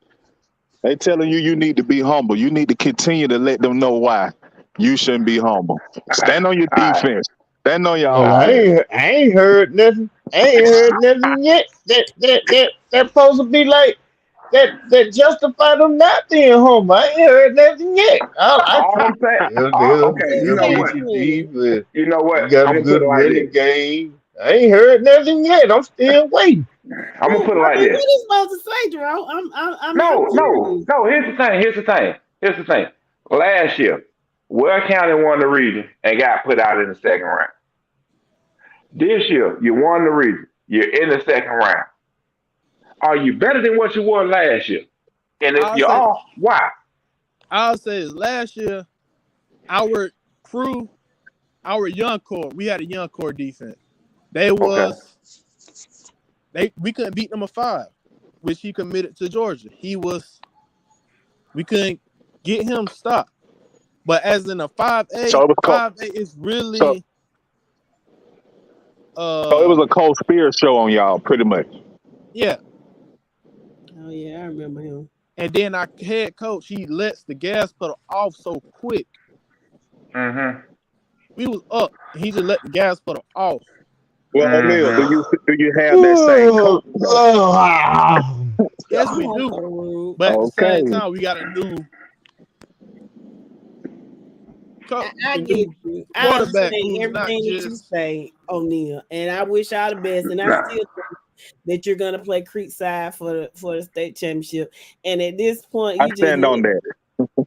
They telling you need to be humble. You need to continue to let them know why you shouldn't be humble. Stand on your defense. Stand on your I ain't heard nothing. I ain't heard nothing yet. That supposed to be like that justify them not being humble. I ain't heard nothing yet. All I'm saying. Okay, you know what? You know what? You got a good running game. I ain't heard nothing yet. I'm still waiting. I'm gonna put it like this. What are you supposed to say, Jerome? No. Here's the thing. Last year, Ware County won the region and got put out in the second round. This year, you won the region. You're in the second round. Are you better than what you were last year? And if you are, why? I'll say is last year, our crew, our young core, we had a young core defense. We couldn't beat number 5, which he committed to Georgia. We couldn't get him stopped. But as in a 5A, 5A is really so it was a Cole Spears show on y'all, pretty much. Yeah. Oh yeah, I remember him. And then our head coach, he lets the gas pedal off so quick. Mm-hmm. We was up, he just let the gas pedal off. Well, O'Neal, do you have that same coach? Yes, we do. But at the same time, we got a new coach. I get you. I understand everything that you say, O'Neal, and I wish y'all the best. And I still think that you're gonna play Creekside for the state championship. And at this point, I stand on that.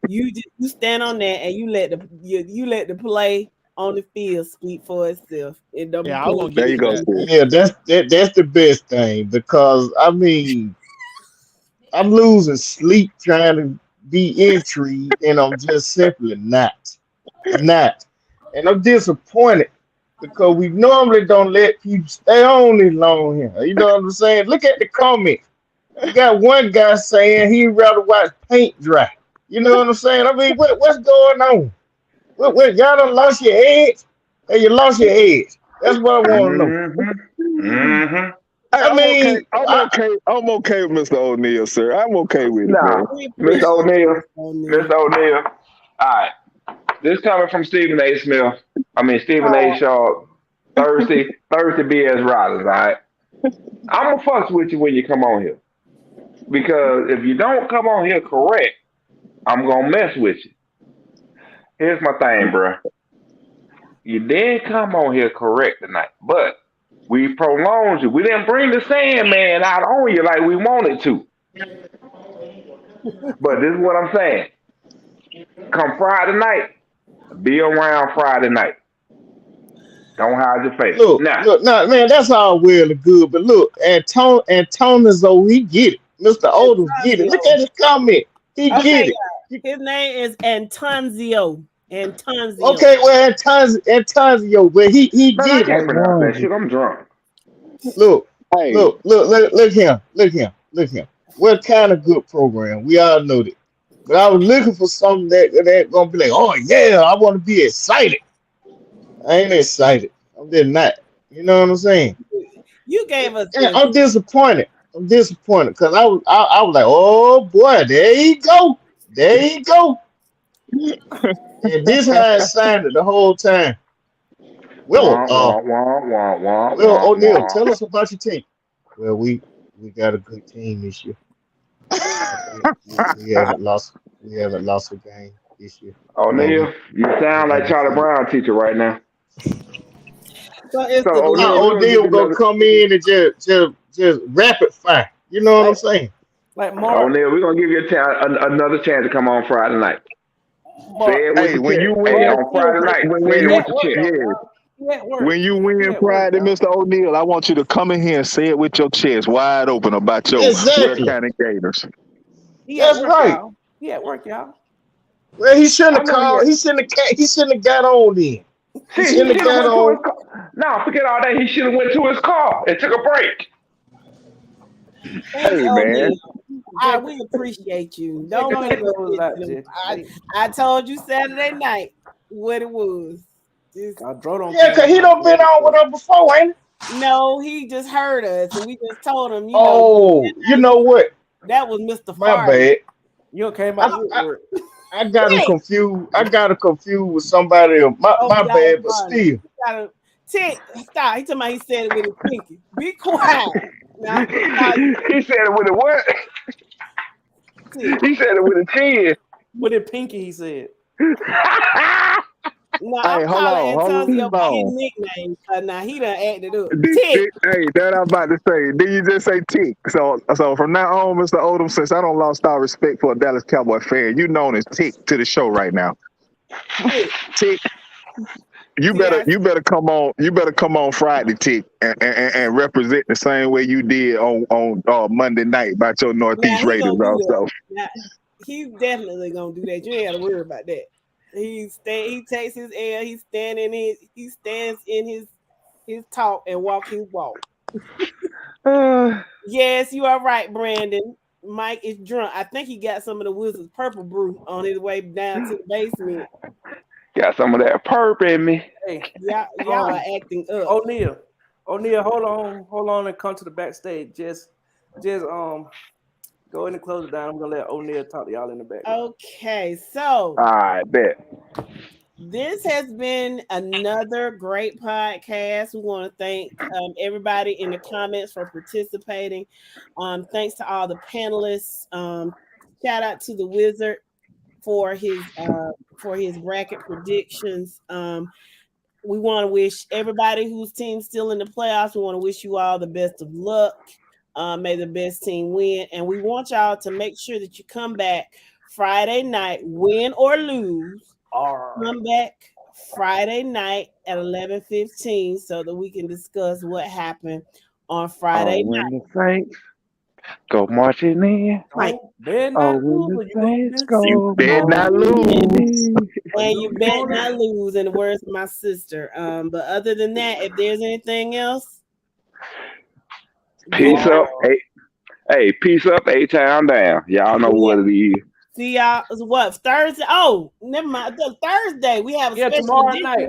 You stand on that, and you let the play on the field speak for itself. There you go. Yeah, that's the best thing, because I mean, I'm losing sleep trying to be intrigued, and I'm just simply not. And I'm disappointed because we normally don't let people stay on this long here. You know what I'm saying? Look at the comment. You got one guy saying he'd rather watch paint dry. You know what I'm saying? I mean, what's going on? What y'all done lost your edge? Hey, you lost your edge. That's what I want to know. Mm-hmm. I'm okay with Mr. O'Neal, sir. I'm okay with it. Nah, Mr. O'Neal. All right. This coming from Stephen A. Shaw, Thursday BS Riders, all right? I'm going to fuss with you when you come on here. Because if you don't come on here correct, I'm going to mess with you. Here's my thing, bro. You didn't come on here correct tonight, but we prolonged you. We didn't bring the Sandman out on you like we wanted to. But this is what I'm saying. Come Friday night, be around Friday night. Don't hide your face. Look, man, that's all well and good, but look, Antonio, he get it. Mr. Odom get it. Look at his comment. He get it. His name is Antonio. Antonio. Okay, well, Antonio, but he Man, I did can't it. pronounce that shit. I'm drunk. Look, look him. What kind of good program? We all know that. But I was looking for something that gonna be like, oh yeah, I want to be excited. I ain't excited. I'm just not. You know what I'm saying? You gave us. And I'm disappointed. Because I was like, oh boy, there you go. And this how it sounded the whole time. Well, O'Neal, tell us about your team. Well, we got a good team this year. we haven't lost a game this year. O'Neal, you sound like Charlie Brown teacher right now. So O'Neal gonna come in and just rapid fire. You know what I'm saying? Like Mark. O'Neal, we're gonna give you another chance to come on Friday night. When you win on Friday night, when you win Friday, Mr. O'Neal, I want you to come in here and say it with your chest wide open about your Ware County Gators. That's right. He at work, y'all. Well, he shouldn't have called. He shouldn't have got on then. No, forget all that. He should have went to his car and took a break. Hey, man. We appreciate you. I told you Saturday night what it was. Because he done been on with us before, ain't he? No, he just heard us, and we just told him. You know what? That was Mr. My Farr. bad. You came out with work. I got him confused. with somebody else. My bad, but still. Tick, stop. He talking about he said it with his pinky. Be quiet. Now, he said it with a what? He said it with a chin. With a pinky, he said. No, I'm calling Antonio by his nickname. Now he done acted up. Tick. Hey, that I'm about to say. Then you just say Tick. So from now on, Mr. Odom, since I don't lost all respect for a Dallas Cowboy fan, you known as Tick to the show right now. Tick. You better come on. You better come on Friday, Tick, and represent the same way you did on Monday night about your Northeast Raiders. Also, He's definitely gonna do that. You ain't gotta worry about that. He takes his L. He stands in his talk and walk his walk. Yes, you are right, Brandon. Mike is drunk. I think he got some of the Wizards purple brew on his way down to the basement. Got some of that purp in me. Hey, y'all are acting up. O'Neal, hold on, and come to the backstage. Just go in and close it down. I'm gonna let O'Neal talk to y'all in the back. Okay, so I bet this has been another great podcast. We want to thank everybody in the comments for participating. Thanks to all the panelists. Shout out to the Wizard for his bracket predictions. We want to wish everybody whose team's still in the playoffs. We want to wish you all the best of luck. May the best team win, and we want y'all to make sure that you come back Friday night, win or lose. Come back Friday night at 11:15 so that we can discuss what happened on Friday night. When the Saints go marching in. Right. You better not lose. And you better not lose, in the words of my sister. But other than that, if there's anything else, peace up. Hey, peace up, A-Town down. Y'all know what it is. See y'all. What, Thursday? Oh, never mind. Thursday we have a special tomorrow edition. night.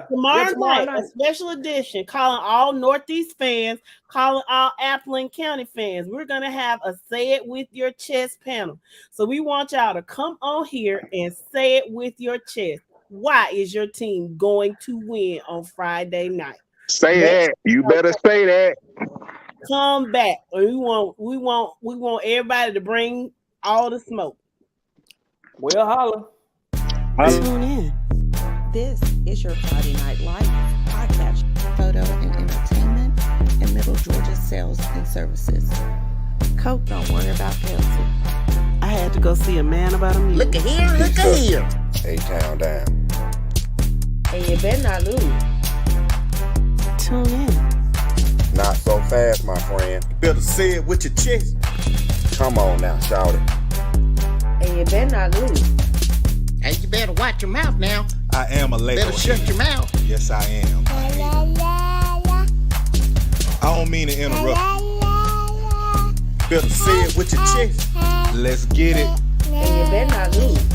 Tomorrow night, a special edition calling all Northeast fans, calling all Appleton County fans. We're gonna have a say it with your chest panel. So we want y'all to come on here and say it with your chest. Why is your team going to win on Friday night? Say that. You better say that. Come back. We want everybody to bring all the smoke. Well, holla. Tune in. This is your Friday Night Live podcast, photo and entertainment, and Middle Georgia sales and services. Coke don't worry about Pepsi. I had to go see a man about a meal. Look at here. A-Town down. And you better not lose. Tune in. Not so fast, my friend. You better say it with your chest. Come on now, shout it. And And you better not lose. Hey, you better watch your mouth now. I am a Lego. Better shut your mouth. Yes, I am. I don't mean to interrupt. Better say it with your chest. Let's get it. And you better not lose.